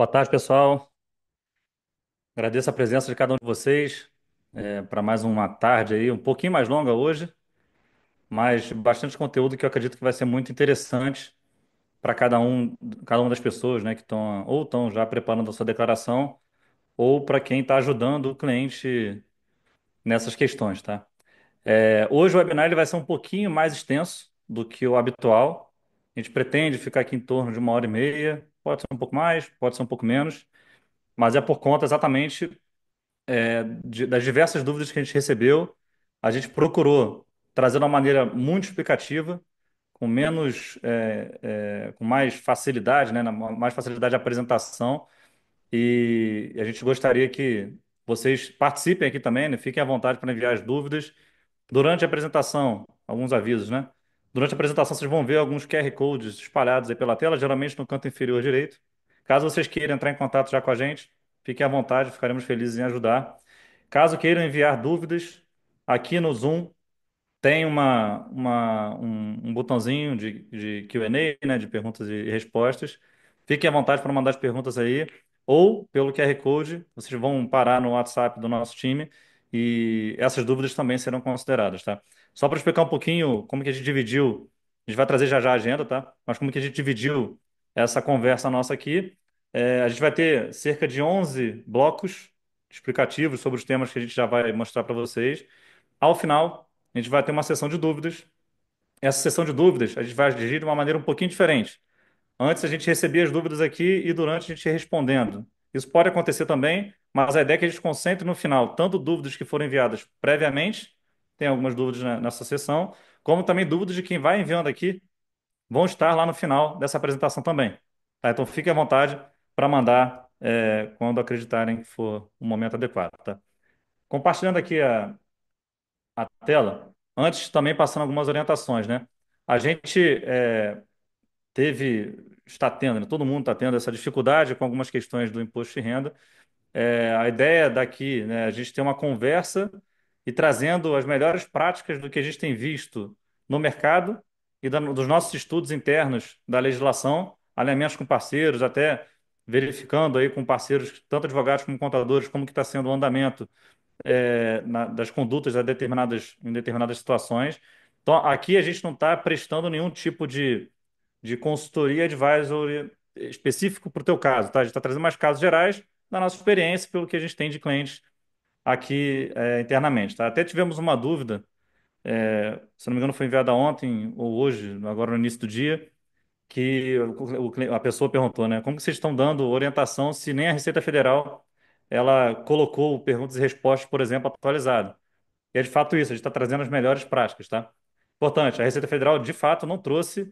Boa tarde, pessoal. Agradeço a presença de cada um de vocês para mais uma tarde aí, um pouquinho mais longa hoje, mas bastante conteúdo que eu acredito que vai ser muito interessante para cada uma das pessoas, né, que estão já preparando a sua declaração ou para quem está ajudando o cliente nessas questões, tá? Hoje o webinar ele vai ser um pouquinho mais extenso do que o habitual. A gente pretende ficar aqui em torno de 1h30, pode ser um pouco mais, pode ser um pouco menos, mas é por conta exatamente das diversas dúvidas que a gente recebeu, a gente procurou trazer de uma maneira muito explicativa, com mais facilidade, né, mais facilidade de apresentação, e a gente gostaria que vocês participem aqui também, né, fiquem à vontade para enviar as dúvidas. Durante a apresentação, alguns avisos, né? Durante a apresentação, vocês vão ver alguns QR Codes espalhados aí pela tela, geralmente no canto inferior direito. Caso vocês queiram entrar em contato já com a gente, fiquem à vontade, ficaremos felizes em ajudar. Caso queiram enviar dúvidas, aqui no Zoom tem um botãozinho de Q&A, né, de perguntas e respostas. Fiquem à vontade para mandar as perguntas aí, ou pelo QR Code, vocês vão parar no WhatsApp do nosso time e essas dúvidas também serão consideradas, tá? Só para explicar um pouquinho como que a gente dividiu, a gente vai trazer já já a agenda, tá? Mas como que a gente dividiu essa conversa nossa aqui. A gente vai ter cerca de 11 blocos explicativos sobre os temas que a gente já vai mostrar para vocês. Ao final, a gente vai ter uma sessão de dúvidas. Essa sessão de dúvidas a gente vai agir de uma maneira um pouquinho diferente. Antes a gente recebia as dúvidas aqui e durante a gente ia respondendo. Isso pode acontecer também, mas a ideia é que a gente concentre no final tanto dúvidas que foram enviadas previamente, tem algumas dúvidas nessa sessão, como também dúvidas de quem vai enviando aqui vão estar lá no final dessa apresentação também. Tá? Então fique à vontade para mandar quando acreditarem que for o momento adequado. Tá? Compartilhando aqui a tela. Antes, também passando algumas orientações, né? A gente está tendo, né? Todo mundo está tendo essa dificuldade com algumas questões do imposto de renda. A ideia daqui, né, a gente ter uma conversa e trazendo as melhores práticas do que a gente tem visto no mercado e dos nossos estudos internos da legislação, alinhamentos com parceiros, até verificando aí com parceiros, tanto advogados como contadores, como que está sendo o andamento das condutas em determinadas situações. Então, aqui a gente não está prestando nenhum tipo de consultoria advisory específico para o teu caso, tá? A gente está trazendo mais casos gerais da nossa experiência, pelo que a gente tem de clientes aqui internamente, tá? Até tivemos uma dúvida, se não me engano foi enviada ontem ou hoje, agora no início do dia, que a pessoa perguntou, né? Como que vocês estão dando orientação se nem a Receita Federal ela colocou perguntas e respostas, por exemplo, atualizado? E é de fato isso, a gente está trazendo as melhores práticas, tá? Importante, a Receita Federal de fato não trouxe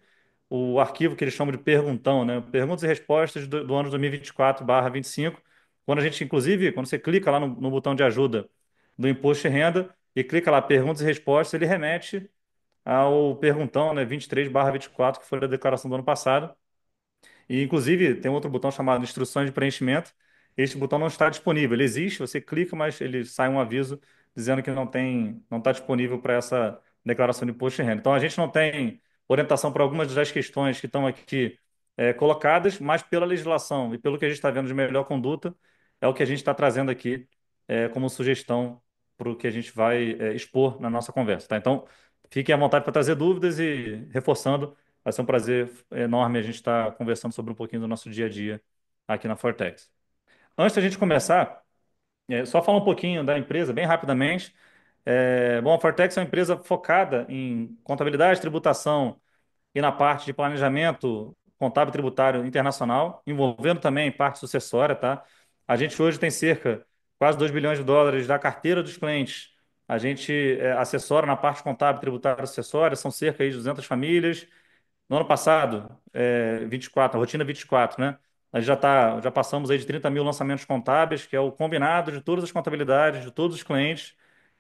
o arquivo que eles chamam de perguntão, né? Perguntas e respostas do ano 2024/25, quando a gente, inclusive, quando você clica lá no botão de ajuda do imposto de renda e clica lá perguntas e respostas, ele remete ao perguntão, né, 23/24, que foi a declaração do ano passado. E, inclusive, tem outro botão chamado Instruções de Preenchimento. Este botão não está disponível. Ele existe, você clica, mas ele sai um aviso dizendo que não está disponível para essa declaração de imposto de renda. Então, a gente não tem orientação para algumas das questões que estão aqui colocadas, mas pela legislação e pelo que a gente está vendo de melhor conduta, é o que a gente está trazendo aqui como sugestão para o que a gente vai expor na nossa conversa. Tá? Então, fiquem à vontade para trazer dúvidas e reforçando. Vai ser um prazer enorme a gente estar conversando sobre um pouquinho do nosso dia a dia aqui na Fortex. Antes da gente começar, só falar um pouquinho da empresa, bem rapidamente. Bom, a Fortex é uma empresa focada em contabilidade, tributação e na parte de planejamento contábil e tributário internacional, envolvendo também parte sucessória, tá? A gente hoje tem cerca quase 2 bilhões de dólares da carteira dos clientes. A gente assessora na parte contábil, tributária e sucessória, são cerca aí de 200 famílias. No ano passado, 24, a rotina 24, né? A gente já passamos aí de 30 mil lançamentos contábeis, que é o combinado de todas as contabilidades, de todos os clientes,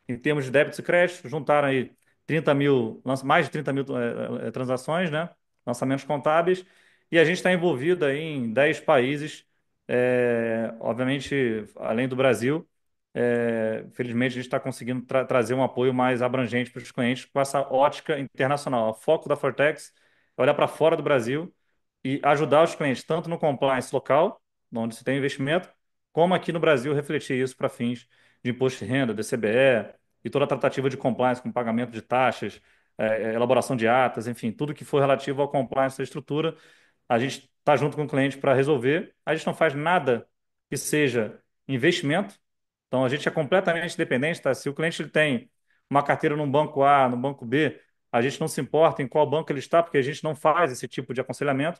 em termos de débitos e créditos, juntaram aí 30 mil, mais de 30 mil transações, né? Lançamentos contábeis, e a gente está envolvido aí em 10 países, obviamente, além do Brasil. Felizmente, a gente está conseguindo trazer um apoio mais abrangente para os clientes com essa ótica internacional. O foco da Fortex é olhar para fora do Brasil e ajudar os clientes tanto no compliance local, onde se tem investimento, como aqui no Brasil refletir isso para fins de imposto de renda, DCBE e toda a tratativa de compliance com pagamento de taxas, elaboração de atas, enfim, tudo que for relativo ao compliance da estrutura, a gente está junto com o cliente para resolver. A gente não faz nada que seja investimento, então a gente é completamente dependente, tá? Se o cliente ele tem uma carteira num banco A, no banco B, a gente não se importa em qual banco ele está, porque a gente não faz esse tipo de aconselhamento,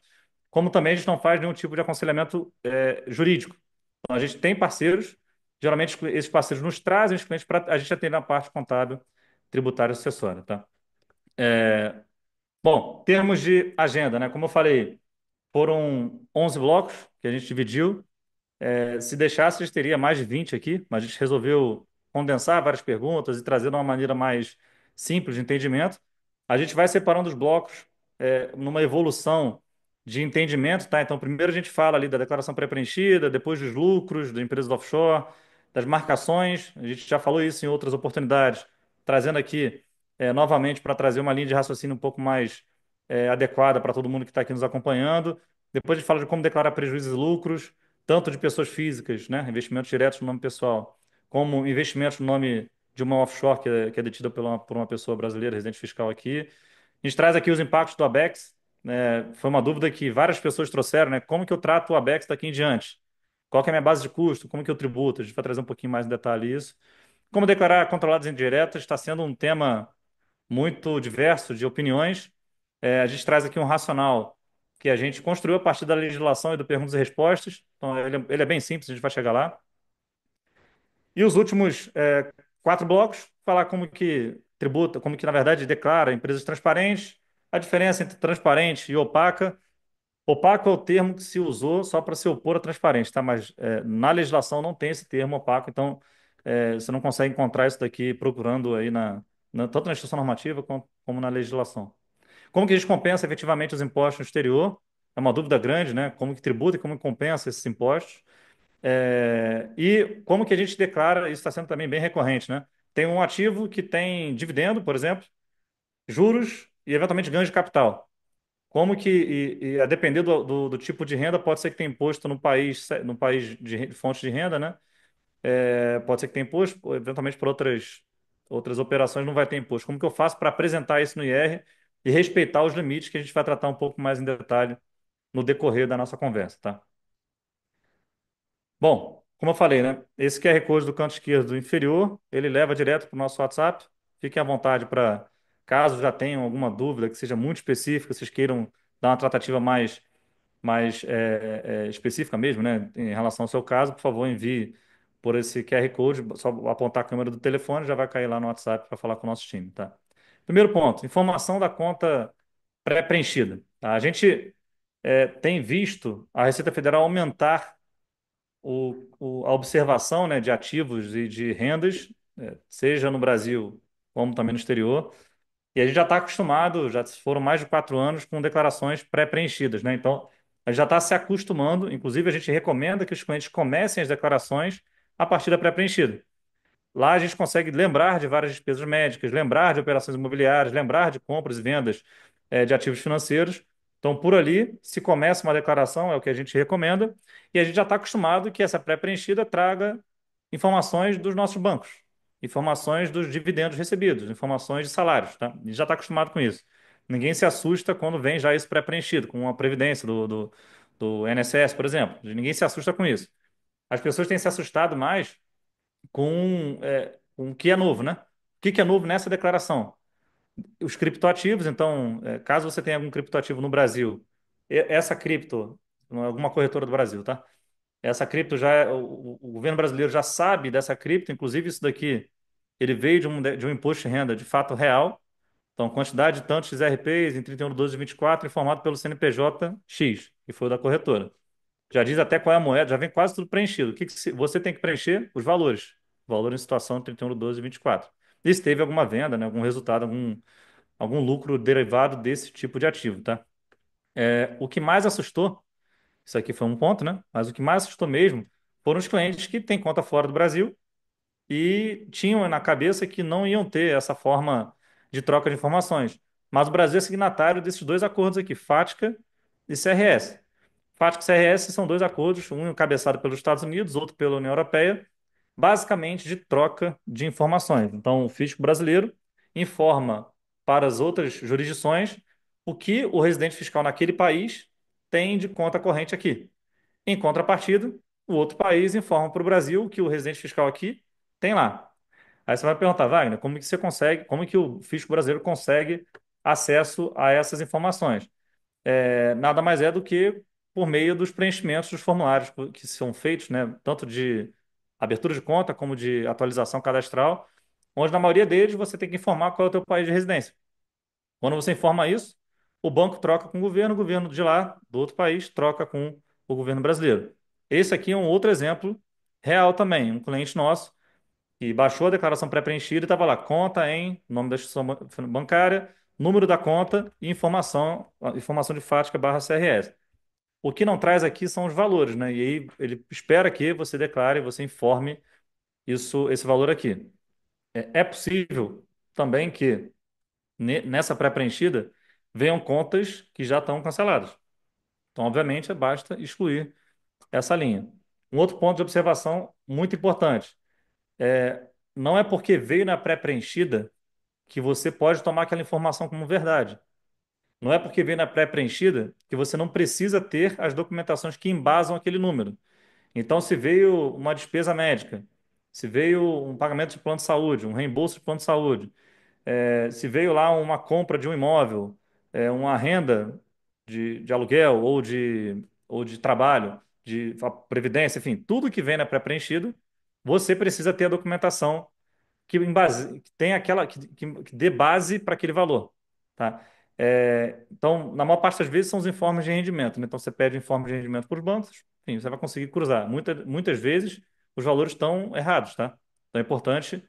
como também a gente não faz nenhum tipo de aconselhamento jurídico. Então a gente tem parceiros, geralmente esses parceiros nos trazem os clientes para a gente atender na parte contábil, tributária e acessória, tá? Bom, termos de agenda, né? Como eu falei, foram 11 blocos que a gente dividiu. Se deixasse, a gente teria mais de 20 aqui, mas a gente resolveu condensar várias perguntas e trazer de uma maneira mais simples de entendimento. A gente vai separando os blocos numa evolução de entendimento, tá? Então, primeiro a gente fala ali da declaração pré-preenchida, depois dos lucros da empresa do offshore, das marcações. A gente já falou isso em outras oportunidades, trazendo aqui novamente para trazer uma linha de raciocínio um pouco mais adequada para todo mundo que está aqui nos acompanhando. Depois a gente fala de como declarar prejuízos e lucros tanto de pessoas físicas, né, investimentos diretos no nome pessoal, como investimentos no nome de uma offshore que é detida por uma pessoa brasileira, residente fiscal aqui. A gente traz aqui os impactos do ABEX, né, foi uma dúvida que várias pessoas trouxeram, né, como que eu trato o ABEX daqui em diante? Qual que é a minha base de custo? Como que eu tributo? A gente vai trazer um pouquinho mais em detalhe isso. Como declarar controlados indiretas está sendo um tema muito diverso de opiniões. A gente traz aqui um racional que a gente construiu a partir da legislação e do perguntas e respostas. Então, ele é bem simples, a gente vai chegar lá. E os últimos quatro blocos, falar como que tributa, como que, na verdade, declara empresas transparentes, a diferença entre transparente e opaca. Opaco é o termo que se usou só para se opor a transparente, tá? Mas na legislação não tem esse termo opaco, então você não consegue encontrar isso daqui procurando aí tanto na instrução normativa como na legislação. Como que a gente compensa efetivamente os impostos no exterior? É uma dúvida grande, né? Como que tributa e como que compensa esses impostos? E como que a gente declara, isso está sendo também bem recorrente, né? Tem um ativo que tem dividendo, por exemplo, juros e eventualmente ganho de capital. Como que, a depender do tipo de renda, pode ser que tenha imposto no país de fonte de renda, né? Pode ser que tenha imposto, ou, eventualmente por outras operações não vai ter imposto. Como que eu faço para apresentar isso no IR e respeitar os limites que a gente vai tratar um pouco mais em detalhe no decorrer da nossa conversa, tá? Bom, como eu falei, né? Esse QR Code do canto esquerdo inferior, ele leva direto para o nosso WhatsApp. Fiquem à vontade para, caso já tenham alguma dúvida que seja muito específica, vocês queiram dar uma tratativa mais específica mesmo, né, em relação ao seu caso, por favor, envie por esse QR Code, só apontar a câmera do telefone, já vai cair lá no WhatsApp para falar com o nosso time, tá? Primeiro ponto, informação da conta pré-preenchida, tá? A gente tem visto a Receita Federal aumentar a observação, né, de ativos e de rendas, seja no Brasil como também no exterior, e a gente já está acostumado, já foram mais de 4 anos com declarações pré-preenchidas, né? Então, a gente já está se acostumando. Inclusive, a gente recomenda que os clientes comecem as declarações a partir da pré-preenchida. Lá a gente consegue lembrar de várias despesas médicas, lembrar de operações imobiliárias, lembrar de compras e vendas de ativos financeiros. Então, por ali, se começa uma declaração, é o que a gente recomenda, e a gente já está acostumado que essa pré-preenchida traga informações dos nossos bancos, informações dos dividendos recebidos, informações de salários, tá? A gente já está acostumado com isso. Ninguém se assusta quando vem já isso pré-preenchido, com a previdência do INSS, por exemplo. Ninguém se assusta com isso. As pessoas têm se assustado mais com o que é novo, né? O que é novo nessa declaração? Os criptoativos, então, caso você tenha algum criptoativo no Brasil, essa cripto, não é alguma corretora do Brasil, tá? Essa cripto o governo brasileiro já sabe dessa cripto, inclusive isso daqui, ele veio de um imposto de renda de fato real. Então, quantidade de tantos XRPs em 31/12/24 informado pelo CNPJ X, que foi o da corretora. Já diz até qual é a moeda, já vem quase tudo preenchido. Você tem que preencher? Os valores. Valor em situação de 31/12/24. E se teve alguma venda, né, algum resultado, algum lucro derivado desse tipo de ativo, tá? O que mais assustou, isso aqui foi um ponto, né? Mas o que mais assustou mesmo foram os clientes que têm conta fora do Brasil e tinham na cabeça que não iam ter essa forma de troca de informações. Mas o Brasil é signatário desses dois acordos aqui, FATCA e CRS. FATCA e CRS são dois acordos, um encabeçado pelos Estados Unidos, outro pela União Europeia, basicamente de troca de informações. Então, o fisco brasileiro informa para as outras jurisdições o que o residente fiscal naquele país tem de conta corrente aqui. Em contrapartida, o outro país informa para o Brasil o que o residente fiscal aqui tem lá. Aí você vai perguntar, Wagner, como que você consegue, como que o fisco brasileiro consegue acesso a essas informações? Nada mais é do que por meio dos preenchimentos dos formulários que são feitos, né, tanto de abertura de conta como de atualização cadastral, onde na maioria deles você tem que informar qual é o teu país de residência. Quando você informa isso, o banco troca com o governo de lá, do outro país, troca com o governo brasileiro. Esse aqui é um outro exemplo real também. Um cliente nosso que baixou a declaração pré-preenchida e estava lá, conta em nome da instituição bancária, número da conta e informação de FATCA barra CRS. O que não traz aqui são os valores, né? E aí ele espera que você declare, você informe esse valor aqui. É possível também que nessa pré-preenchida venham contas que já estão canceladas. Então, obviamente, basta excluir essa linha. Um outro ponto de observação muito importante é não é porque veio na pré-preenchida que você pode tomar aquela informação como verdade. Não é porque veio na pré-preenchida que você não precisa ter as documentações que embasam aquele número. Então, se veio uma despesa médica, se veio um pagamento de plano de saúde, um reembolso de plano de saúde, se veio lá uma compra de um imóvel, uma renda de aluguel ou de trabalho, de previdência, enfim, tudo que vem na pré-preenchido, você precisa ter a documentação que tem aquela que dê base para aquele valor, tá? Então, na maior parte das vezes são os informes de rendimento, né? Então, você pede informe de rendimento para os bancos, enfim, você vai conseguir cruzar. Muitas vezes os valores estão errados, tá? Então, é importante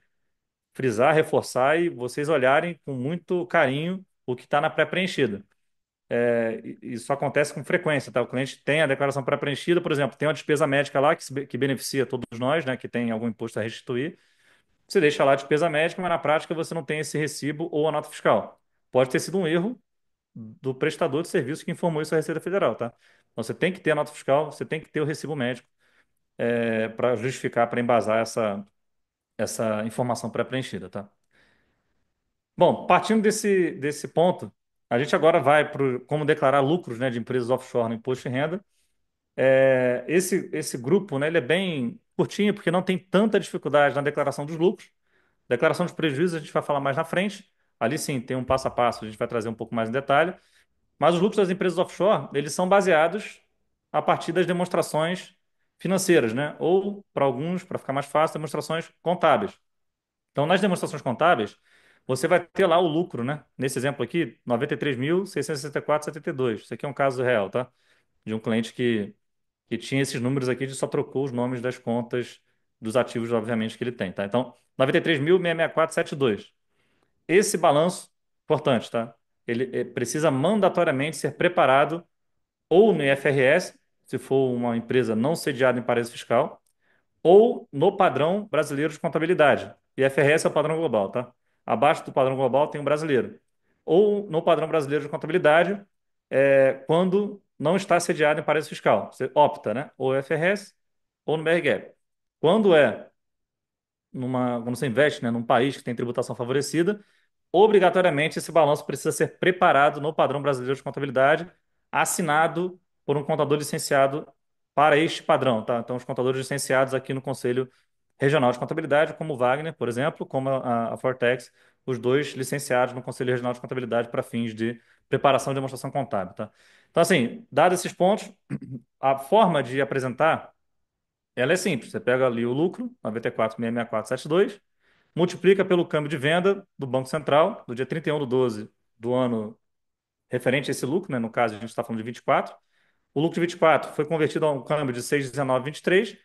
frisar, reforçar e vocês olharem com muito carinho o que está na pré-preenchida. Isso acontece com frequência, tá? O cliente tem a declaração pré-preenchida, por exemplo, tem uma despesa médica lá que beneficia todos nós, né? Que tem algum imposto a restituir. Você deixa lá a despesa médica, mas na prática você não tem esse recibo ou a nota fiscal. Pode ter sido um erro do prestador de serviço que informou isso à Receita Federal, tá? Então você tem que ter a nota fiscal, você tem que ter o recibo médico para justificar, para embasar essa informação pré-preenchida, tá? Bom, partindo desse ponto, a gente agora vai para como declarar lucros, né, de empresas offshore no imposto de renda. Esse grupo, né, ele é bem curtinho, porque não tem tanta dificuldade na declaração dos lucros. Declaração de prejuízos a gente vai falar mais na frente. Ali sim, tem um passo a passo, a gente vai trazer um pouco mais em detalhe. Mas os lucros das empresas offshore, eles são baseados a partir das demonstrações financeiras, né? Ou, para alguns, para ficar mais fácil, demonstrações contábeis. Então, nas demonstrações contábeis, você vai ter lá o lucro, né? Nesse exemplo aqui, 93.664,72. Isso aqui é um caso real, tá? De um cliente que tinha esses números aqui, ele só trocou os nomes das contas dos ativos, obviamente, que ele tem, tá? Então, 93.664,72. Esse balanço, importante, tá? Ele precisa mandatoriamente ser preparado ou no IFRS, se for uma empresa não sediada em paraíso fiscal, ou no padrão brasileiro de contabilidade. IFRS é o padrão global, tá? Abaixo do padrão global tem o brasileiro. Ou no padrão brasileiro de contabilidade, quando não está sediado em paraíso fiscal. Você opta, né? Ou IFRS ou no BRGAP. Quando quando você investe, né, num país que tem tributação favorecida, obrigatoriamente esse balanço precisa ser preparado no padrão brasileiro de contabilidade, assinado por um contador licenciado para este padrão, tá? Então, os contadores licenciados aqui no Conselho Regional de Contabilidade, como o Wagner, por exemplo, como a Fortex, os dois licenciados no Conselho Regional de Contabilidade para fins de preparação e demonstração contábil, tá? Então, assim, dados esses pontos, a forma de apresentar, ela é simples. Você pega ali o lucro, 94.664,72, multiplica pelo câmbio de venda do Banco Central, do dia 31 de 12 do ano referente a esse lucro, né? No caso, a gente está falando de 24. O lucro de 24 foi convertido a um câmbio de 6,1923,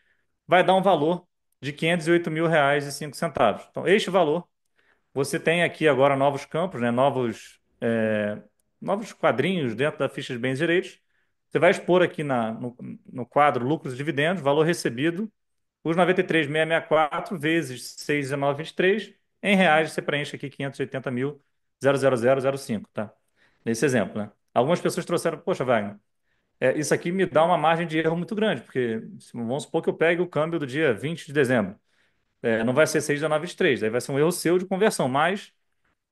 vai dar um valor de R$ 508.000,05. Então, este valor, você tem aqui agora novos campos, né? Novos quadrinhos dentro da ficha de bens e direitos. Você vai expor aqui no quadro lucros e dividendos, valor recebido, os 93.664 vezes 6,1923, em reais você preenche aqui 580.000,00005, tá? Nesse exemplo, né? Algumas pessoas trouxeram, poxa, Wagner, isso aqui me dá uma margem de erro muito grande, porque vamos supor que eu pegue o câmbio do dia 20 de dezembro. Não vai ser 6,1923, aí vai ser um erro seu de conversão, mas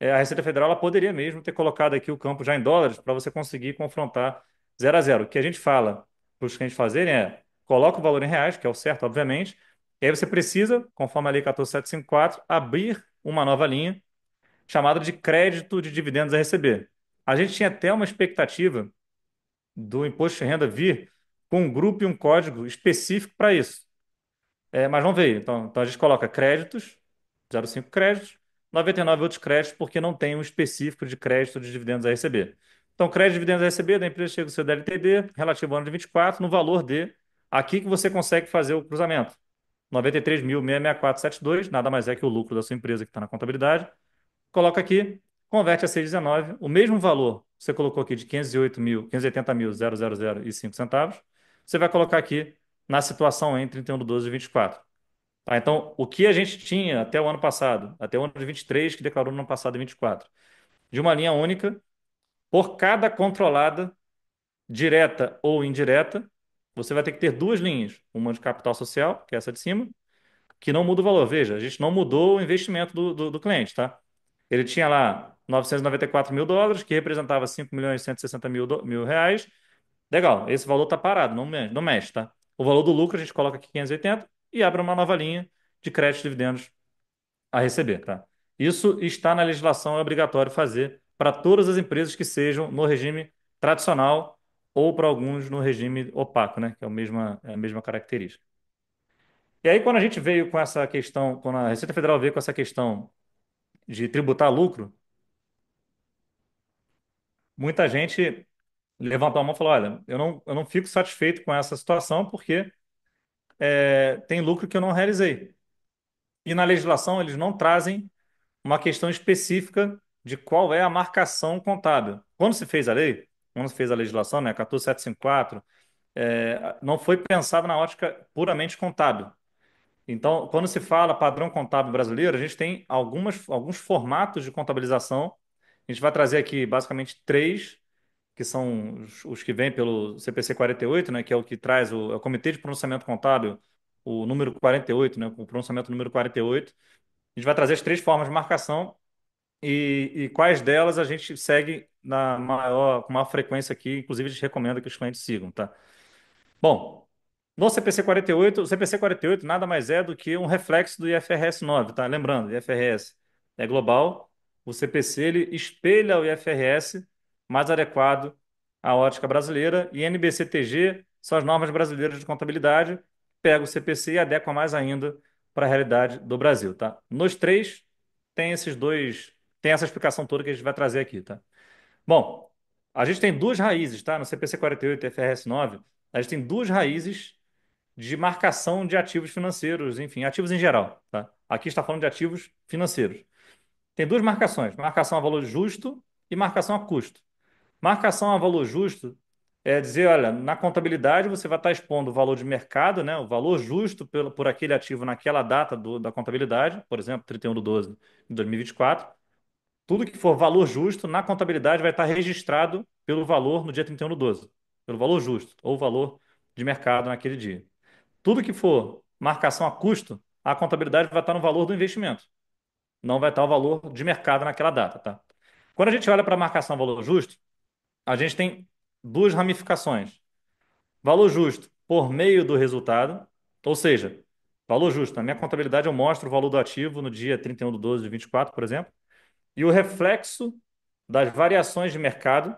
a Receita Federal ela poderia mesmo ter colocado aqui o campo já em dólares para você conseguir confrontar 0 a 0. O que a gente fala para os clientes fazerem coloca o valor em reais, que é o certo, obviamente, e aí você precisa, conforme a Lei 14.754, abrir uma nova linha chamada de crédito de dividendos a receber. A gente tinha até uma expectativa do imposto de renda vir com um grupo e um código específico para isso. Mas não veio. Então a gente coloca créditos, 0,5 créditos, 99 outros créditos, porque não tem um específico de crédito de dividendos a receber. Então, crédito de dividendos a receber da empresa chega o seu DLTD, relativo ao ano de 24, no valor de. Aqui que você consegue fazer o cruzamento. 93.664,72, nada mais é que o lucro da sua empresa que está na contabilidade. Coloca aqui, converte a 6,19, o mesmo valor que você colocou aqui de 580.000 centavos, você vai colocar aqui na situação em 31 de 12 de 24. Tá? Então, o que a gente tinha até o ano passado, até o ano de 23, que declarou no ano passado em 24, de uma linha única, por cada controlada, direta ou indireta, você vai ter que ter duas linhas, uma de capital social, que é essa de cima, que não muda o valor. Veja, a gente não mudou o investimento do cliente, tá? Ele tinha lá 994 mil dólares, que representava 5 milhões e 160 mil reais. Legal, esse valor está parado, não mexe, tá? O valor do lucro a gente coloca aqui 580 e abre uma nova linha de crédito de dividendos a receber, tá? Isso está na legislação, é obrigatório fazer para todas as empresas que sejam no regime tradicional ou para alguns no regime opaco, né? Que é a mesma característica. E aí, quando a gente veio com essa questão, quando a Receita Federal veio com essa questão de tributar lucro, muita gente levantou a mão e falou: olha, eu não fico satisfeito com essa situação porque tem lucro que eu não realizei. E na legislação eles não trazem uma questão específica de qual é a marcação contábil. Quando se fez a lei, quando se fez a legislação, né, 14.754, não foi pensado na ótica puramente contábil. Então, quando se fala padrão contábil brasileiro, a gente tem alguns formatos de contabilização. A gente vai trazer aqui basicamente três, que são os que vêm pelo CPC 48, né, que é o que traz é o Comitê de Pronunciamento Contábil, o número 48, né, o pronunciamento número 48. A gente vai trazer as três formas de marcação e quais delas a gente segue com maior frequência aqui. Inclusive, a gente recomenda que os clientes sigam, tá? Bom, no CPC 48, o CPC 48 nada mais é do que um reflexo do IFRS 9, tá? Lembrando, o IFRS é global, o CPC ele espelha o IFRS mais adequado à ótica brasileira e NBCTG são as normas brasileiras de contabilidade, pega o CPC e adequa mais ainda para a realidade do Brasil, tá? Nos três tem esses dois, tem essa explicação toda que a gente vai trazer aqui, tá? Bom, a gente tem duas raízes, tá? No CPC 48 e IFRS 9, a gente tem duas raízes de marcação de ativos financeiros, enfim, ativos em geral, tá? Aqui está falando de ativos financeiros. Tem duas marcações: marcação a valor justo e marcação a custo. Marcação a valor justo é dizer, olha, na contabilidade você vai estar expondo o valor de mercado, né, o valor justo por aquele ativo naquela data da contabilidade, por exemplo, 31 de 12 de 2024. Tudo que for valor justo na contabilidade vai estar registrado pelo valor no dia 31 de 12, pelo valor justo, ou valor de mercado naquele dia. Tudo que for marcação a custo, a contabilidade vai estar no valor do investimento, não vai estar o valor de mercado naquela data, tá? Quando a gente olha para a marcação a valor justo, a gente tem duas ramificações. Valor justo por meio do resultado, ou seja, valor justo. Na minha contabilidade eu mostro o valor do ativo no dia 31 de 12 de 24, por exemplo, e o reflexo das variações de mercado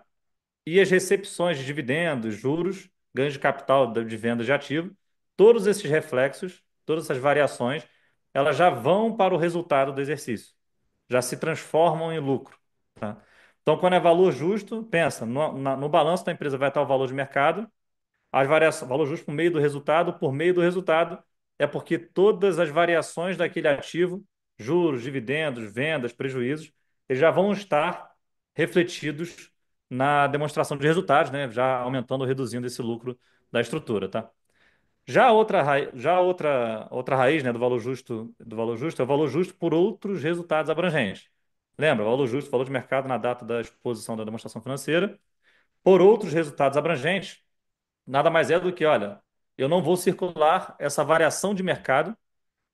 e as recepções de dividendos, juros, ganhos de capital de venda de ativo, todos esses reflexos, todas essas variações, elas já vão para o resultado do exercício, já se transformam em lucro, tá? Então, quando é valor justo, pensa, no balanço da empresa vai estar o valor de mercado, as variações, valor justo por meio do resultado, é porque todas as variações daquele ativo, juros, dividendos, vendas, prejuízos, eles já vão estar refletidos na demonstração de resultados, né? Já aumentando ou reduzindo esse lucro da estrutura, tá? Já outra raiz, né, do valor justo é o valor justo por outros resultados abrangentes. Lembra, o valor justo, valor de mercado na data da exposição da demonstração financeira, por outros resultados abrangentes. nada mais é do que, olha, eu não vou circular essa variação de mercado,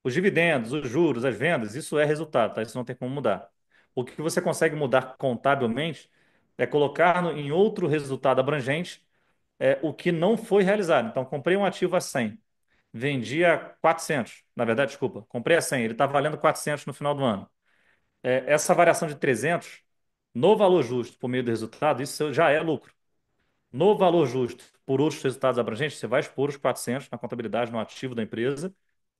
os dividendos, os juros, as vendas, isso é resultado, tá? Isso não tem como mudar. O que você consegue mudar contabilmente é colocar em outro resultado abrangente o que não foi realizado. Então, comprei um ativo a 100, vendi a 400. Na verdade, desculpa, comprei a 100, ele está valendo 400 no final do ano. Essa variação de 300 no valor justo por meio do resultado, isso já é lucro. No valor justo por outros resultados abrangentes, você vai expor os 400 na contabilidade, no ativo da empresa,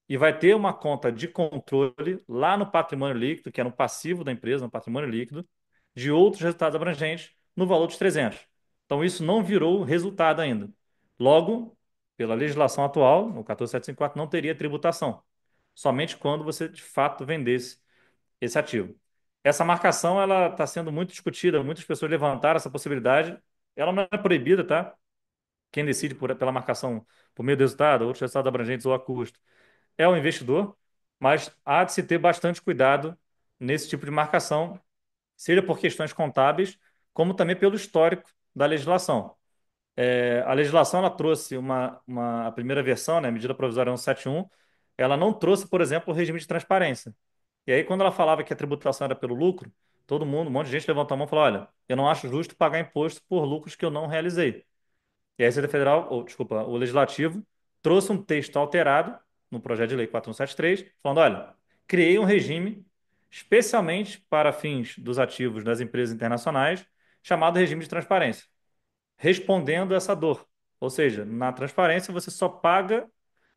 e vai ter uma conta de controle lá no patrimônio líquido, que é no passivo da empresa, no patrimônio líquido, de outros resultados abrangentes no valor dos 300. Então, isso não virou resultado ainda. Logo, pela legislação atual, no 14754, não teria tributação. Somente quando você, de fato, vendesse esse ativo. Essa marcação ela está sendo muito discutida, muitas pessoas levantaram essa possibilidade. Ela não é proibida, tá? Quem decide pela marcação por meio do resultado, outros resultados abrangentes ou a custo, é o investidor, mas há de se ter bastante cuidado nesse tipo de marcação, seja por questões contábeis, como também pelo histórico da legislação. A legislação ela trouxe a primeira versão, né, a medida provisória 171, ela não trouxe, por exemplo, o regime de transparência. E aí, quando ela falava que a tributação era pelo lucro, todo mundo, um monte de gente levantou a mão e falou: olha, eu não acho justo pagar imposto por lucros que eu não realizei. E a Receita Federal, ou desculpa, o Legislativo, trouxe um texto alterado no projeto de lei 4173, falando: olha, criei um regime especialmente para fins dos ativos das empresas internacionais, chamado regime de transparência, respondendo essa dor. Ou seja, na transparência você só paga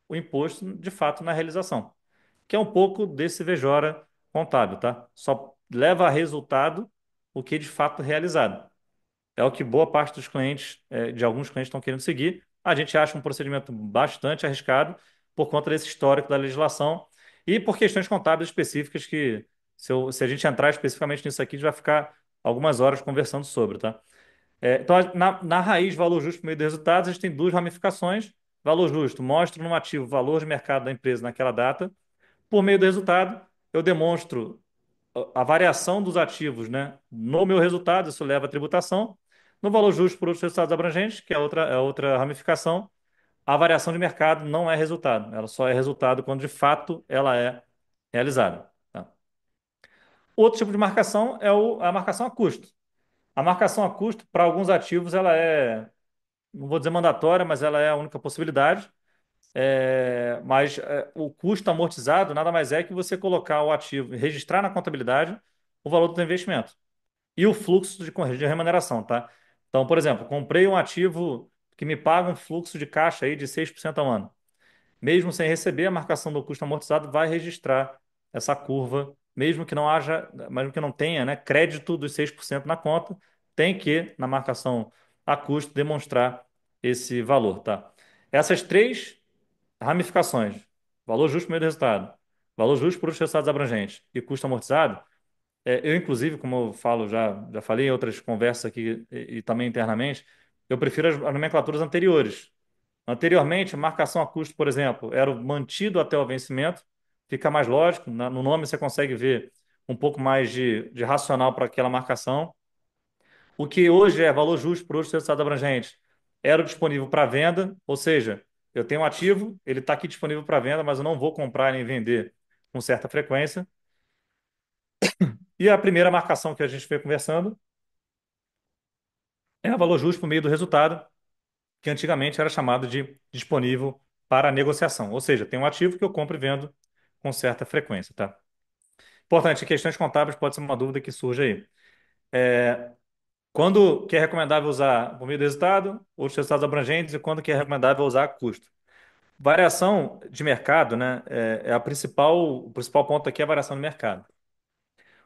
o imposto de fato na realização, que é um pouco desse VJORA contábil, tá? Só leva a resultado o que é de fato realizado. É o que boa parte dos clientes, de alguns clientes, estão querendo seguir. A gente acha um procedimento bastante arriscado por conta desse histórico da legislação e por questões contábeis específicas que, se a gente entrar especificamente nisso aqui, a gente vai ficar algumas horas conversando sobre, tá? Então, na raiz valor justo por meio de resultados, a gente tem duas ramificações. Valor justo mostra no ativo o valor de mercado da empresa naquela data. Por meio do resultado, eu demonstro a variação dos ativos, né, no meu resultado, isso leva à tributação. No valor justo por outros resultados abrangentes, que é outra ramificação, a variação de mercado não é resultado. Ela só é resultado quando de fato ela é realizada. Tá? Outro tipo de marcação é a marcação a custo. A marcação a custo, para alguns ativos, ela não vou dizer mandatória, mas ela é a única possibilidade. Mas o custo amortizado nada mais é que você colocar o ativo, registrar na contabilidade o valor do investimento e o fluxo de remuneração, tá? Então, por exemplo, comprei um ativo que me paga um fluxo de caixa aí de 6% ao ano. Mesmo sem receber, a marcação do custo amortizado vai registrar essa curva, mesmo que não tenha, né, crédito dos 6% na conta, tem que, na marcação a custo, demonstrar esse valor, tá? Essas três ramificações, valor justo por meio do resultado, valor justo por os resultados abrangentes e custo amortizado, eu, inclusive, como eu falo, já falei em outras conversas aqui e também internamente, eu prefiro as nomenclaturas anteriores. Anteriormente, marcação a custo, por exemplo, era o mantido até o vencimento, fica mais lógico, no nome você consegue ver um pouco mais de racional para aquela marcação. O que hoje é valor justo por hoje resultado abrangente era o disponível para venda, ou seja, eu tenho um ativo, ele está aqui disponível para venda, mas eu não vou comprar nem vender com certa frequência. E a primeira marcação que a gente foi conversando é o valor justo por meio do resultado, que antigamente era chamado de disponível para negociação. Ou seja, tem um ativo que eu compro e vendo com certa frequência, tá? Importante, questões contábeis pode ser uma dúvida que surge aí. Quando que é recomendável usar por meio do resultado, outros resultados abrangentes e quando que é recomendável usar custo? Variação de mercado, né, o principal ponto aqui é a variação de mercado.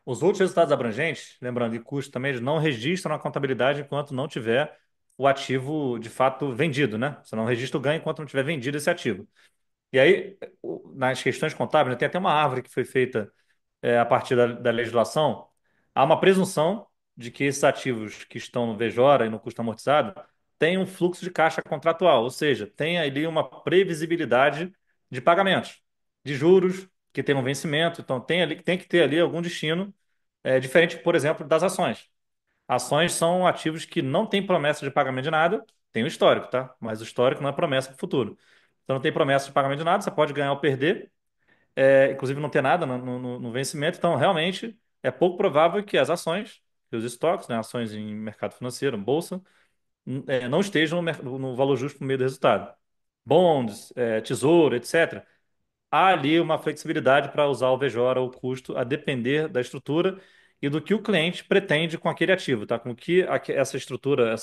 Os outros resultados abrangentes, lembrando, e custo também, eles não registram na contabilidade enquanto não tiver o ativo de fato vendido, né? Você não registra o ganho enquanto não tiver vendido esse ativo. E aí, nas questões contábeis, né, tem até uma árvore que foi feita a partir da legislação. Há uma presunção de que esses ativos que estão no VJORA e no custo amortizado têm um fluxo de caixa contratual, ou seja, tem ali uma previsibilidade de pagamentos, de juros que tem um vencimento. Então, tem que ter ali algum destino diferente, por exemplo, das ações. Ações são ativos que não têm promessa de pagamento de nada, Tem o histórico, tá? Mas o histórico não é promessa para o futuro. Então não tem promessa de pagamento de nada, você pode ganhar ou perder, inclusive não ter nada no vencimento. Então, realmente, é pouco provável que as ações, que os estoques, né, ações em mercado financeiro, bolsa, não estejam no valor justo por meio do resultado. Bonds, tesouro, etc. Há ali uma flexibilidade para usar o VJORA, o custo, a depender da estrutura e do que o cliente pretende com aquele ativo, tá? Com que essa estrutura,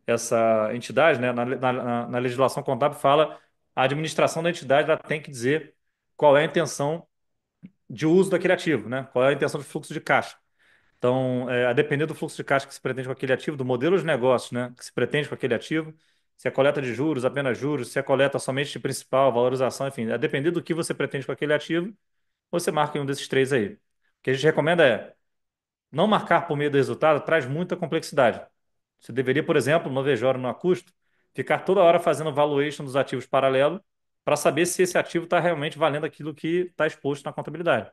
essa entidade, né, na legislação contábil fala a administração da entidade ela tem que dizer qual é a intenção de uso daquele ativo, né? Qual é a intenção de fluxo de caixa. Então, a depender do fluxo de caixa que se pretende com aquele ativo, do modelo de negócio, né, que se pretende com aquele ativo, se é coleta de juros, apenas juros, se é coleta somente de principal, valorização, enfim, a depender do que você pretende com aquele ativo, você marca em um desses três aí. O que a gente recomenda é não marcar por meio do resultado traz muita complexidade. Você deveria, por exemplo, no VJOR, no Acusto, ficar toda hora fazendo valuation dos ativos paralelo para saber se esse ativo está realmente valendo aquilo que está exposto na contabilidade.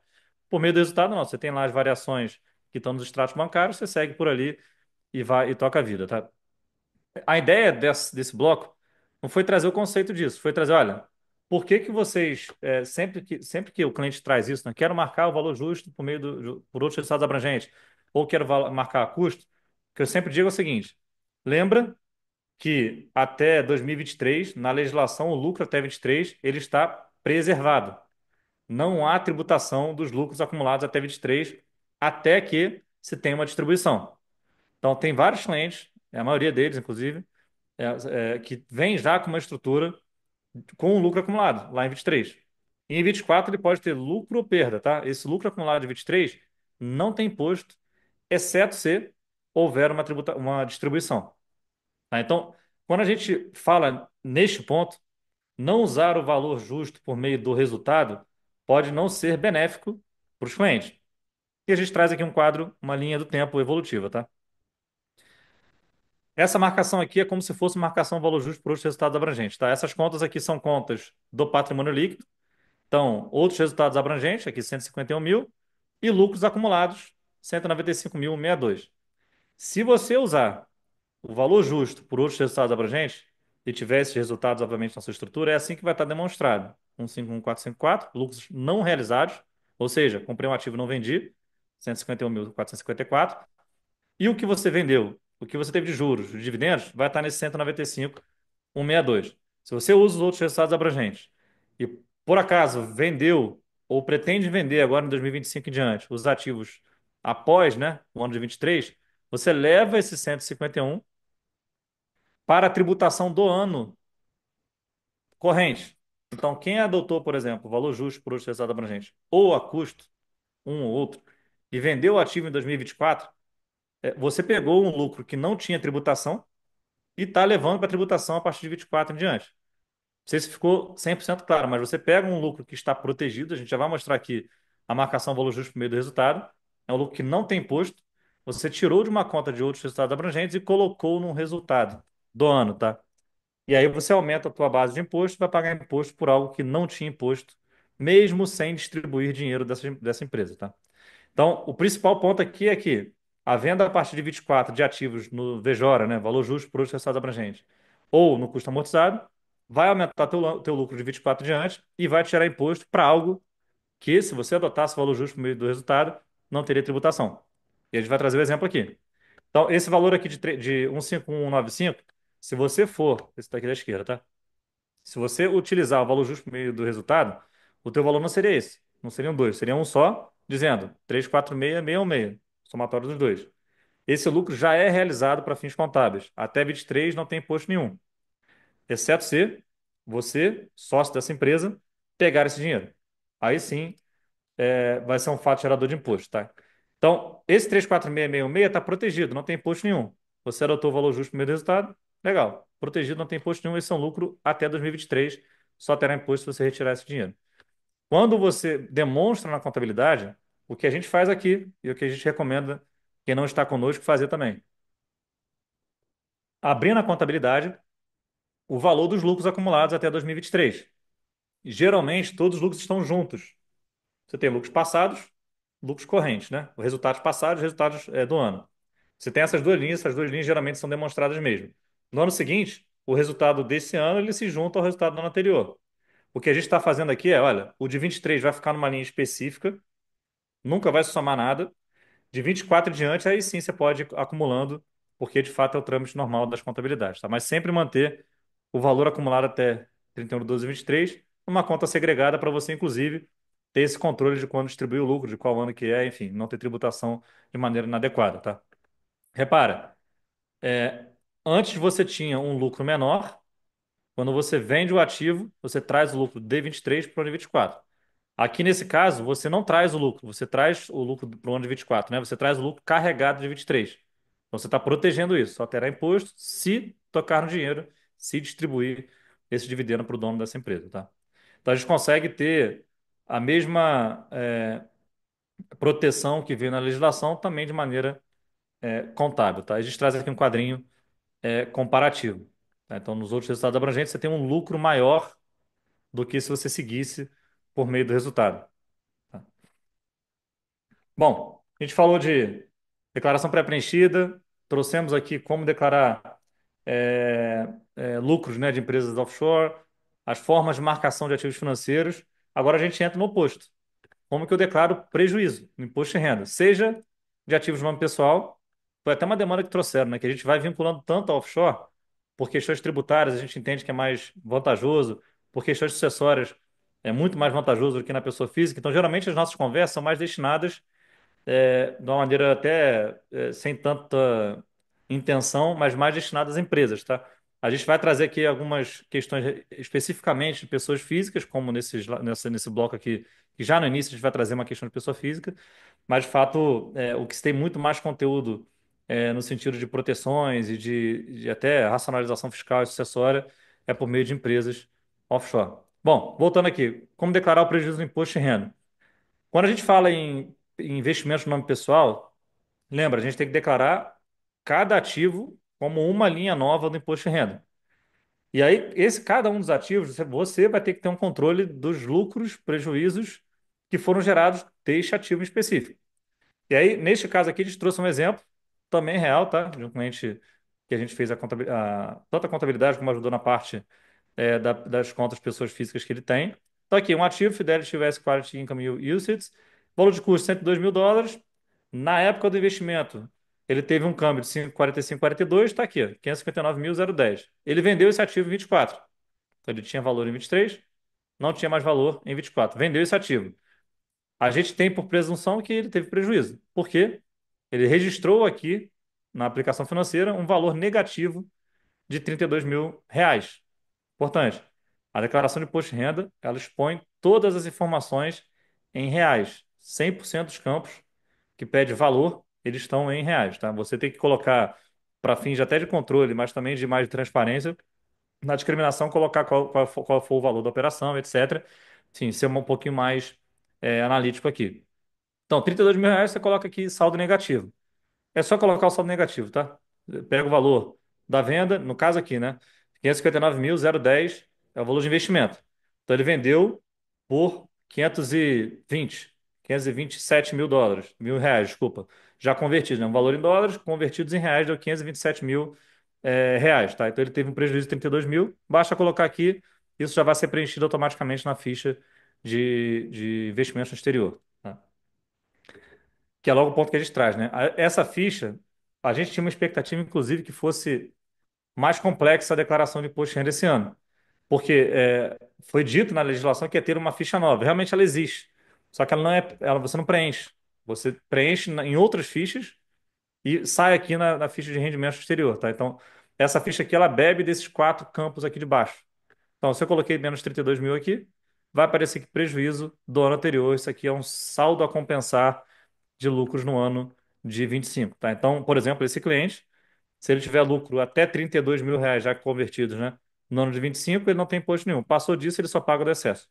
Por meio do resultado, não. Você tem lá as variações que estão nos extratos bancários, você segue por ali e vai e toca a vida, tá? A ideia desse bloco não foi trazer o conceito disso, foi trazer, olha, por que que vocês, sempre que o cliente traz isso, né, quero marcar o valor justo por meio por outros resultados abrangentes, ou quero marcar custo, o que eu sempre digo é o seguinte, lembra que até 2023, na legislação, o lucro até 23, ele está preservado. Não há tributação dos lucros acumulados até 23, até que se tenha uma distribuição. Então, tem vários clientes, a maioria deles, inclusive, que vem já com uma estrutura com o lucro acumulado, lá em 23. E em 24 ele pode ter lucro ou perda, tá? Esse lucro acumulado de 23 não tem imposto, exceto se houver uma distribuição. Tá? Então, quando a gente fala neste ponto, não usar o valor justo por meio do resultado pode não ser benéfico para os clientes. E a gente traz aqui um quadro, uma linha do tempo evolutiva, tá? Essa marcação aqui é como se fosse marcação valor justo por outros resultados abrangentes, tá? Essas contas aqui são contas do patrimônio líquido. Então, outros resultados abrangentes, aqui 151 mil, e lucros acumulados, 195.062. Se você usar o valor justo por outros resultados abrangentes e tiver esses resultados, obviamente, na sua estrutura, é assim que vai estar demonstrado. 151.454, lucros não realizados, ou seja, comprei um ativo e não vendi, 151.454. E o que você vendeu, o que você teve de juros, de dividendos, vai estar nesse 195.162. Se você usa os outros resultados abrangentes e, por acaso, vendeu ou pretende vender agora em 2025 em diante os ativos após, né, o ano de 23, você leva esse 151 para a tributação do ano corrente. Então, quem adotou, por exemplo, o valor justo por outros resultados abrangentes ou a custo, um ou outro, e vendeu o ativo em 2024, você pegou um lucro que não tinha tributação e está levando para tributação a partir de 24 em diante. Não sei se ficou 100% claro, mas você pega um lucro que está protegido, a gente já vai mostrar aqui a marcação valor justo por meio do resultado, é um lucro que não tem imposto, você tirou de uma conta de outros resultados abrangentes e colocou num resultado do ano, tá? E aí você aumenta a tua base de imposto, vai pagar imposto por algo que não tinha imposto, mesmo sem distribuir dinheiro dessa empresa, tá? Então, o principal ponto aqui é que a venda a partir de 24 de ativos no VJORA, né, valor justo por outros resultados abrangentes, ou no custo amortizado, vai aumentar teu lucro de 24 diante e vai tirar imposto para algo que, se você adotasse o valor justo por meio do resultado, não teria tributação. E a gente vai trazer o exemplo aqui. Então, esse valor aqui de 15195, se você for, esse daqui da esquerda, tá? Se você utilizar o valor justo por meio do resultado, o teu valor não seria esse. Não seriam dois, seria um só, dizendo 346,616, somatório dos dois. Esse lucro já é realizado para fins contábeis. Até 23 não tem imposto nenhum, exceto se você, sócio dessa empresa, pegar esse dinheiro. Aí sim, vai ser um fato gerador de imposto, tá? Então, esse 346,616 está protegido, não tem imposto nenhum. Você adotou o valor justo no meio do resultado, legal. Protegido, não tem imposto nenhum, esse é um lucro até 2023, só terá imposto se você retirar esse dinheiro. Quando você demonstra na contabilidade, o que a gente faz aqui e o que a gente recomenda quem não está conosco fazer também. Abrir na contabilidade o valor dos lucros acumulados até 2023. Geralmente, todos os lucros estão juntos. Você tem lucros passados, lucros correntes, né? Os resultados passados, os resultados do ano. Você tem essas duas linhas geralmente são demonstradas mesmo. No ano seguinte, o resultado desse ano ele se junta ao resultado do ano anterior. O que a gente está fazendo aqui é, olha, o de 23 vai ficar numa linha específica, nunca vai somar nada. De 24 em diante, aí sim você pode ir acumulando, porque de fato é o trâmite normal das contabilidades, tá? Mas sempre manter o valor acumulado até 31/12/23 numa conta segregada para você, inclusive, ter esse controle de quando distribui o lucro, de qual ano que é, enfim, não ter tributação de maneira inadequada, tá? Repara, é, antes você tinha um lucro menor, quando você vende o ativo, você traz o lucro de 23 para o de 24. Aqui nesse caso, você não traz o lucro, você traz o lucro para o ano de 24, né? Você traz o lucro carregado de 23. Então você está protegendo isso. Só terá imposto se tocar no dinheiro, se distribuir esse dividendo para o dono dessa empresa, tá? Então a gente consegue ter a mesma proteção que veio na legislação também de maneira contábil, tá? A gente traz aqui um quadrinho comparativo, tá? Então nos outros resultados abrangentes você tem um lucro maior do que se você seguisse por meio do resultado, tá? Bom, a gente falou de declaração pré-preenchida, trouxemos aqui como declarar lucros, né, de empresas offshore, as formas de marcação de ativos financeiros. Agora a gente entra no oposto. Como que eu declaro prejuízo no imposto de renda? Seja de ativos de nome pessoal, foi até uma demanda que trouxeram, né, que a gente vai vinculando tanto ao offshore, por questões tributárias a gente entende que é mais vantajoso, por questões sucessórias é muito mais vantajoso do que na pessoa física. Então, geralmente, as nossas conversas são mais destinadas de uma maneira até sem tanta intenção, mas mais destinadas às empresas, tá? A gente vai trazer aqui algumas questões especificamente de pessoas físicas, como nesse bloco aqui, que já no início a gente vai trazer uma questão de pessoa física, mas de fato o que se tem muito mais conteúdo no sentido de proteções e de até racionalização fiscal e sucessória é por meio de empresas offshore. Bom, voltando aqui, como declarar o prejuízo do imposto de renda? Quando a gente fala em investimentos no nome pessoal, lembra, a gente tem que declarar cada ativo como uma linha nova do imposto de renda. E aí, cada um dos ativos, você vai ter que ter um controle dos lucros, prejuízos que foram gerados deste ativo em específico. E aí, neste caso aqui, a gente trouxe um exemplo, também real, tá? De um cliente que a gente fez tanto a contabilidade como ajudou na parte das contas pessoas físicas que ele tem. Então, aqui, um ativo, Fidelity US Quality Income UCITS, valor de custo US$ 102 mil. Na época do investimento, ele teve um câmbio de 5,4542, está aqui, ó, 559.010. Ele vendeu esse ativo em 24. Então, ele tinha valor em 23, não tinha mais valor em 24. Vendeu esse ativo. A gente tem por presunção que ele teve prejuízo. Por quê? Ele registrou aqui, na aplicação financeira, um valor negativo de R$ 32 mil. Importante. A declaração de imposto de renda, ela expõe todas as informações em reais. 100% dos campos que pede valor, eles estão em reais, tá? Você tem que colocar, para fins até de controle, mas também de mais transparência, na discriminação colocar qual for o valor da operação, etc. Sim, ser um pouquinho mais analítico aqui. Então, R$ 32 mil você coloca aqui saldo negativo. É só colocar o saldo negativo, tá? Pega o valor da venda, no caso aqui, né? 559.010 é o valor de investimento. Então ele vendeu por 527 mil reais, desculpa. Já convertido, né? Um valor em dólares, convertidos em reais, deu 527 mil reais, tá? Então ele teve um prejuízo de 32 mil. Basta colocar aqui, isso já vai ser preenchido automaticamente na ficha de investimento no exterior, tá? Que é logo o ponto que a gente traz, né? Essa ficha, a gente tinha uma expectativa, inclusive, que fosse mais complexa a declaração de imposto de renda esse ano, porque foi dito na legislação que ia ter uma ficha nova. Realmente ela existe, só que ela não você não preenche. Você preenche em outras fichas e sai aqui na ficha de rendimento exterior, tá? Então, essa ficha aqui, ela bebe desses quatro campos aqui de baixo. Então, se eu coloquei menos 32 mil aqui, vai aparecer que prejuízo do ano anterior. Isso aqui é um saldo a compensar de lucros no ano de 25, tá? Então, por exemplo, esse cliente, se ele tiver lucro até R$ 32 mil já convertidos, né? No ano de 25, ele não tem imposto nenhum. Passou disso, ele só paga o do excesso.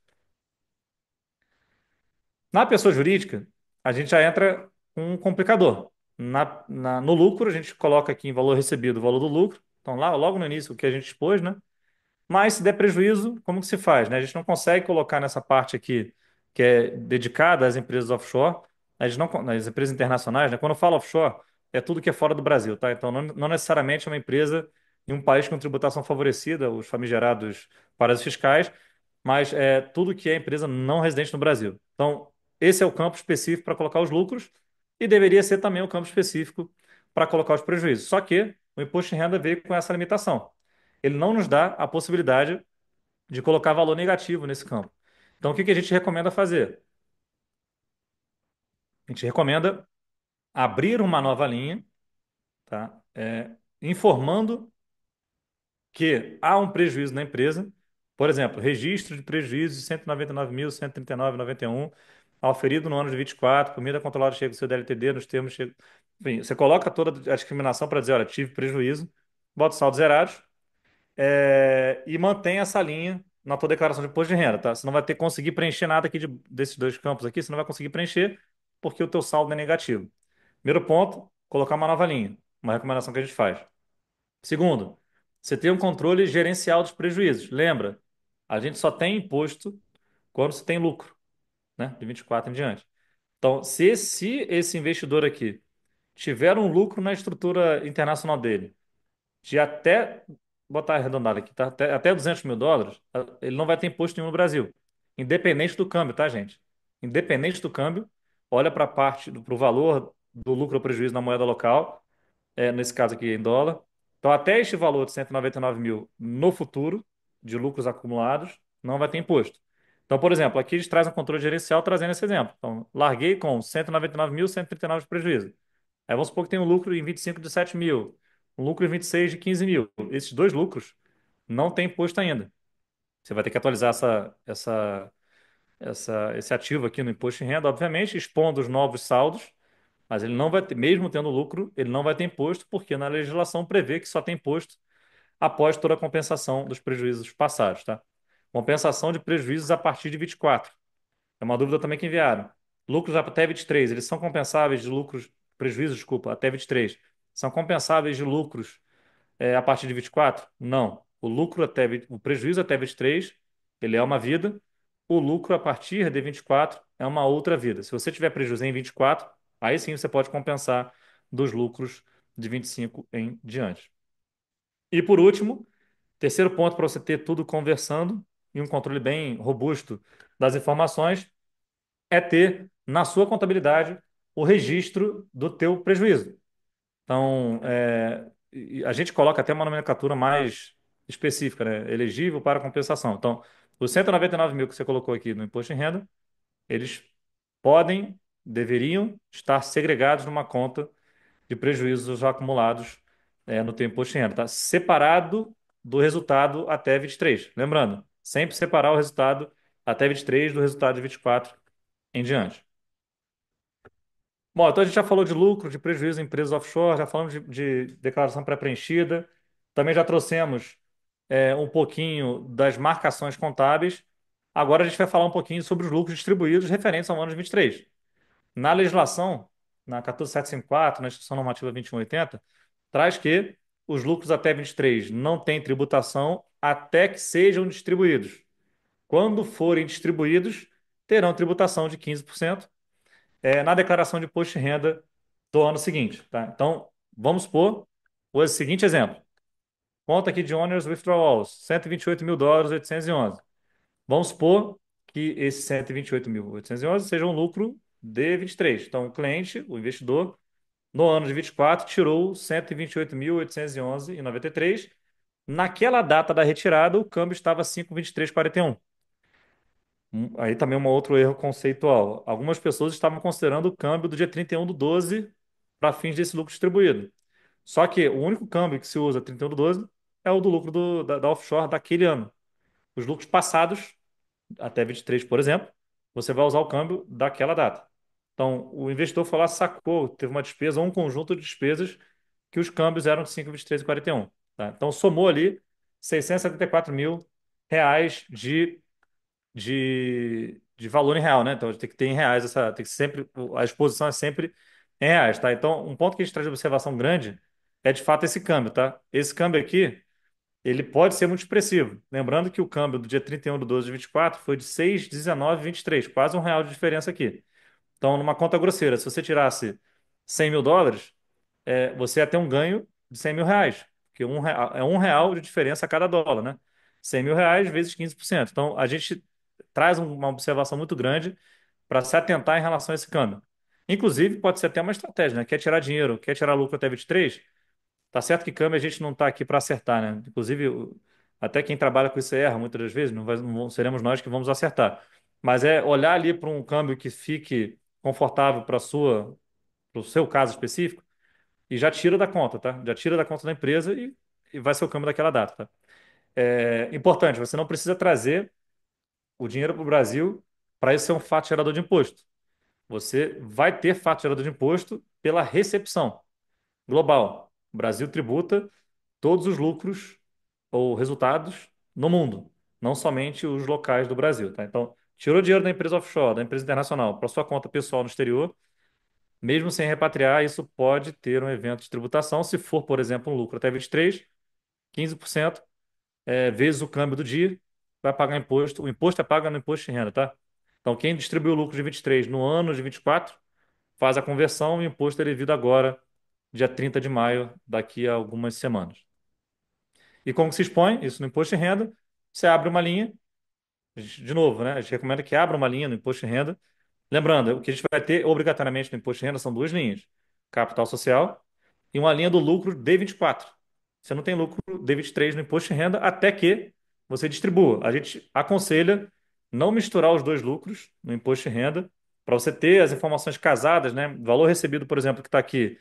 Na pessoa jurídica, a gente já entra com um complicador. No lucro, a gente coloca aqui em valor recebido o valor do lucro. Então, lá, logo no início, o que a gente expôs, né? Mas se der prejuízo, como que se faz, né? A gente não consegue colocar nessa parte aqui que é dedicada às empresas offshore, a gente não, nas empresas internacionais, né? Quando eu falo offshore, é tudo que é fora do Brasil, tá? Então não necessariamente é uma empresa em um país com tributação favorecida, os famigerados paraísos fiscais, mas é tudo que é empresa não residente no Brasil. Então, esse é o campo específico para colocar os lucros e deveria ser também o campo específico para colocar os prejuízos. Só que o imposto de renda veio com essa limitação. Ele não nos dá a possibilidade de colocar valor negativo nesse campo. Então, o que que a gente recomenda fazer? A gente recomenda abrir uma nova linha, tá? Informando que há um prejuízo na empresa, por exemplo, registro de prejuízo de 199.139,91 auferido no ano de 24, comida controlada chega do seu DLTD nos termos. Enfim, você coloca toda a discriminação para dizer, olha, tive prejuízo, bota os saldos zerados e mantém essa linha na tua declaração de imposto de renda, tá? Você não vai ter que conseguir preencher nada aqui desses dois campos aqui, você não vai conseguir preencher porque o teu saldo é negativo. Primeiro ponto, colocar uma nova linha, uma recomendação que a gente faz. Segundo, você tem um controle gerencial dos prejuízos. Lembra, a gente só tem imposto quando se tem lucro, né? De 24 em diante. Então, se esse investidor aqui tiver um lucro na estrutura internacional dele, de até, botar arredondado aqui, tá? Até US$ 200.000, ele não vai ter imposto nenhum no Brasil. Independente do câmbio, tá, gente? Independente do câmbio, olha para a parte, para o valor do lucro ou prejuízo na moeda local, nesse caso aqui em dólar. Então, até este valor de 199 mil no futuro, de lucros acumulados, não vai ter imposto. Então, por exemplo, aqui eles trazem um controle gerencial trazendo esse exemplo. Então, larguei com 199.139 de prejuízo. Aí vamos supor que tem um lucro em 25 de 7 mil, um lucro em 26 de 15 mil. Esses dois lucros não tem imposto ainda. Você vai ter que atualizar esse ativo aqui no imposto de renda, obviamente, expondo os novos saldos, mas ele não vai ter, mesmo tendo lucro, ele não vai ter imposto, porque na legislação prevê que só tem imposto após toda a compensação dos prejuízos passados, tá? Compensação de prejuízos a partir de 24. É uma dúvida também que enviaram. Lucros até 23, eles são compensáveis de lucros, prejuízos, desculpa, até 23. São compensáveis de lucros a partir de 24? Não. O prejuízo até 23, ele é uma vida. O lucro a partir de 24 é uma outra vida. Se você tiver prejuízo em 24, aí sim você pode compensar dos lucros de 25 em diante. E por último, terceiro ponto para você ter tudo conversando e um controle bem robusto das informações é ter na sua contabilidade o registro do teu prejuízo. Então, e a gente coloca até uma nomenclatura mais específica, né? Elegível para compensação. Então, os 199 mil que você colocou aqui no imposto de renda, eles podem, deveriam estar segregados numa conta de prejuízos já acumulados no teu imposto de renda, tá? Separado do resultado até 23. Lembrando, sempre separar o resultado até 23 do resultado de 24 em diante. Bom, então a gente já falou de lucro, de prejuízo em empresas offshore, já falamos de declaração pré-preenchida, também já trouxemos um pouquinho das marcações contábeis. Agora a gente vai falar um pouquinho sobre os lucros distribuídos referentes ao ano de 23. Na legislação, na 14754, na Instrução Normativa 2180, traz que os lucros até 23 não têm tributação até que sejam distribuídos. Quando forem distribuídos, terão tributação de 15% na declaração de imposto de renda do ano seguinte, tá? Então, vamos supor o seguinte exemplo. Conta aqui de Owners Withdrawals, US$ 128.000, 811. Vamos supor que esse 128.811 seja um lucro de 23. Então, o cliente, o investidor, no ano de 24, tirou 128.811,93. Naquela data da retirada, o câmbio estava 5,2341. Aí também um outro erro conceitual. Algumas pessoas estavam considerando o câmbio do dia 31/12 para fins desse lucro distribuído. Só que o único câmbio que se usa 31/12 é o do lucro da offshore daquele ano. Os lucros passados, até 23, por exemplo, você vai usar o câmbio daquela data. Então, o investidor foi lá, sacou, teve uma despesa ou um conjunto de despesas que os câmbios eram de 5,23 e 41. Tá? Então, somou ali 674 mil reais de valor em real, né? Então tem que ter em reais tem que sempre, a exposição é sempre em reais, tá? Então, um ponto que a gente traz de observação grande é de fato esse câmbio, tá? Esse câmbio aqui, ele pode ser muito expressivo. Lembrando que o câmbio do dia 31/12 de 24 foi de 6,1923, quase R$ 1 de diferença aqui. Então, numa conta grosseira, se você tirasse US$ 100.000, você ia ter um ganho de R$ 100.000, porque é R$ 1 de diferença a cada dólar, né? R$ 100.000 vezes 15%. Então, a gente traz uma observação muito grande para se atentar em relação a esse câmbio. Inclusive, pode ser até uma estratégia, né? Quer tirar dinheiro, quer tirar lucro até 23. Tá certo que câmbio a gente não está aqui para acertar, né? Inclusive, até quem trabalha com isso erra muitas das vezes, não seremos nós que vamos acertar. Mas é olhar ali para um câmbio que fique confortável para o seu caso específico e já tira da conta, tá? Já tira da conta da empresa e vai ser o câmbio daquela data, tá? É importante, você não precisa trazer o dinheiro para o Brasil para isso ser um fato gerador de imposto. Você vai ter fato gerador de imposto pela recepção global. O Brasil tributa todos os lucros ou resultados no mundo, não somente os locais do Brasil, tá? Então, tirou dinheiro da empresa offshore, da empresa internacional, para sua conta pessoal no exterior, mesmo sem repatriar, isso pode ter um evento de tributação. Se for, por exemplo, um lucro até 23, 15%, vezes o câmbio do dia, vai pagar imposto. O imposto é pago no imposto de renda, tá? Então, quem distribuiu o lucro de 23 no ano de 24, faz a conversão e o imposto é devido agora, dia 30 de maio, daqui a algumas semanas. E como que se expõe isso no imposto de renda? Você abre uma linha, de novo, né? A gente recomenda que abra uma linha no imposto de renda. Lembrando, o que a gente vai ter obrigatoriamente no imposto de renda são duas linhas: capital social e uma linha do lucro D24. Você não tem lucro D23 no imposto de renda até que você distribua. A gente aconselha não misturar os dois lucros no imposto de renda para você ter as informações casadas, né? Valor recebido, por exemplo, que está aqui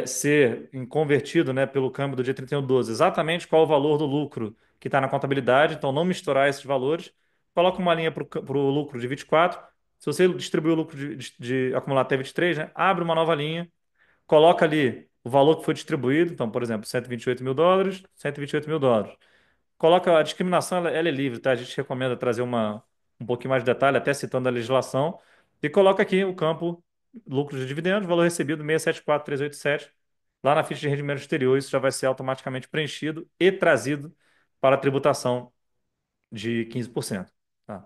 ser convertido, né, pelo câmbio do dia 31/12, exatamente qual o valor do lucro que está na contabilidade, então não misturar esses valores. Coloca uma linha para o lucro de 24. Se você distribuir o lucro de acumulado até 23, né, abre uma nova linha, coloca ali o valor que foi distribuído, então, por exemplo, US$ 128.000, US$ 128.000. Coloca a discriminação, ela é livre, tá? A gente recomenda trazer um pouquinho mais de detalhe, até citando a legislação, e coloca aqui o campo lucros de dividendos, valor recebido 674.387. Lá na ficha de rendimento exterior, isso já vai ser automaticamente preenchido e trazido para a tributação de 15%. Tá?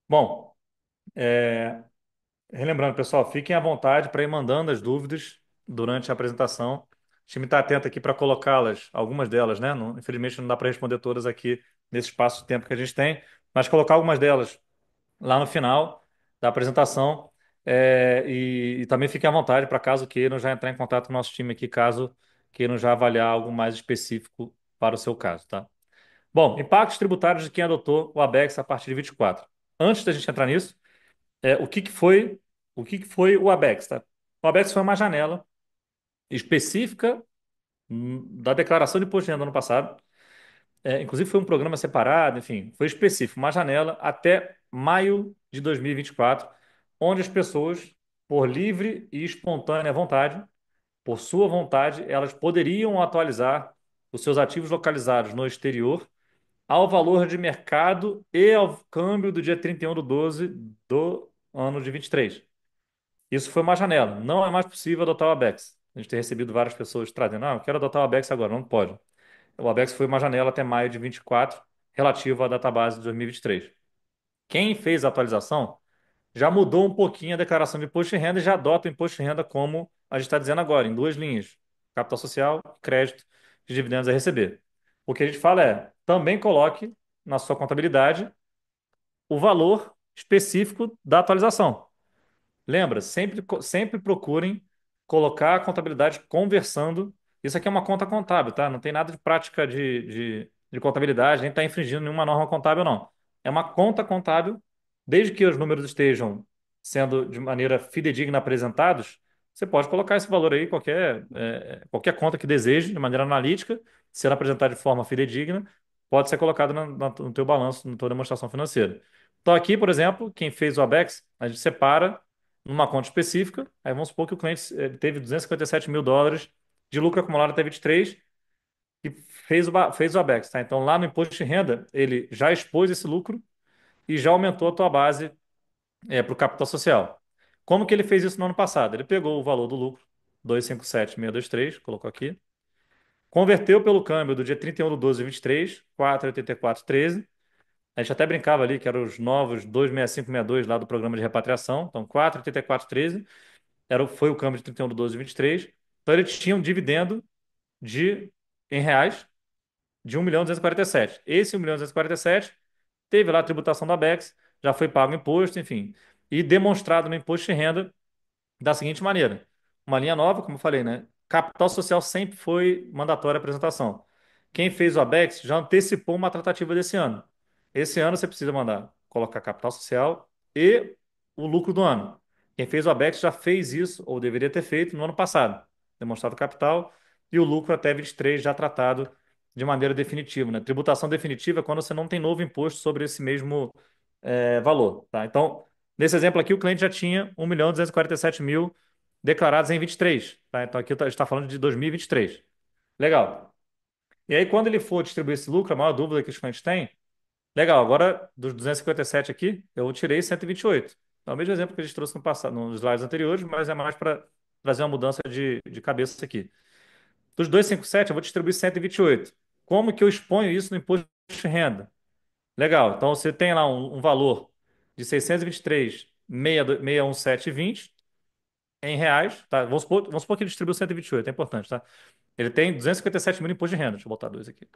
Bom, relembrando, pessoal, fiquem à vontade para ir mandando as dúvidas durante a apresentação. O time está atento aqui para colocá-las, algumas delas, né? Infelizmente não dá para responder todas aqui nesse espaço de tempo que a gente tem, mas colocar algumas delas lá no final da apresentação. E também fiquem à vontade para caso queiram já entrar em contato com o nosso time aqui, caso queiram já avaliar algo mais específico para o seu caso, tá? Bom, impactos tributários de quem adotou o ABEX a partir de 24. Antes da gente entrar nisso, o que que foi o ABEX, tá? O ABEX foi uma janela específica da declaração de imposto de renda do ano passado. Inclusive foi um programa separado, enfim, foi específico, uma janela até maio de 2024, onde as pessoas, por livre e espontânea vontade, por sua vontade, elas poderiam atualizar os seus ativos localizados no exterior ao valor de mercado e ao câmbio do dia 31/12 do ano de 23. Isso foi uma janela. Não é mais possível adotar o ABEX. A gente tem recebido várias pessoas trazendo, eu quero adotar o ABEX agora. Não pode. O ABEX foi uma janela até maio de 24, relativo à database de 2023. Quem fez a atualização já mudou um pouquinho a declaração de imposto de renda e já adota o imposto de renda como a gente está dizendo agora, em duas linhas: capital social, crédito de dividendos a receber. O que a gente fala é, também coloque na sua contabilidade o valor específico da atualização. Lembra, sempre procurem colocar a contabilidade conversando. Isso aqui é uma conta contábil, tá? Não tem nada de prática de contabilidade, nem está infringindo nenhuma norma contábil, não. É uma conta contábil, desde que os números estejam sendo de maneira fidedigna apresentados, você pode colocar esse valor aí, qualquer conta que deseje, de maneira analítica, ser apresentada de forma fidedigna, pode ser colocado no teu balanço, na tua demonstração financeira. Então, aqui, por exemplo, quem fez o ABEX, a gente separa numa conta específica. Aí vamos supor que o cliente teve US$ 257.000 de lucro acumulado até 23 e fez o ABEX, tá? Então, lá no imposto de renda, ele já expôs esse lucro e já aumentou a tua base para o capital social. Como que ele fez isso no ano passado? Ele pegou o valor do lucro, 257.623, colocou aqui, converteu pelo câmbio do dia 31/12/23, 4,8413. A gente até brincava ali que eram os novos 26562 lá do programa de repatriação. Então, 4,8413 foi o câmbio de 31/12/23. Então, Então ele tinha um dividendo de, em reais, de 1.247. Esse 1.247 teve lá a tributação da BEX, já foi pago o imposto, enfim, e demonstrado no imposto de renda da seguinte maneira: uma linha nova, como eu falei, né? Capital social sempre foi mandatória a apresentação. Quem fez o ABEX já antecipou uma tratativa desse ano. Esse ano você precisa mandar colocar capital social e o lucro do ano. Quem fez o ABEX já fez isso, ou deveria ter feito, no ano passado. Demonstrado capital e o lucro até 23 já tratado de maneira definitiva, né? Tributação definitiva é quando você não tem novo imposto sobre esse mesmo valor, tá? Então, nesse exemplo aqui, o cliente já tinha 1.247.000 declarados em 23, tá? Então aqui a gente está falando de 2023. Legal. E aí, quando ele for distribuir esse lucro, a maior dúvida que os clientes têm, legal, agora dos 257 aqui, eu tirei 128. É o mesmo exemplo que a gente trouxe no passado, nos slides anteriores, mas é mais para trazer uma mudança de cabeça aqui. Dos 257, eu vou distribuir 128. Como que eu exponho isso no imposto de renda? Legal. Então você tem lá um valor de 623.617,20 em reais, tá? Vamos supor que ele distribuiu 128, é importante, tá? Ele tem 257 mil em imposto de renda. Deixa eu botar dois aqui.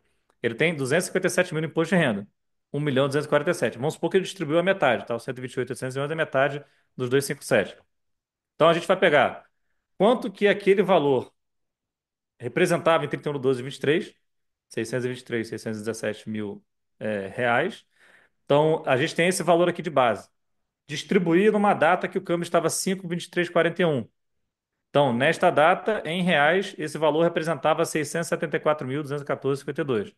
Ele tem 257 mil em imposto de renda. 1.247. Vamos supor que ele distribuiu a metade, tá? O 128.811 é metade dos 257. Então a gente vai pegar quanto que aquele valor representava em 31/12/23, 623.617 mil reais. Então, a gente tem esse valor aqui de base, distribuído numa data que o câmbio estava 5,2341. Então, nesta data, em reais, esse valor representava 674.214,52.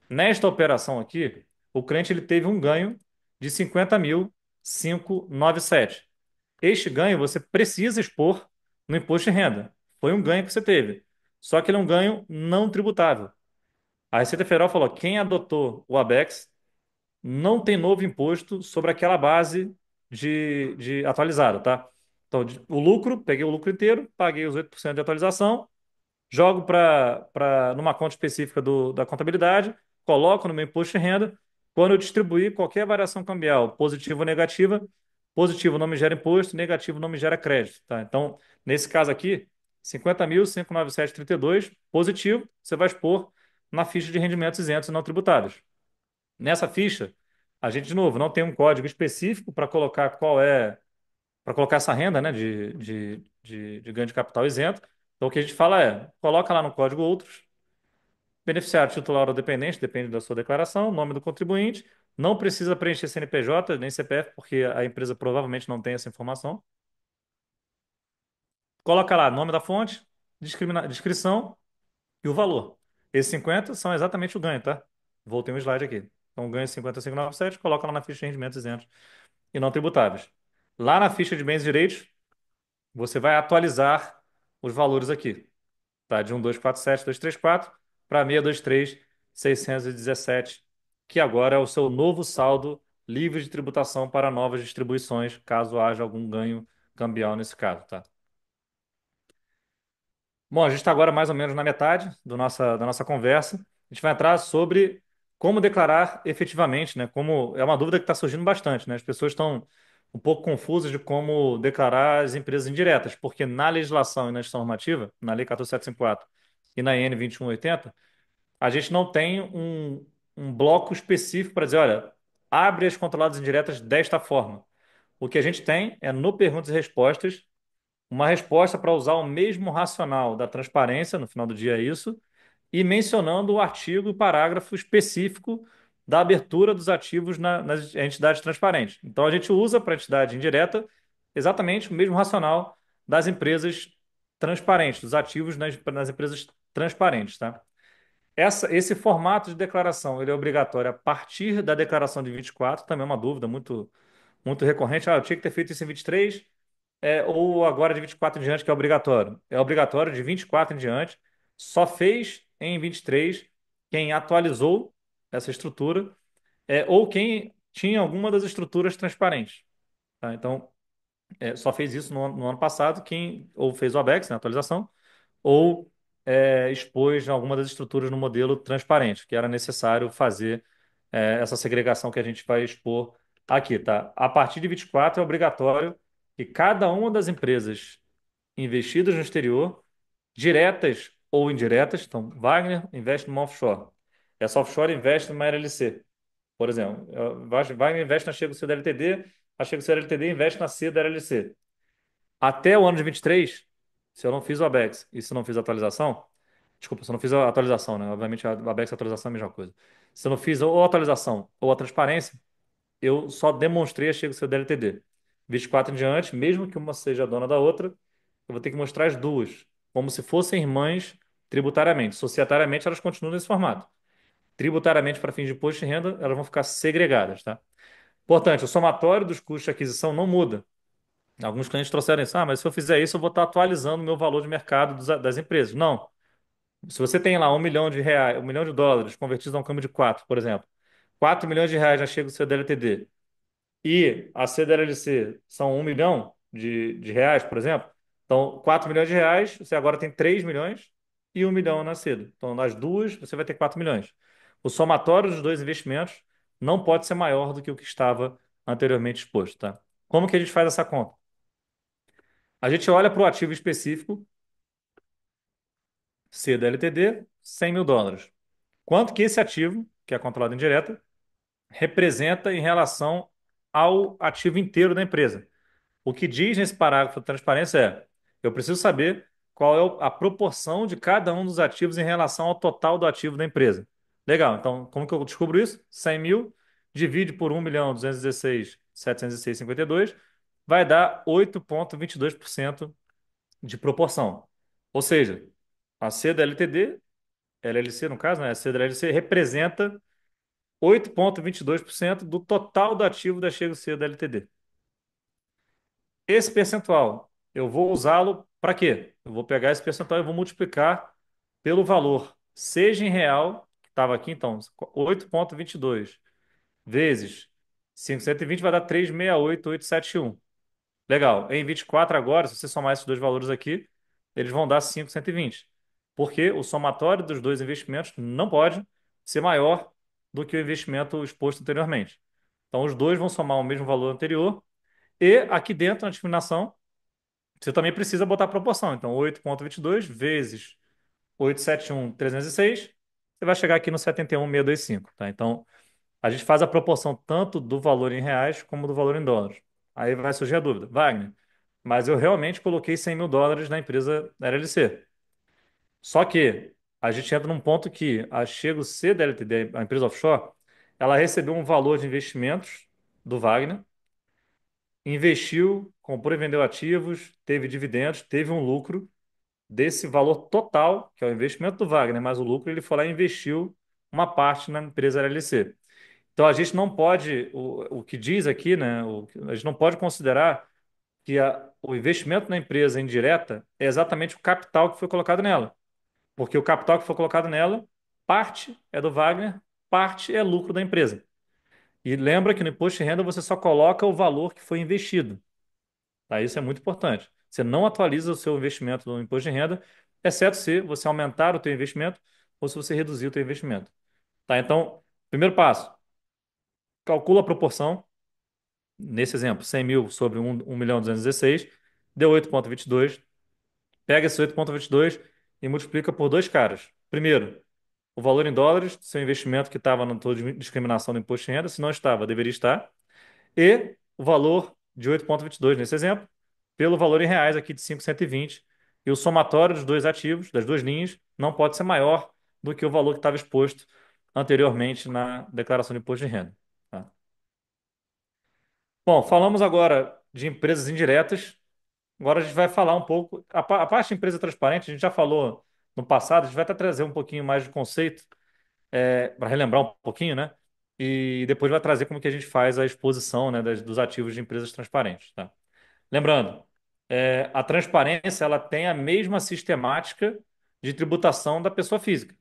Nesta operação aqui, o cliente ele teve um ganho de 50.597. Este ganho você precisa expor no imposto de renda. Foi um ganho que você teve. Só que ele é um ganho não tributável. A Receita Federal falou: quem adotou o ABEX não tem novo imposto sobre aquela base de atualizada, tá? Então, o lucro, peguei o lucro inteiro, paguei os 8% de atualização, jogo numa conta específica da contabilidade, coloco no meu imposto de renda. Quando eu distribuir qualquer variação cambial, positiva ou negativa, positivo não me gera imposto, negativo não me gera crédito, tá? Então, nesse caso aqui, 50.597,32, positivo, você vai expor na ficha de rendimentos isentos e não tributáveis. Nessa ficha, a gente, de novo, não tem um código específico para colocar para colocar essa renda, né, de ganho de capital isento. Então, o que a gente fala é, coloca lá no código outros, beneficiário titular ou dependente, depende da sua declaração, nome do contribuinte, não precisa preencher CNPJ nem CPF, porque a empresa provavelmente não tem essa informação. Coloca lá nome da fonte, descrição e o valor. Esses 50 são exatamente o ganho, tá? Voltei um slide aqui. Então, o ganho é 50.597, coloca lá na ficha de rendimentos isentos e não tributáveis. Lá na ficha de bens e direitos, você vai atualizar os valores aqui, tá? De 1.247.234 para 623.617, que agora é o seu novo saldo livre de tributação para novas distribuições, caso haja algum ganho cambial nesse caso, tá? Bom, a gente está agora mais ou menos na metade da nossa conversa. A gente vai entrar sobre como declarar efetivamente, né? Como é uma dúvida que está surgindo bastante, né? As pessoas estão um pouco confusas de como declarar as empresas indiretas, porque na legislação e na gestão normativa, na Lei 14.754 e na IN 2180, a gente não tem um bloco específico para dizer, olha, abre as controladas indiretas desta forma. O que a gente tem é no perguntas e respostas uma resposta para usar o mesmo racional da transparência, no final do dia é isso, e mencionando o artigo e parágrafo específico da abertura dos ativos nas entidades transparentes. Então, a gente usa para a entidade indireta exatamente o mesmo racional das empresas transparentes, dos ativos nas empresas transparentes, tá? Esse formato de declaração ele é obrigatório a partir da declaração de 24, também é uma dúvida muito recorrente. Ah, eu tinha que ter feito isso em 23, ou agora de 24 em diante, que é obrigatório? É obrigatório de 24 em diante. Só fez em 23 quem atualizou essa estrutura, ou quem tinha alguma das estruturas transparentes. Tá? Então, só fez isso no ano passado quem ou fez o ABEX, na atualização, ou expôs alguma das estruturas no modelo transparente, que era necessário fazer essa segregação que a gente vai expor aqui, tá? A partir de 24 é obrigatório que cada uma das empresas investidas no exterior diretas ou indiretas. Então, Wagner investe numa offshore. Essa offshore investe numa LLC, por exemplo. Wagner investe na Chega C da LTD, a Chega C da LTD investe na C da LLC. Até o ano de 23, se eu não fiz o ABEX e se eu não fiz a atualização, desculpa, se eu não fiz a atualização, né? Obviamente a ABEX e a atualização é a mesma coisa. Se eu não fiz ou a atualização ou a transparência, eu só demonstrei a Chega C da LTD. 24 em diante, mesmo que uma seja dona da outra, eu vou ter que mostrar as duas, como se fossem irmãs tributariamente. Societariamente, elas continuam nesse formato. Tributariamente, para fins de imposto de renda, elas vão ficar segregadas, tá? Importante, o somatório dos custos de aquisição não muda. Alguns clientes trouxeram isso, mas se eu fizer isso, eu vou estar atualizando o meu valor de mercado das empresas. Não. Se você tem lá R$ 1 milhão, US$ 1 milhão convertidos a um câmbio de 4, por exemplo, R$ 4 milhões já chega o seu DLTD e a CDLC são 1 milhão de reais, por exemplo. Então, R$ 4 milhões, você agora tem 3 milhões e 1 milhão na CEDA. Então, nas duas, você vai ter 4 milhões. O somatório dos dois investimentos não pode ser maior do que o que estava anteriormente exposto, tá? Como que a gente faz essa conta? A gente olha para o ativo específico, CDLTD, US$ 100 mil. Quanto que esse ativo, que é controlado indireta, representa em relação ao ativo inteiro da empresa? O que diz nesse parágrafo de transparência é: eu preciso saber qual é a proporção de cada um dos ativos em relação ao total do ativo da empresa. Legal, então como que eu descubro isso? 100 mil divide por 1.216.706,52 vai dar 8,22% de proporção. Ou seja, a C da LTD, LLC no caso, né? A C da LLC representa 8,22% do total do ativo da Chega C da LTD. Esse percentual, eu vou usá-lo para quê? Eu vou pegar esse percentual e vou multiplicar pelo valor, seja em real, que estava aqui então, 8,22 vezes 520 vai dar 368,871. Legal. Em 24 agora, se você somar esses dois valores aqui, eles vão dar 5,120. Porque o somatório dos dois investimentos não pode ser maior do que o investimento exposto anteriormente. Então, os dois vão somar o mesmo valor anterior. E aqui dentro, na discriminação, você também precisa botar a proporção. Então, 8,22 vezes 871,306, você vai chegar aqui no 71,625, tá? Então, a gente faz a proporção tanto do valor em reais como do valor em dólares. Aí vai surgir a dúvida. Wagner, mas eu realmente coloquei US$ 100 mil na empresa da LLC. Só que a gente entra num ponto que a Chego C da LTD, a empresa offshore, ela recebeu um valor de investimentos do Wagner, investiu, comprou e vendeu ativos, teve dividendos, teve um lucro desse valor total, que é o investimento do Wagner, mas o lucro ele foi lá e investiu uma parte na empresa LLC. Então a gente não pode, o que diz aqui, né? A gente não pode considerar que o investimento na empresa indireta é exatamente o capital que foi colocado nela. Porque o capital que foi colocado nela, parte é do Wagner, parte é lucro da empresa. E lembra que no imposto de renda você só coloca o valor que foi investido. Tá? Isso é muito importante. Você não atualiza o seu investimento no imposto de renda, exceto se você aumentar o teu investimento ou se você reduzir o teu investimento. Tá? Então, primeiro passo, calcula a proporção. Nesse exemplo, 100 mil sobre 1.216 deu 8,22. Pega esse 8,22 e multiplica por dois caras. Primeiro, o valor em dólares do seu investimento que estava no todo de discriminação do imposto de renda, se não estava, deveria estar, e o valor de 8,22 nesse exemplo, pelo valor em reais aqui de 5,120. E o somatório dos dois ativos, das duas linhas, não pode ser maior do que o valor que estava exposto anteriormente na declaração de imposto de renda. Tá? Bom, falamos agora de empresas indiretas. Agora a gente vai falar um pouco. A parte de empresa transparente, a gente já falou no passado, a gente vai até trazer um pouquinho mais de conceito, para relembrar um pouquinho, né? E depois vai trazer como que a gente faz a exposição, né, dos ativos de empresas transparentes, tá? Lembrando, a transparência ela tem a mesma sistemática de tributação da pessoa física.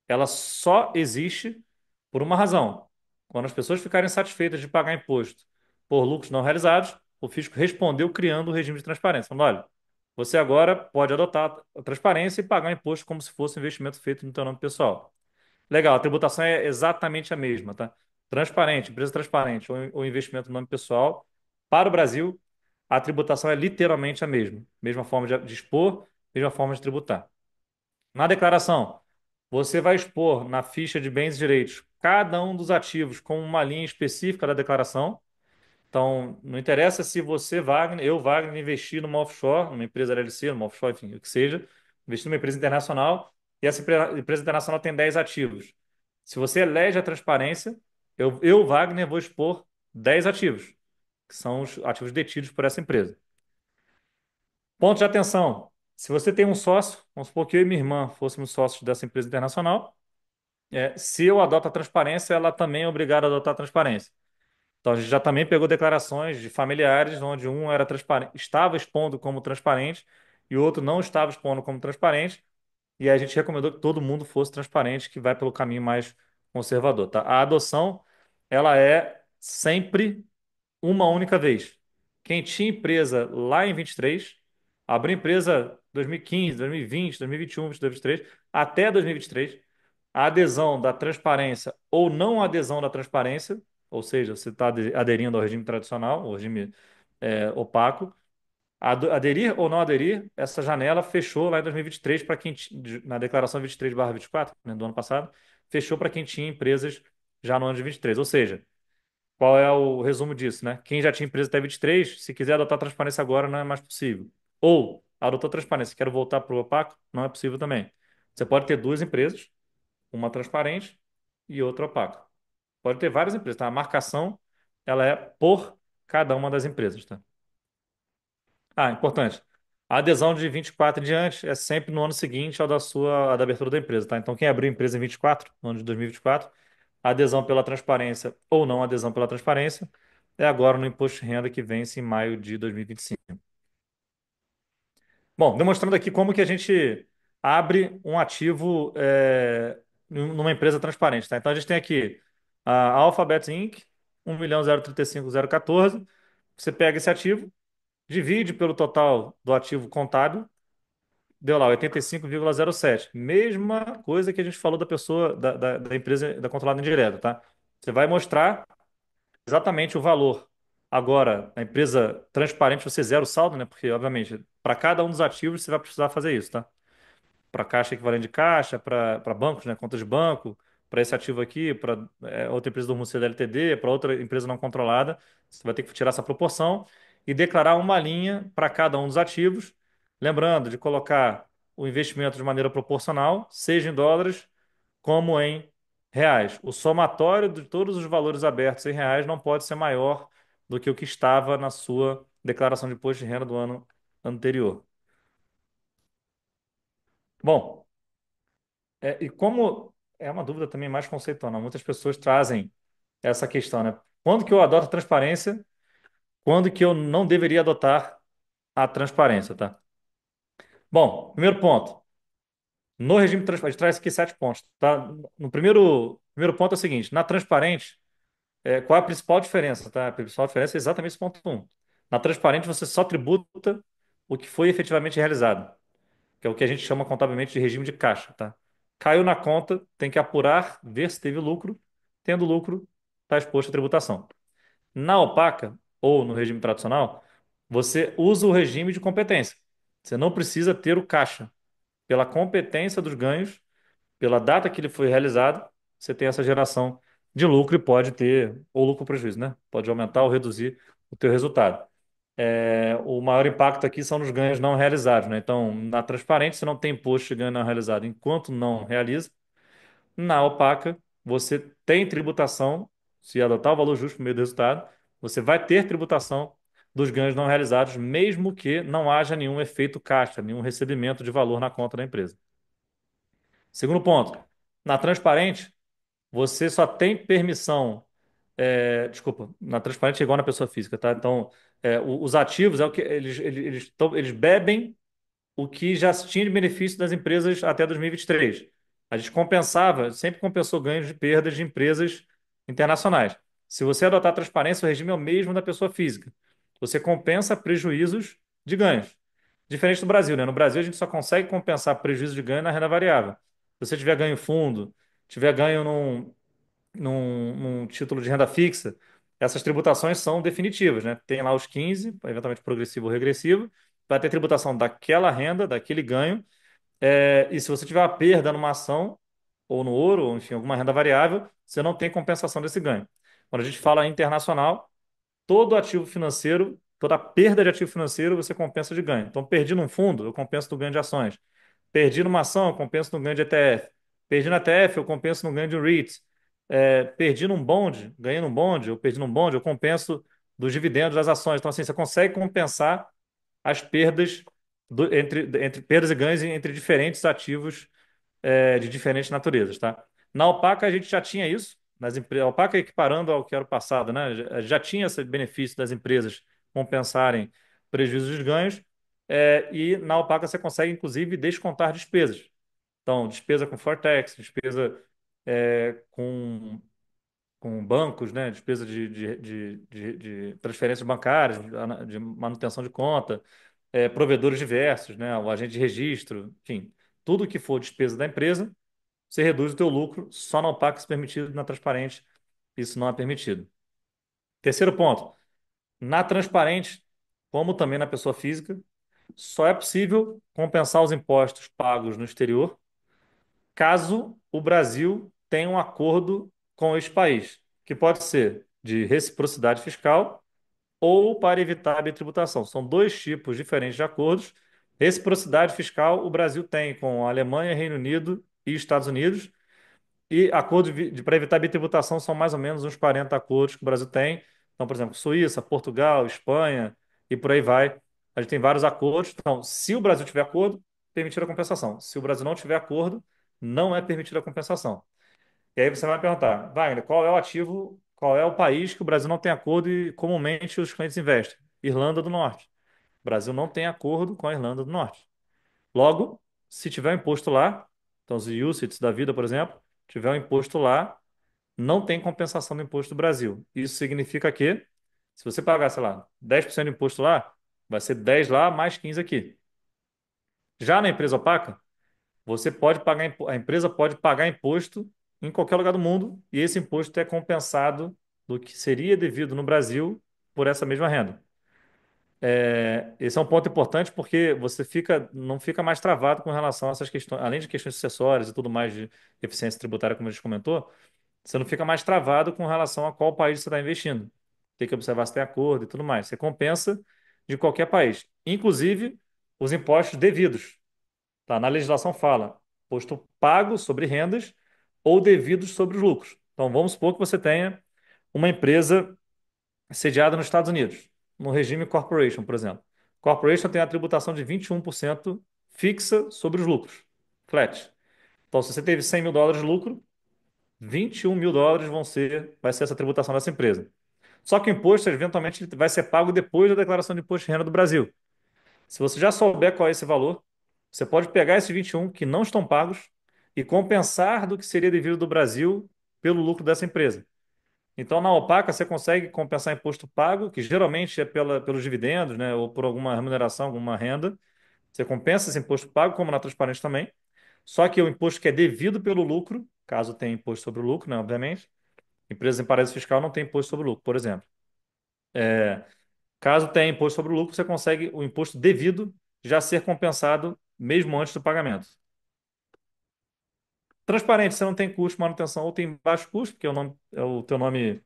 Ela só existe por uma razão. Quando as pessoas ficarem satisfeitas de pagar imposto por lucros não realizados, o fisco respondeu criando o regime de transparência. Falando, olha, você agora pode adotar a transparência e pagar imposto como se fosse um investimento feito no teu nome pessoal. Legal, a tributação é exatamente a mesma, tá? Transparente, empresa transparente ou investimento no nome pessoal. Para o Brasil, a tributação é literalmente a mesma. Mesma forma de expor, mesma forma de tributar. Na declaração, você vai expor na ficha de bens e direitos cada um dos ativos com uma linha específica da declaração. Então, não interessa se você, Wagner, eu, Wagner, investir numa offshore, numa empresa LLC, numa offshore, enfim, o que seja, investir numa empresa internacional, e essa empresa internacional tem 10 ativos. Se você elege a transparência, Wagner, vou expor 10 ativos, que são os ativos detidos por essa empresa. Ponto de atenção. Se você tem um sócio, vamos supor que eu e minha irmã fôssemos sócios dessa empresa internacional, se eu adoto a transparência, ela também é obrigada a adotar a transparência. Então, a gente já também pegou declarações de familiares onde um era transparente, estava expondo como transparente e o outro não estava expondo como transparente, e aí a gente recomendou que todo mundo fosse transparente, que vai pelo caminho mais conservador, tá? A adoção, ela é sempre uma única vez. Quem tinha empresa lá em 23, abriu empresa 2015, 2020, 2021, 2023, até 2023, a adesão da transparência ou não adesão da transparência, ou seja, você está aderindo ao regime tradicional, ao regime opaco, aderir ou não aderir, essa janela fechou lá em 2023 para quem, na declaração 23/24, né, do ano passado, fechou para quem tinha empresas já no ano de 23. Ou seja, qual é o resumo disso, né? Quem já tinha empresa até 23, se quiser adotar transparência agora, não é mais possível. Ou adotou transparência, quero voltar para o opaco, não é possível também. Você pode ter duas empresas, uma transparente e outra opaca. Pode ter várias empresas, tá? A marcação, ela é por cada uma das empresas, tá? Ah, importante. A adesão de 24 em diante é sempre no ano seguinte da abertura da empresa, tá? Então, quem abriu a empresa em 24, no ano de 2024, a adesão pela transparência ou não adesão pela transparência é agora no imposto de renda que vence em maio de 2025. Bom, demonstrando aqui como que a gente abre um ativo numa empresa transparente, tá? Então, a gente tem aqui a Alphabet Inc., 1.035.014. Você pega esse ativo, divide pelo total do ativo contábil, deu lá 85,07. Mesma coisa que a gente falou da pessoa, da empresa, da controlada indireta, tá? Você vai mostrar exatamente o valor. Agora, a empresa transparente, você zera o saldo, né? Porque, obviamente, para cada um dos ativos você vai precisar fazer isso, tá? Para caixa equivalente de caixa, para bancos, né? Conta de banco, para esse ativo aqui, para outra empresa do Rumo LTD, para outra empresa não controlada, você vai ter que tirar essa proporção e declarar uma linha para cada um dos ativos, lembrando de colocar o investimento de maneira proporcional, seja em dólares como em reais. O somatório de todos os valores abertos em reais não pode ser maior do que o que estava na sua declaração de imposto de renda do ano anterior. Bom, e como é uma dúvida também mais conceitual, né? Muitas pessoas trazem essa questão, né? Quando que eu adoto a transparência? Quando que eu não deveria adotar a transparência, tá? Bom, primeiro ponto. No regime de transparência, a gente traz aqui 7 pontos, tá? No primeiro ponto é o seguinte: na transparente, qual é a principal diferença, tá? A principal diferença é exatamente esse ponto um. Na transparente, você só tributa o que foi efetivamente realizado, que é o que a gente chama contabilmente de regime de caixa, tá? Caiu na conta, tem que apurar, ver se teve lucro. Tendo lucro, está exposto à tributação. Na opaca, ou no regime tradicional, você usa o regime de competência. Você não precisa ter o caixa. Pela competência dos ganhos, pela data que ele foi realizado, você tem essa geração de lucro e pode ter, ou lucro ou prejuízo, né? Pode aumentar ou reduzir o teu resultado. O maior impacto aqui são nos ganhos não realizados, né? Então, na transparente, você não tem imposto de ganho não realizado enquanto não realiza. Na opaca, você tem tributação, se adotar o valor justo por meio do resultado, você vai ter tributação dos ganhos não realizados, mesmo que não haja nenhum efeito caixa, nenhum recebimento de valor na conta da empresa. Segundo ponto, na transparente, você só tem permissão. Desculpa, na transparente é igual na pessoa física, tá? Então, os ativos é o que eles bebem o que já se tinha de benefício das empresas até 2023. A gente compensava, sempre compensou ganhos de perdas de empresas internacionais. Se você adotar a transparência, o regime é o mesmo da pessoa física. Você compensa prejuízos de ganhos. Diferente do Brasil, né? No Brasil, a gente só consegue compensar prejuízo de ganho na renda variável. Se você tiver ganho fundo, tiver ganho num título de renda fixa, essas tributações são definitivas, né? Tem lá os 15, eventualmente progressivo ou regressivo, vai ter tributação daquela renda, daquele ganho, e se você tiver uma perda numa ação, ou no ouro, ou enfim, alguma renda variável, você não tem compensação desse ganho. Quando a gente fala internacional, todo ativo financeiro, toda perda de ativo financeiro, você compensa de ganho. Então, perdi num fundo, eu compenso no ganho de ações. Perdi numa ação, eu compenso no ganho de ETF. Perdi na ETF, eu compenso no ganho de REITs. Perdi num bonde, ganhei num bonde, eu perdi num bonde, eu compenso dos dividendos das ações. Então, assim, você consegue compensar as perdas entre perdas e ganhos entre diferentes ativos de diferentes naturezas, tá? Na Alpaca a gente já tinha isso, nas empresas, a Alpaca equiparando ao que era o passado, né? Já tinha esse benefício das empresas compensarem prejuízos e ganhos, e na Alpaca você consegue, inclusive, descontar despesas. Então, despesa com Fortex, despesa com bancos, né? Despesa de transferências bancárias, de manutenção de conta, provedores diversos, né? O agente de registro, enfim, tudo que for despesa da empresa você reduz o teu lucro, só não paga se permitido, na transparente, isso não é permitido. Terceiro ponto, na transparente, como também na pessoa física, só é possível compensar os impostos pagos no exterior caso o Brasil tenha um acordo com esse país, que pode ser de reciprocidade fiscal ou para evitar a bitributação. São dois tipos diferentes de acordos. Reciprocidade fiscal, o Brasil tem com a Alemanha, Reino Unido e Estados Unidos. E acordos para evitar bitributação são mais ou menos uns 40 acordos que o Brasil tem. Então, por exemplo, Suíça, Portugal, Espanha e por aí vai. A gente tem vários acordos. Então, se o Brasil tiver acordo, permitir a compensação. Se o Brasil não tiver acordo, não é permitida a compensação. E aí você vai perguntar, Wagner, qual é o ativo, qual é o país que o Brasil não tem acordo e comumente os clientes investem? Irlanda do Norte. O Brasil não tem acordo com a Irlanda do Norte. Logo, se tiver um imposto lá, então os UCITS da vida, por exemplo, tiver um imposto lá, não tem compensação do imposto do Brasil. Isso significa que, se você pagar, sei lá, 10% de imposto lá, vai ser 10 lá mais 15 aqui. Já na empresa opaca, você pode pagar, a empresa pode pagar imposto em qualquer lugar do mundo e esse imposto é compensado do que seria devido no Brasil por essa mesma renda. Esse é um ponto importante porque você não fica mais travado com relação a essas questões, além de questões acessórias e tudo mais de eficiência tributária, como a gente comentou, você não fica mais travado com relação a qual país você está investindo. Tem que observar se tem acordo e tudo mais. Você compensa de qualquer país, inclusive os impostos devidos. Tá? Na legislação fala imposto pago sobre rendas ou devidos sobre os lucros. Então, vamos supor que você tenha uma empresa sediada nos Estados Unidos, no regime corporation, por exemplo. Corporation tem a tributação de 21% fixa sobre os lucros, flat. Então, se você teve US$ 100.000 de lucro, US$ 21.000 vai ser essa tributação dessa empresa. Só que o imposto, eventualmente, vai ser pago depois da declaração de imposto de renda do Brasil. Se você já souber qual é esse valor, você pode pegar esses 21 que não estão pagos e compensar do que seria devido do Brasil pelo lucro dessa empresa. Então, na Opaca, você consegue compensar imposto pago, que geralmente é pelos dividendos, né, ou por alguma remuneração, alguma renda. Você compensa esse imposto pago, como na Transparente também. Só que o imposto que é devido pelo lucro, caso tenha imposto sobre o lucro, né, obviamente, empresas em paraíso fiscal não tem imposto sobre o lucro, por exemplo. Caso tenha imposto sobre o lucro, você consegue o imposto devido já ser compensado mesmo antes do pagamento. Transparente, você não tem custo de manutenção ou tem baixo custo, porque é o teu nome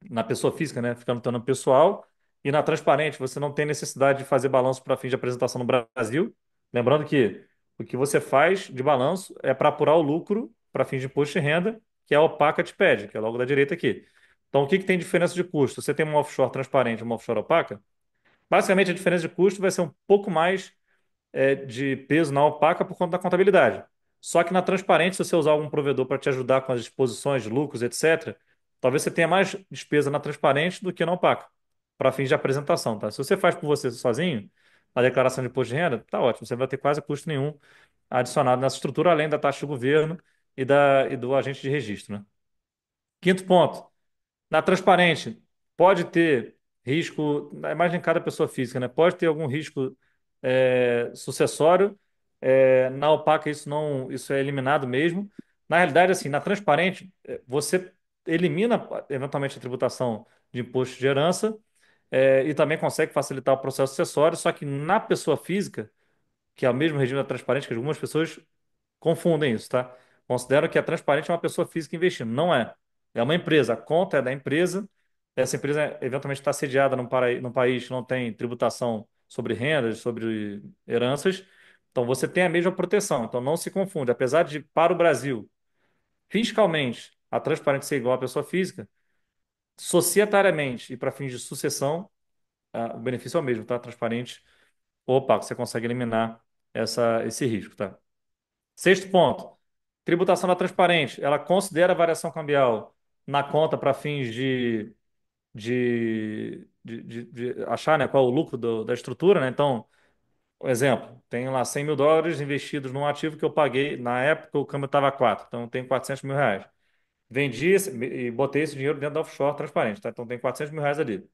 na pessoa física, né? Fica no teu nome pessoal. E na transparente, você não tem necessidade de fazer balanço para fim de apresentação no Brasil. Lembrando que o que você faz de balanço é para apurar o lucro para fins de imposto de renda, que a Opaca te pede, que é logo da direita aqui. Então, o que que tem diferença de custo? Você tem uma offshore transparente e uma offshore opaca? Basicamente, a diferença de custo vai ser um pouco mais de peso na opaca por conta da contabilidade. Só que na transparente, se você usar algum provedor para te ajudar com as disposições de lucros, etc., talvez você tenha mais despesa na transparente do que na opaca, para fins de apresentação, tá? Se você faz por você sozinho, a declaração de imposto de renda, tá ótimo, você não vai ter quase custo nenhum adicionado nessa estrutura, além da taxa do governo e do agente de registro, né? Quinto ponto. Na transparente, pode ter risco, é mais em cada pessoa física, né? Pode ter algum risco sucessório. Na opaca, isso não, isso é eliminado mesmo. Na realidade, assim, na transparente, você elimina eventualmente a tributação de imposto de herança E também consegue facilitar o processo acessório, só que na pessoa física, que é o mesmo regime da transparente, que algumas pessoas confundem isso, tá? Consideram que a transparente é uma pessoa física investindo. Não é. É uma empresa. A conta é da empresa. Essa empresa eventualmente está sediada num país que não tem tributação sobre rendas, sobre heranças. Então você tem a mesma proteção. Então não se confunde. Apesar de, para o Brasil, fiscalmente, a transparente ser igual à pessoa física, societariamente e para fins de sucessão, o benefício é o mesmo, tá? Transparente ou opaco. Você consegue eliminar esse risco, tá? Sexto ponto, tributação da transparente. Ela considera a variação cambial na conta para fins de achar, né, qual é o lucro da estrutura, né? Então, por exemplo, tenho lá US$ 100.000 investidos num ativo que eu paguei, na época o câmbio estava 4, então eu tenho R$ 400.000. Vendi e botei esse dinheiro dentro da offshore transparente, tá? Então tem R$ 400.000 ali.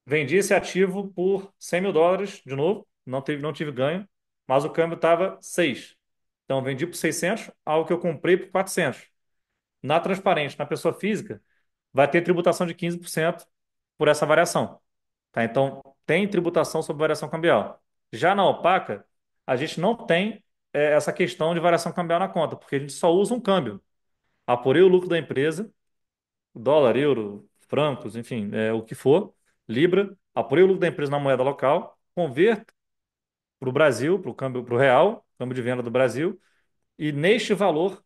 Vendi esse ativo por US$ 100.000, de novo, não tive ganho, mas o câmbio estava 6. Então, vendi por 600, algo que eu comprei por 400. Na transparente, na pessoa física, vai ter tributação de 15% por essa variação. Tá? Então, tem tributação sobre variação cambial. Já na opaca, a gente não tem essa questão de variação cambial na conta, porque a gente só usa um câmbio. Apurei o lucro da empresa, dólar, euro, francos, enfim, o que for, libra, apurei o lucro da empresa na moeda local, converto para o Brasil, para o câmbio, para o real, câmbio de venda do Brasil, e neste valor,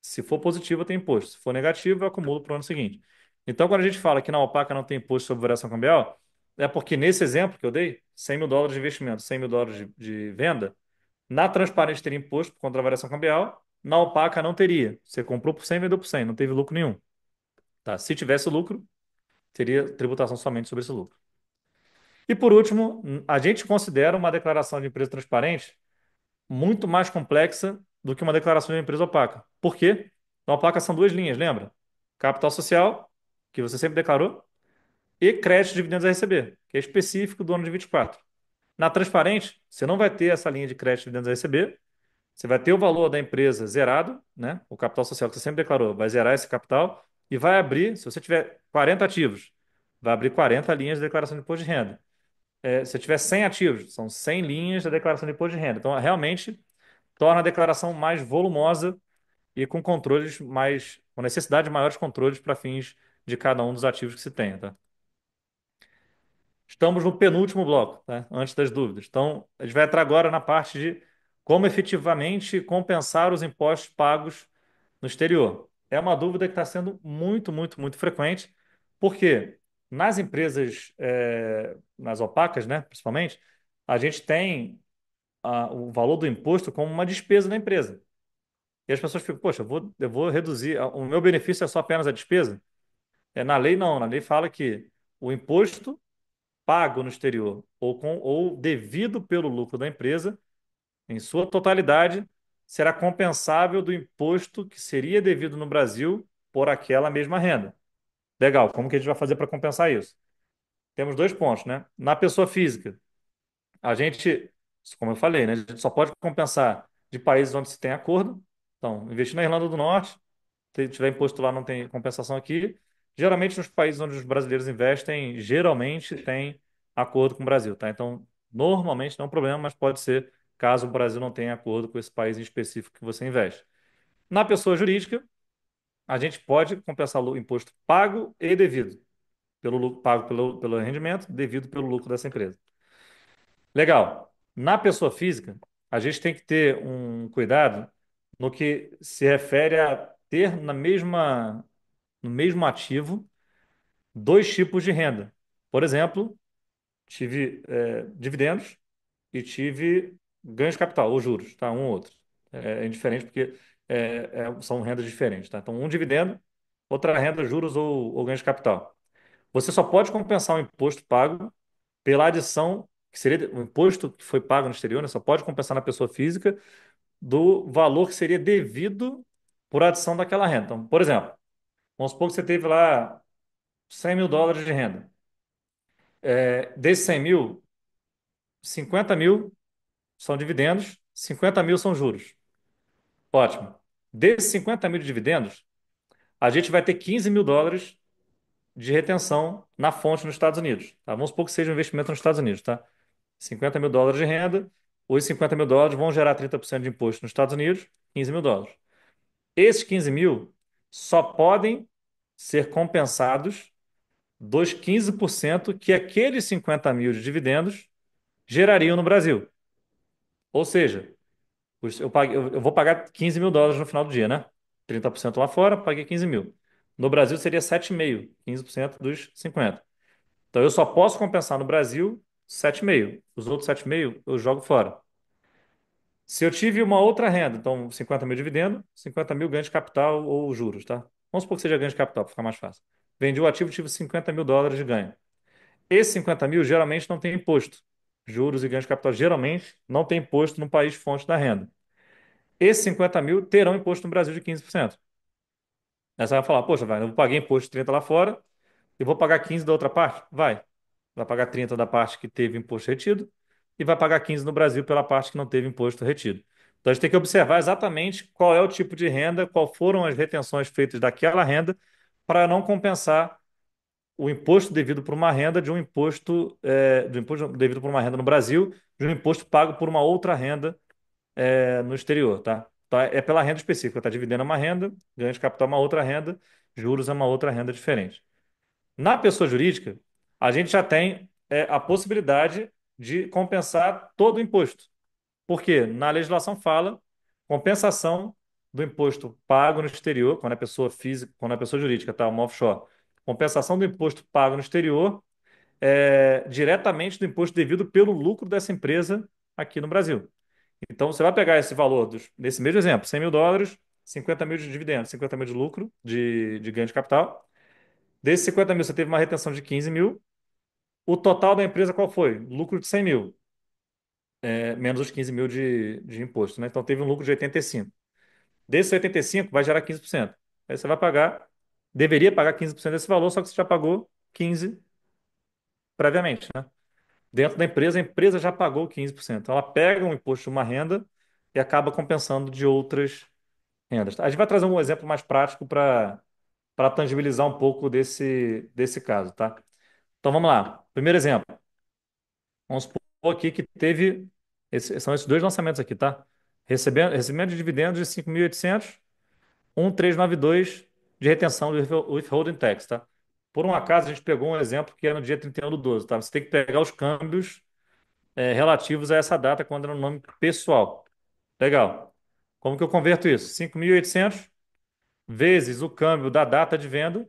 se for positivo, eu tenho imposto. Se for negativo, eu acumulo para o ano seguinte. Então, quando a gente fala que na Alpaca não tem imposto sobre variação cambial, é porque nesse exemplo que eu dei, US$ 100.000 de investimento, US$ 100.000 de venda, na transparente teria imposto por conta da variação cambial, na Alpaca não teria. Você comprou por 100, vendeu por 100, não teve lucro nenhum. Tá? Se tivesse lucro, teria tributação somente sobre esse lucro. E por último, a gente considera uma declaração de empresa transparente muito mais complexa do que uma declaração de uma empresa opaca. Por quê? Na opaca são duas linhas, lembra? Capital social, que você sempre declarou, e crédito de dividendos a receber, que é específico do ano de 24. Na transparente, você não vai ter essa linha de crédito de dividendos a receber, você vai ter o valor da empresa zerado, né? O capital social que você sempre declarou, vai zerar esse capital e vai abrir, se você tiver 40 ativos, vai abrir 40 linhas de declaração de imposto de renda. Se tiver 100 ativos, são 100 linhas de declaração de imposto de renda. Então, realmente, torna a declaração mais volumosa e com controles mais, com necessidade de maiores controles para fins de cada um dos ativos que se tenha, tá? Estamos no penúltimo bloco, tá? Antes das dúvidas. Então, a gente vai entrar agora na parte de como efetivamente compensar os impostos pagos no exterior. É uma dúvida que está sendo muito, muito, muito frequente, porque nas empresas, nas opacas, né, principalmente, a gente tem o valor do imposto como uma despesa da empresa. E as pessoas ficam, poxa, eu vou reduzir, o meu benefício é só apenas a despesa? Na lei, não. Na lei fala que o imposto pago no exterior ou devido pelo lucro da empresa, em sua totalidade, será compensável do imposto que seria devido no Brasil por aquela mesma renda. Legal, como que a gente vai fazer para compensar isso? Temos dois pontos, né? Na pessoa física, a gente, como eu falei, né, a gente só pode compensar de países onde se tem acordo. Então, investir na Irlanda do Norte, se tiver imposto lá, não tem compensação aqui. Geralmente, nos países onde os brasileiros investem, geralmente tem acordo com o Brasil, tá? Então, normalmente não é um problema, mas pode ser caso o Brasil não tenha acordo com esse país em específico que você investe. Na pessoa jurídica, a gente pode compensar o imposto pago e devido, pelo lucro pago pelo rendimento, devido pelo lucro dessa empresa. Legal. Na pessoa física, a gente tem que ter um cuidado no que se refere a ter no mesmo ativo dois tipos de renda. Por exemplo, tive dividendos e tive ganhos de capital, ou juros, tá? Um ou outro. É indiferente porque são rendas diferentes, tá? Então, um dividendo, outra renda, juros ou ganhos de capital. Você só pode compensar o imposto pago pela adição, que seria o imposto que foi pago no exterior, né? Só pode compensar na pessoa física do valor que seria devido por adição daquela renda. Então, por exemplo, vamos supor que você teve lá US$ 100.000 de renda. Desses 100 mil, 50 mil são dividendos, 50 mil são juros. Ótimo. Desses 50 mil de dividendos, a gente vai ter US$ 15.000 de retenção na fonte nos Estados Unidos. Tá? Vamos supor que seja um investimento nos Estados Unidos, tá? US$ 50.000 de renda, os US$ 50.000 vão gerar 30% de imposto nos Estados Unidos, US$ 15.000. Esses 15 mil só podem ser compensados dos 15% que aqueles 50 mil de dividendos gerariam no Brasil. Ou seja, eu vou pagar US$ 15.000 no final do dia, né? 30% lá fora, paguei 15 mil. No Brasil seria 7,5, 15% dos 50. Então eu só posso compensar no Brasil 7,5. Os outros 7,5 eu jogo fora. Se eu tive uma outra renda, então 50 mil dividendo, 50 mil ganho de capital ou juros, tá? Vamos supor que seja ganho de capital, para ficar mais fácil. Vendi o ativo, tive US$ 50.000 de ganho. Esses 50 mil geralmente não tem imposto. Juros e ganhos de capital geralmente não tem imposto no país fonte da renda. Esses 50 mil terão imposto no Brasil de 15%. Aí você vai falar, poxa, vai, eu paguei imposto de 30 lá fora e vou pagar 15 da outra parte? Vai. Vai pagar 30 da parte que teve imposto retido e vai pagar 15 no Brasil pela parte que não teve imposto retido. Então a gente tem que observar exatamente qual é o tipo de renda, qual foram as retenções feitas daquela renda para não compensar o imposto devido por uma renda de um imposto, do imposto devido por uma renda no Brasil, de um imposto pago por uma outra renda no exterior, tá? Então, é pela renda específica, tá? Dividendo é uma renda, ganho de capital é uma outra renda, juros é uma outra renda diferente. Na pessoa jurídica, a gente já tem a possibilidade de compensar todo o imposto. Porque na legislação fala compensação do imposto pago no exterior, quando é pessoa física, quando é pessoa jurídica, tá? Uma offshore. Compensação do imposto pago no exterior diretamente do imposto devido pelo lucro dessa empresa aqui no Brasil. Então, você vai pegar esse valor nesse mesmo exemplo, US$ 100.000, 50 mil de dividendos, 50 mil de lucro, de ganho de capital. Desses 50 mil, você teve uma retenção de 15 mil. O total da empresa qual foi? Lucro de 100 mil, menos os 15 mil de imposto, né? Então, teve um lucro de 85. Desses 85, vai gerar 15%. Aí você vai pagar, deveria pagar 15% desse valor, só que você já pagou 15 previamente, né? Dentro da empresa, a empresa já pagou 15%. Então, ela pega um imposto de uma renda e acaba compensando de outras rendas. Tá? A gente vai trazer um exemplo mais prático para tangibilizar um pouco desse caso, tá? Então vamos lá. Primeiro exemplo. Vamos supor aqui que teve. São esses dois lançamentos aqui, tá? Recebimento de dividendos de 5.800, 1.392 de retenção do withholding tax, tá? Por um acaso, a gente pegou um exemplo que é no dia 31 do 12, tá? Você tem que pegar os câmbios relativos a essa data quando é no nome pessoal. Legal. Como que eu converto isso? 5.800 vezes o câmbio da data de venda,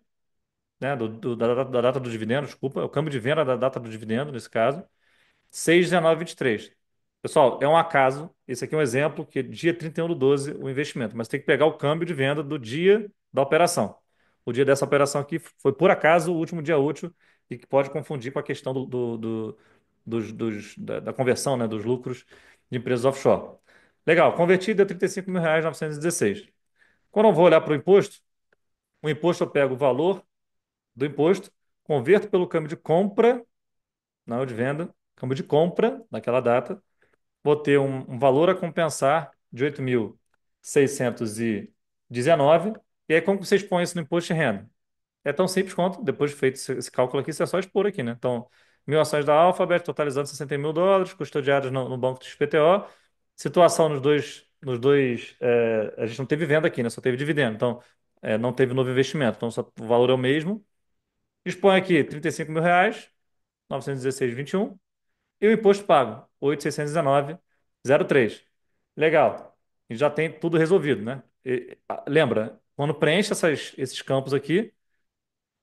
né, da data do dividendo, desculpa, o câmbio de venda da data do dividendo, nesse caso, 6,1923. Pessoal, é um acaso, esse aqui é um exemplo, que é dia 31 do 12 o investimento, mas tem que pegar o câmbio de venda do dia da operação. O dia dessa operação aqui foi, por acaso, o último dia útil e que pode confundir com a questão da conversão, né, dos lucros de empresas offshore. Legal, convertido deu R$ 35.916. Quando eu vou olhar para o imposto eu pego o valor do imposto, converto pelo câmbio de compra, não é o de venda, câmbio de compra naquela data, vou ter um valor a compensar de 8.619. E aí, como que vocês põem isso no imposto de renda? É tão simples quanto, depois de feito esse cálculo aqui, você é só expor aqui, né? Então, 1.000 ações da Alphabet, totalizando US$ 61.000, custodiadas no banco do XPTO. Situação nos dois, a gente não teve venda aqui, né? Só teve dividendo. Então, não teve novo investimento. Então, o valor é o mesmo. Expõe aqui R$ 35.000, 916,21. E o imposto pago, 8.619,03. Legal. E já tem tudo resolvido, né? Lembra, quando preenche esses campos aqui,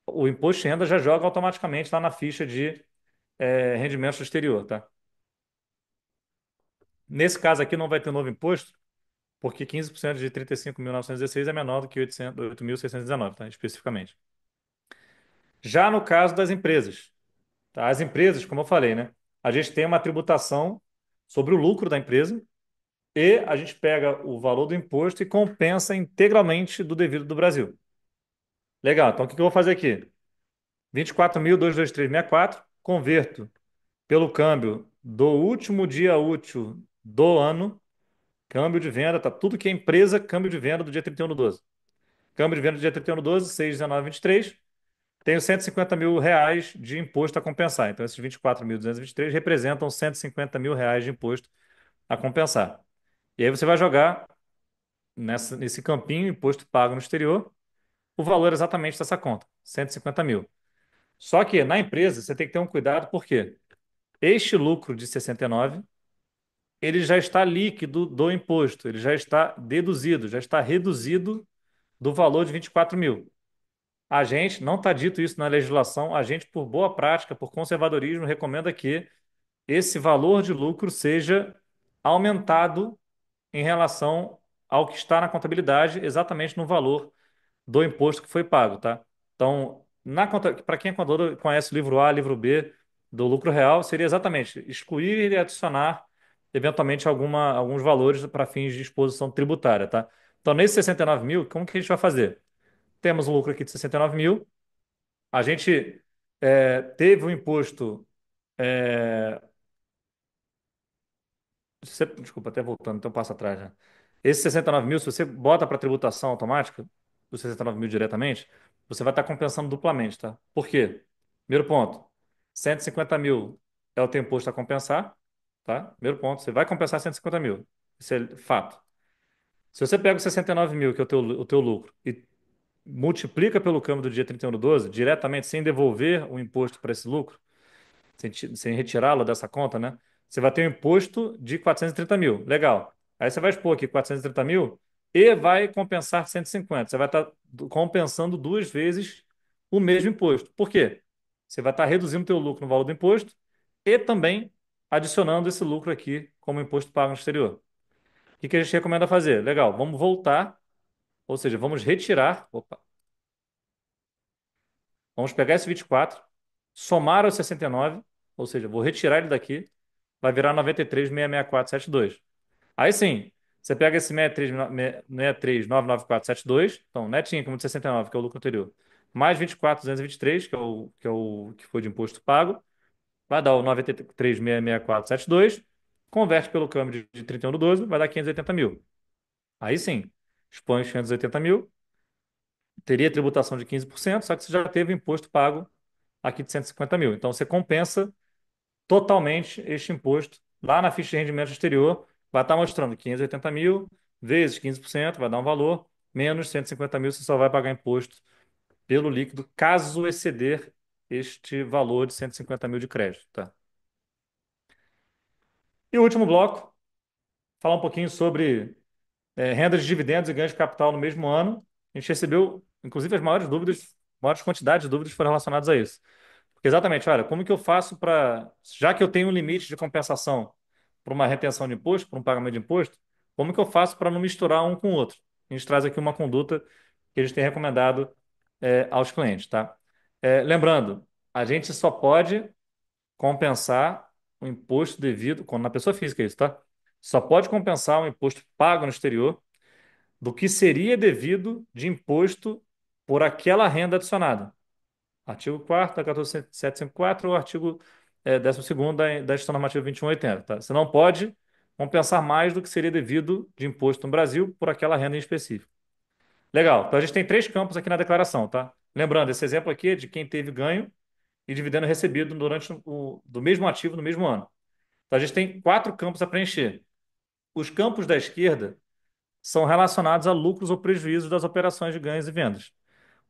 o imposto de renda já joga automaticamente lá na ficha de rendimentos do exterior, tá? Nesse caso aqui não vai ter novo imposto, porque 15% de 35.916 é menor do que 8.619, tá? Especificamente. Já no caso das empresas, tá? As empresas, como eu falei, né? A gente tem uma tributação sobre o lucro da empresa e a gente pega o valor do imposto e compensa integralmente do devido do Brasil. Legal, então o que que eu vou fazer aqui? 24.223,64, converto pelo câmbio do último dia útil do ano, câmbio de venda, tá tudo que é empresa, câmbio de venda do dia 31 do 12. Câmbio de venda do dia 31 do 12, 6,1923. tenho R$ 150 mil de imposto a compensar. Então, esses 24.223 representam R$ 150 mil de imposto a compensar. E aí você vai jogar nesse campinho, imposto pago no exterior, o valor exatamente dessa conta, 150 mil. Só que na empresa você tem que ter um cuidado, porque este lucro de 69, ele já está líquido do imposto, ele já está deduzido, já está reduzido do valor de 24 mil. A gente, não está dito isso na legislação, a gente, por boa prática, por conservadorismo, recomenda que esse valor de lucro seja aumentado em relação ao que está na contabilidade, exatamente no valor do imposto que foi pago, tá? Então, para quem é contador conhece o livro A, livro B do lucro real, seria exatamente excluir e adicionar eventualmente alguns valores para fins de exposição tributária, tá? Então, nesses 69 mil, como que a gente vai fazer? Temos um lucro aqui de 69 mil, a gente teve um imposto. é, Desculpa, até voltando, então passo atrás, né? Esses 69 mil, se você bota para tributação automática, os 69 mil diretamente, você vai estar compensando duplamente, tá? Por quê? Primeiro ponto, 150 mil é o teu imposto a compensar, tá? Primeiro ponto, você vai compensar 150 mil. Isso é fato. Se você pega os 69 mil, que é o teu lucro, e multiplica pelo câmbio do dia 31/12, diretamente, sem devolver o imposto para esse lucro, sem retirá-lo dessa conta, né? Você vai ter um imposto de 430 mil. Legal. Aí você vai expor aqui 430 mil e vai compensar 150. Você vai estar compensando duas vezes o mesmo imposto. Por quê? Você vai estar reduzindo o teu lucro no valor do imposto e também adicionando esse lucro aqui como imposto pago no exterior. O que que a gente recomenda fazer? Legal, vamos voltar, ou seja, vamos retirar. Opa, vamos pegar esse 24, somar os 69, ou seja, vou retirar ele daqui, vai virar 93.664.72. Aí sim, você pega esse 63.994.72, então netinho, como de 69, que é o lucro anterior, mais 24.223, que foi de imposto pago, vai dar o 93.664.72, converte pelo câmbio de 31/12, vai dar 580 mil. Aí sim, expõe os 580 mil, teria tributação de 15%, só que você já teve imposto pago aqui de 150 mil. Então você compensa totalmente este imposto. Lá na ficha de rendimento exterior, vai estar mostrando 580 mil vezes 15%, vai dar um valor, menos 150 mil, você só vai pagar imposto pelo líquido, caso exceder este valor de 150 mil de crédito, tá? E o último bloco, falar um pouquinho sobre renda de dividendos e ganhos de capital no mesmo ano. A gente recebeu, inclusive, as maiores dúvidas, maiores quantidades de dúvidas foram relacionadas a isso. Porque exatamente, olha, como que eu faço para, já que eu tenho um limite de compensação para uma retenção de imposto, para um pagamento de imposto, como que eu faço para não misturar um com o outro? A gente traz aqui uma conduta que a gente tem recomendado aos clientes, tá? Lembrando, a gente só pode compensar o imposto devido, quando na pessoa física é isso, tá? Só pode compensar o imposto pago no exterior do que seria devido de imposto por aquela renda adicionada. Artigo 4º da 14754, o artigo 12º da Instituição Normativa 2180. Tá? Você não pode compensar mais do que seria devido de imposto no Brasil por aquela renda em específico. Legal. Então a gente tem três campos aqui na declaração, tá? Lembrando, esse exemplo aqui é de quem teve ganho e dividendo recebido durante do mesmo ativo no mesmo ano. Então a gente tem quatro campos a preencher. Os campos da esquerda são relacionados a lucros ou prejuízos das operações de ganhos e vendas.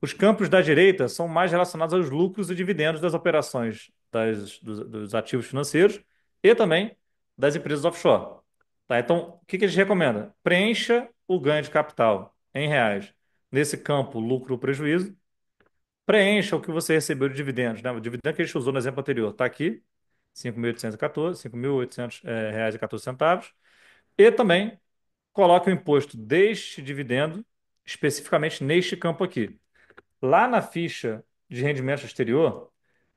Os campos da direita são mais relacionados aos lucros e dividendos das operações dos ativos financeiros e também das empresas offshore. Tá? Então, o que que a gente recomenda? Preencha o ganho de capital em reais nesse campo lucro ou prejuízo. Preencha o que você recebeu de dividendos, né? O dividendo que a gente usou no exemplo anterior está aqui, 5.814, R$ 5.800 reais e 14 centavos. E também coloque o imposto deste dividendo especificamente neste campo aqui. Lá na ficha de rendimento exterior,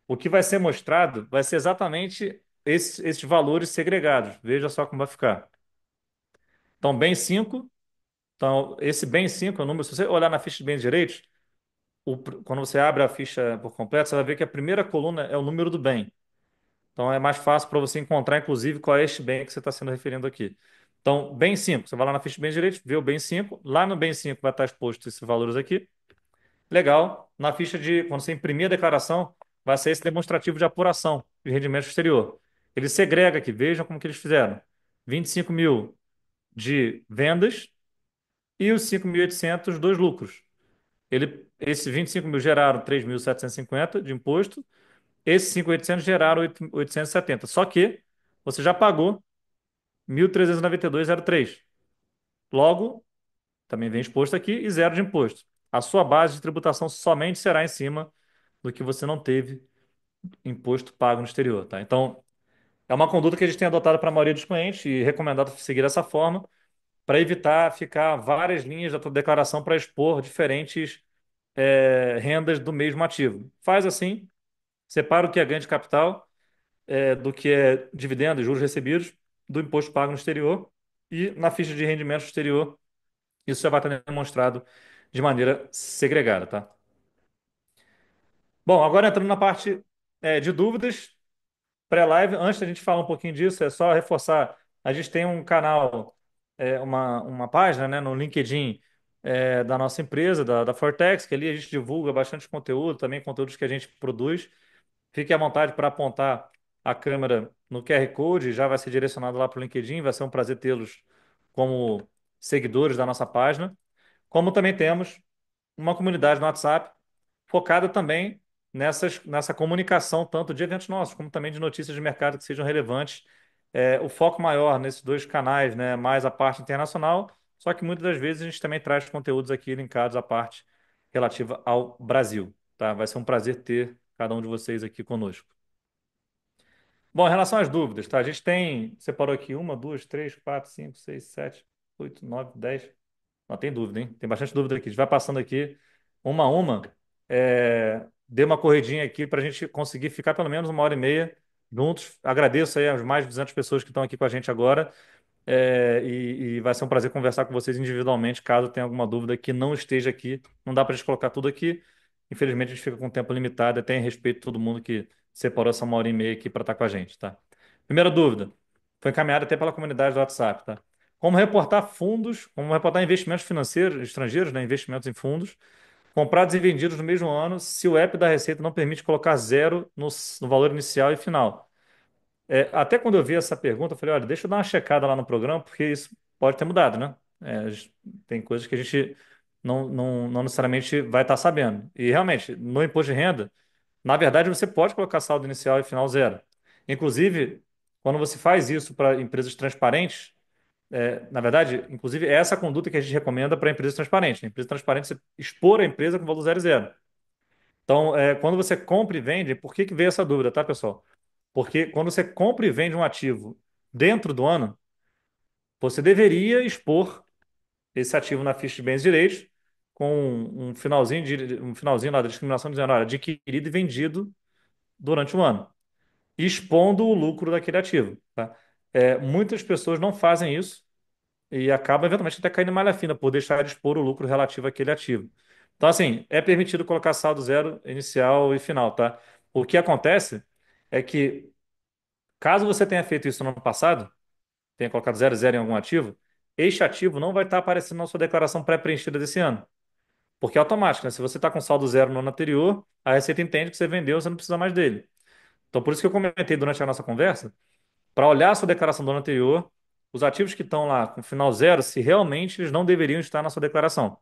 o que vai ser mostrado vai ser exatamente esses valores segregados. Veja só como vai ficar. Então, bem 5. Então, esse bem 5 é o número. Se você olhar na ficha de bens direitos, quando você abre a ficha por completo, você vai ver que a primeira coluna é o número do bem. Então, é mais fácil para você encontrar, inclusive, qual é este bem que você está sendo referindo aqui. Então, bem 5. Você vai lá na ficha de bens direitos, vê o bem 5. Lá no bem 5 vai estar exposto esses valores aqui. Legal. Na ficha de, quando você imprimir a declaração, vai ser esse demonstrativo de apuração de rendimento exterior. Ele segrega aqui, vejam como que eles fizeram. 25 mil de vendas e os 5.800 dos lucros. Esses 25 mil geraram 3.750 de imposto, esses 5.800 geraram 870. Só que você já pagou 1.392,03. Logo, também vem exposto aqui e zero de imposto. A sua base de tributação somente será em cima do que você não teve imposto pago no exterior, tá? Então, é uma conduta que a gente tem adotado para a maioria dos clientes e recomendado seguir dessa forma para evitar ficar várias linhas da tua declaração para expor diferentes rendas do mesmo ativo. Faz assim, separa o que é ganho de capital do que é dividendos, juros recebidos, do imposto pago no exterior e na ficha de rendimento exterior, isso já vai estar demonstrado de maneira segregada, tá? Bom, agora entrando na parte de dúvidas, pré-live, antes da gente falar um pouquinho disso, é só reforçar, a gente tem um canal, uma página, né, no LinkedIn da nossa empresa, da Fortex, que ali a gente divulga bastante conteúdo, também conteúdos que a gente produz. Fique à vontade para apontar a câmera no QR Code, já vai ser direcionado lá para o LinkedIn, vai ser um prazer tê-los como seguidores da nossa página. Como também temos uma comunidade no WhatsApp focada também nessa comunicação, tanto de eventos nossos, como também de notícias de mercado que sejam relevantes. O foco maior nesses dois canais, né, mais a parte internacional, só que muitas das vezes a gente também traz conteúdos aqui linkados à parte relativa ao Brasil, tá? Vai ser um prazer ter cada um de vocês aqui conosco. Bom, em relação às dúvidas, tá? A gente separou aqui uma, duas, três, quatro, cinco, seis, sete, oito, nove, 10. Não tem dúvida, hein? Tem bastante dúvida aqui. A gente vai passando aqui uma a uma. Dê uma corridinha aqui para a gente conseguir ficar pelo menos 1 hora e meia juntos. Agradeço aí às mais de 200 pessoas que estão aqui com a gente agora. E vai ser um prazer conversar com vocês individualmente, caso tenha alguma dúvida que não esteja aqui. Não dá para a gente colocar tudo aqui. Infelizmente, a gente fica com tempo limitado, até em respeito a todo mundo que separou essa 1 hora e meia aqui para estar com a gente, tá? Primeira dúvida, foi encaminhada até pela comunidade do WhatsApp, tá? Como reportar investimentos financeiros estrangeiros, né, investimentos em fundos, comprados e vendidos no mesmo ano, se o app da Receita não permite colocar zero no valor inicial e final. Até quando eu vi essa pergunta, eu falei, olha, deixa eu dar uma checada lá no programa, porque isso pode ter mudado, né? Tem coisas que a gente não necessariamente vai estar sabendo. E realmente, no imposto de renda, na verdade, você pode colocar saldo inicial e final zero. Inclusive, quando você faz isso para empresas transparentes, na verdade, inclusive, é essa a conduta que a gente recomenda para empresas transparentes, né? Empresa transparente, você expor a empresa com valor zero e zero. Então, quando você compra e vende, por que que veio essa dúvida, tá, pessoal? Porque quando você compra e vende um ativo dentro do ano, você deveria expor esse ativo na ficha de bens e direitos com um finalzinho lá da discriminação dizendo, olha, adquirido e vendido durante o ano, expondo o lucro daquele ativo, tá? Muitas pessoas não fazem isso e acaba eventualmente até caindo em malha fina por deixar de expor o lucro relativo àquele ativo. Então, assim, é permitido colocar saldo zero inicial e final, tá? O que acontece é que, caso você tenha feito isso no ano passado, tenha colocado zero zero em algum ativo, este ativo não vai estar aparecendo na sua declaração pré-preenchida desse ano, porque é automático, né? Se você está com saldo zero no ano anterior, a Receita entende que você vendeu, você não precisa mais dele. Então, por isso que eu comentei durante a nossa conversa, para olhar a sua declaração do ano anterior, os ativos que estão lá com final zero, se realmente eles não deveriam estar na sua declaração.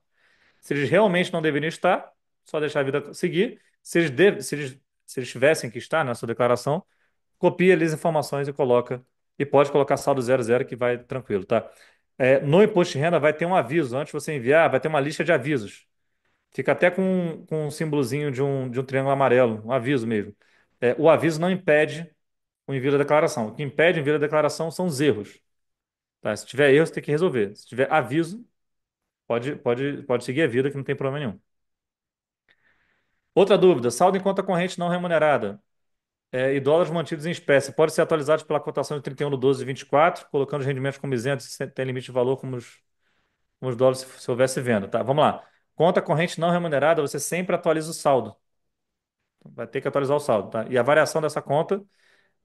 Se eles realmente não deveriam estar, só deixar a vida seguir. Se eles tivessem que estar na sua declaração, copia ali as informações e coloca. E pode colocar saldo zero zero que vai tranquilo, tá? No imposto de renda vai ter um aviso. Antes de você enviar, vai ter uma lista de avisos. Fica até com um símbolozinho de um triângulo amarelo, um aviso mesmo. O aviso não impede o envio da declaração. O que impede o envio da declaração são os erros. Tá? Se tiver erro, você tem que resolver. Se tiver aviso, pode seguir a vida que não tem problema nenhum. Outra dúvida: saldo em conta corrente não remunerada e dólares mantidos em espécie pode ser atualizados pela cotação de 31/12/24, colocando os rendimentos como isentos sem ter limite de valor como os dólares se houvesse venda. Tá? Vamos lá. Conta corrente não remunerada, você sempre atualiza o saldo. Vai ter que atualizar o saldo. Tá? E a variação dessa conta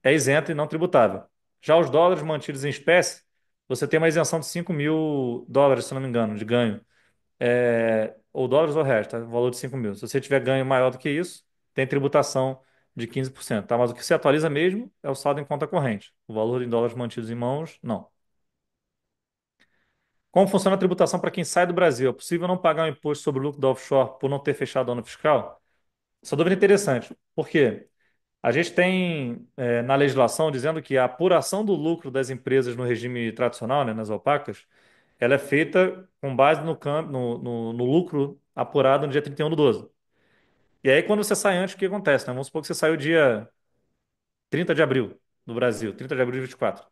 é isenta e não tributável. Já os dólares mantidos em espécie, você tem uma isenção de US$ 5.000, se não me engano, de ganho. ou dólares ou reais, tá? O valor de 5 mil. Se você tiver ganho maior do que isso, tem tributação de 15%, tá? Mas o que se atualiza mesmo é o saldo em conta corrente. O valor em dólares mantidos em mãos, não. Como funciona a tributação para quem sai do Brasil? É possível não pagar o imposto sobre o lucro da offshore por não ter fechado o ano fiscal? Essa dúvida é interessante. Por quê? A gente tem na legislação dizendo que a apuração do lucro das empresas no regime tradicional, né, nas opacas, ela é feita com base no lucro apurado no dia 31 do 12. E aí, quando você sai antes, o que acontece, né? Vamos supor que você saiu dia 30 de abril do Brasil, 30 de abril de 24.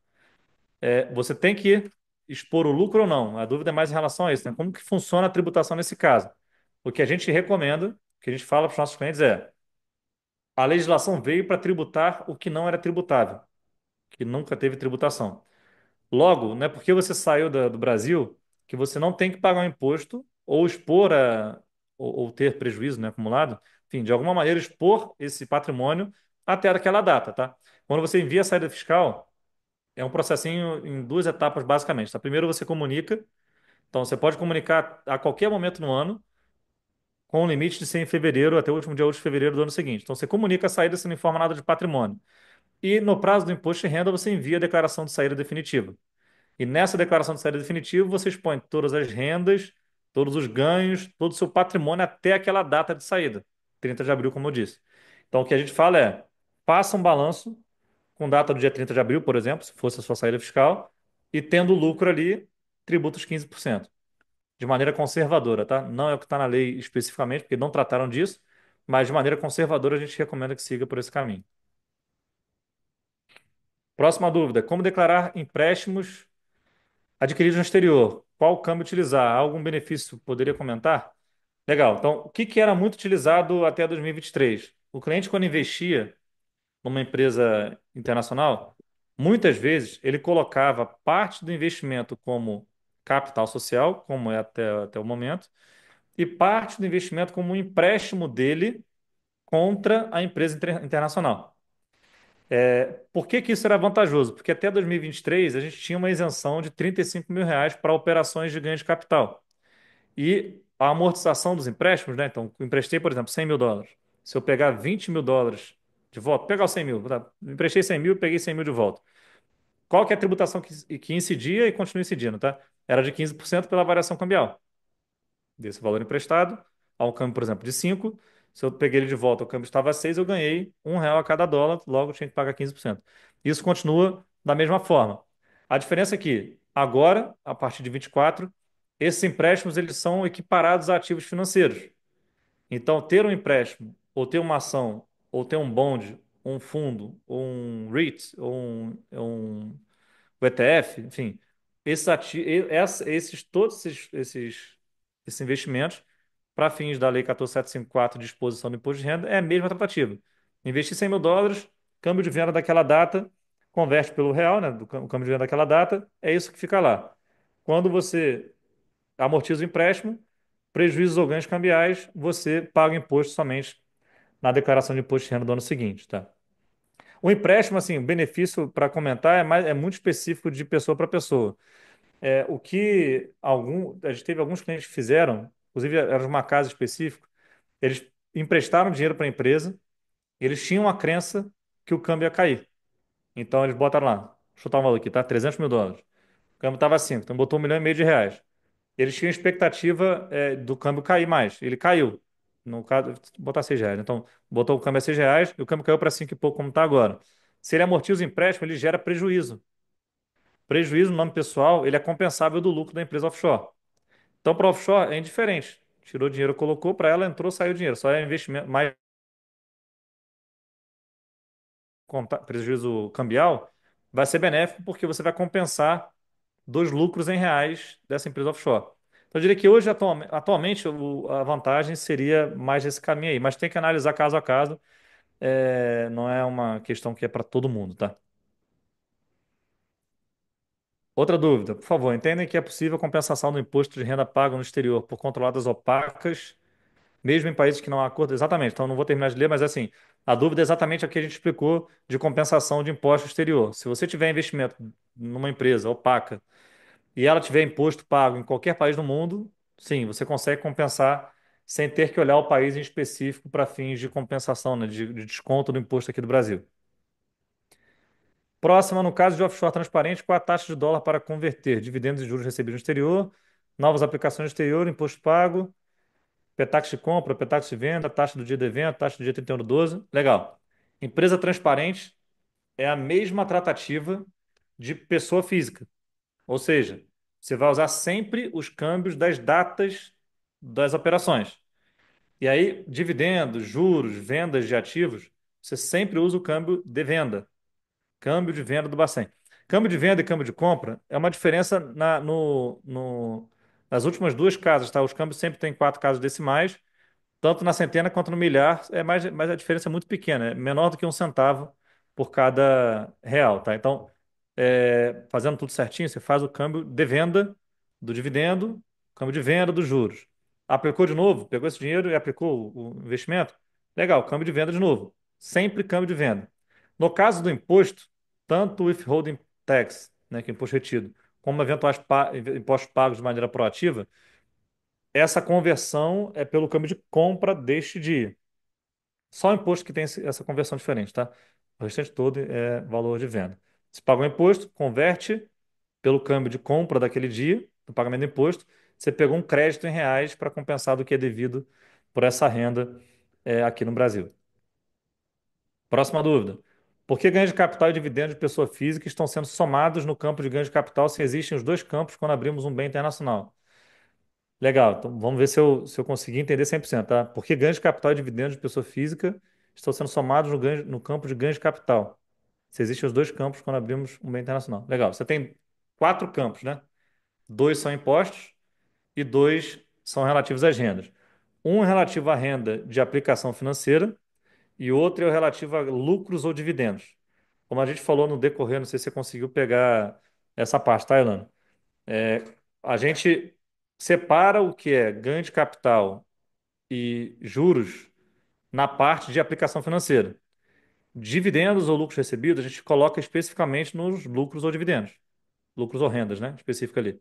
Você tem que expor o lucro ou não? A dúvida é mais em relação a isso, né? Como que funciona a tributação nesse caso? O que a gente recomenda, o que a gente fala para os nossos clientes é: a legislação veio para tributar o que não era tributável, que nunca teve tributação. Logo, não é porque você saiu do Brasil que você não tem que pagar um imposto ou expor ou ter prejuízo, né, acumulado. Enfim, de alguma maneira expor esse patrimônio até aquela data, tá? Quando você envia a saída fiscal, é um processinho em duas etapas, basicamente, tá? Primeiro você comunica, então você pode comunicar a qualquer momento no ano, com o limite de ser em fevereiro até o último dia 8 de fevereiro do ano seguinte. Então você comunica a saída, você não informa nada de patrimônio. E no prazo do imposto de renda, você envia a declaração de saída definitiva. E nessa declaração de saída definitiva, você expõe todas as rendas, todos os ganhos, todo o seu patrimônio até aquela data de saída, 30 de abril, como eu disse. Então, o que a gente fala é: faça um balanço com data do dia 30 de abril, por exemplo, se fosse a sua saída fiscal, e tendo lucro ali, tributa os 15%. De maneira conservadora, tá? Não é o que está na lei especificamente, porque não trataram disso, mas de maneira conservadora a gente recomenda que siga por esse caminho. Próxima dúvida: como declarar empréstimos adquiridos no exterior? Qual câmbio utilizar? Há algum benefício? Poderia comentar? Legal. Então, o que que era muito utilizado até 2023? O cliente, quando investia numa empresa internacional, muitas vezes ele colocava parte do investimento como capital social, como é até o momento, e parte do investimento como um empréstimo dele contra a empresa internacional. Por que que isso era vantajoso? Porque até 2023 a gente tinha uma isenção de R$ 35 mil para operações de ganho de capital. E a amortização dos empréstimos, né? Então, eu emprestei, por exemplo, US$ 100 mil. Se eu pegar US$ 20 mil de volta, pegar os 100 mil, tá? Emprestei 100 mil, peguei 100 mil de volta. Qual que é a tributação que incidia e continua incidindo, tá? Era de 15% pela variação cambial desse valor emprestado a um câmbio, por exemplo, de 5. Se eu peguei ele de volta, o câmbio estava a 6, eu ganhei R$ 1 a cada dólar, logo eu tinha que pagar 15%. Isso continua da mesma forma. A diferença é que agora, a partir de 24, esses empréstimos eles são equiparados a ativos financeiros. Então, ter um empréstimo, ou ter uma ação, ou ter um bond, um fundo, ou um REIT, ou o ETF, enfim, todos esses investimentos, para fins da Lei 14.754 de disposição do imposto de renda, é a mesma tratativa. Investir US$ 100 mil, câmbio de venda daquela data, converte pelo real, né, o câmbio de venda daquela data, é isso que fica lá. Quando você amortiza o empréstimo, prejuízos ou ganhos cambiais, você paga o imposto somente na declaração de imposto de renda do ano seguinte, tá? O empréstimo, assim, o benefício para comentar é muito específico de pessoa para pessoa. A gente teve alguns clientes que fizeram, inclusive era de uma casa específica, eles emprestaram dinheiro para a empresa, eles tinham a crença que o câmbio ia cair. Então eles botaram lá, vou chutar um valor aqui, tá? US$ 300 mil. O câmbio estava 5, então botou R$ 1,5 milhão. Eles tinham expectativa do câmbio cair mais. Ele caiu. No caso, botar R$ 6. Então, botou o câmbio a R$ 6 e o câmbio caiu para 5 e pouco, como está agora. Se ele amortiza o empréstimo, ele gera prejuízo. Prejuízo no nome pessoal, ele é compensável do lucro da empresa offshore. Então, para offshore é indiferente. Tirou dinheiro, colocou para ela, entrou, saiu dinheiro. Só é investimento, mais prejuízo cambial, vai ser benéfico porque você vai compensar dos lucros em reais dessa empresa offshore. Então, eu diria que hoje, atualmente, a vantagem seria mais esse caminho aí, mas tem que analisar caso a caso. Não é uma questão que é para todo mundo, tá? Outra dúvida, por favor, entendem que é possível compensação do imposto de renda pago no exterior por controladas opacas, mesmo em países que não há acordo? Exatamente, então não vou terminar de ler, mas assim, a dúvida é exatamente a que a gente explicou de compensação de imposto exterior. Se você tiver investimento numa empresa opaca e ela tiver imposto pago em qualquer país do mundo, Sim, você consegue compensar sem ter que olhar o país em específico para fins de compensação, né, de desconto do imposto aqui do Brasil. Próxima, no caso de offshore transparente, qual a taxa de dólar para converter? Dividendos e juros recebidos no exterior, novas aplicações no exterior, imposto pago, Petax de compra, Petax de venda, taxa do dia do evento, taxa do dia 31/12. Legal. Empresa transparente é a mesma tratativa de pessoa física. Ou seja, você vai usar sempre os câmbios das datas das operações. E aí, dividendos, juros, vendas de ativos, você sempre usa o câmbio de venda, câmbio de venda do Bacen. Câmbio de venda e câmbio de compra é uma diferença nas últimas duas casas, tá? Os câmbios sempre têm quatro casas decimais, tanto na centena quanto no milhar, mas a diferença é muito pequena, é menor do que um centavo por cada real, tá? Então, fazendo tudo certinho, você faz o câmbio de venda do dividendo, câmbio de venda dos juros. Aplicou de novo, pegou esse dinheiro e aplicou o investimento? Legal, câmbio de venda de novo. Sempre câmbio de venda. No caso do imposto, tanto o withholding tax, né, que é imposto retido, como eventuais impostos pagos de maneira proativa, essa conversão é pelo câmbio de compra deste dia. Só o imposto que tem essa conversão diferente, tá? O restante todo é valor de venda. Você paga o imposto, converte pelo câmbio de compra daquele dia, do pagamento do imposto, você pegou um crédito em reais para compensar do que é devido por essa renda aqui no Brasil. Próxima dúvida. Por que ganhos de capital e dividendos de pessoa física estão sendo somados no campo de ganhos de capital se existem os dois campos quando abrimos um bem internacional? Legal, então vamos ver se eu conseguir entender 100%, tá? Por que ganhos de capital e dividendos de pessoa física estão sendo somados no campo de ganhos de capital? Se existem os dois campos quando abrimos um bem internacional. Legal, você tem quatro campos, né? Dois são impostos e dois são relativos às rendas. Um é relativo à renda de aplicação financeira e outro é o relativo a lucros ou dividendos. Como a gente falou no decorrer, não sei se você conseguiu pegar essa parte, tá, Ilana? É, a gente separa o que é ganho de capital e juros na parte de aplicação financeira. Dividendos ou lucros recebidos, a gente coloca especificamente nos lucros ou dividendos. Lucros ou rendas, né? Específica ali.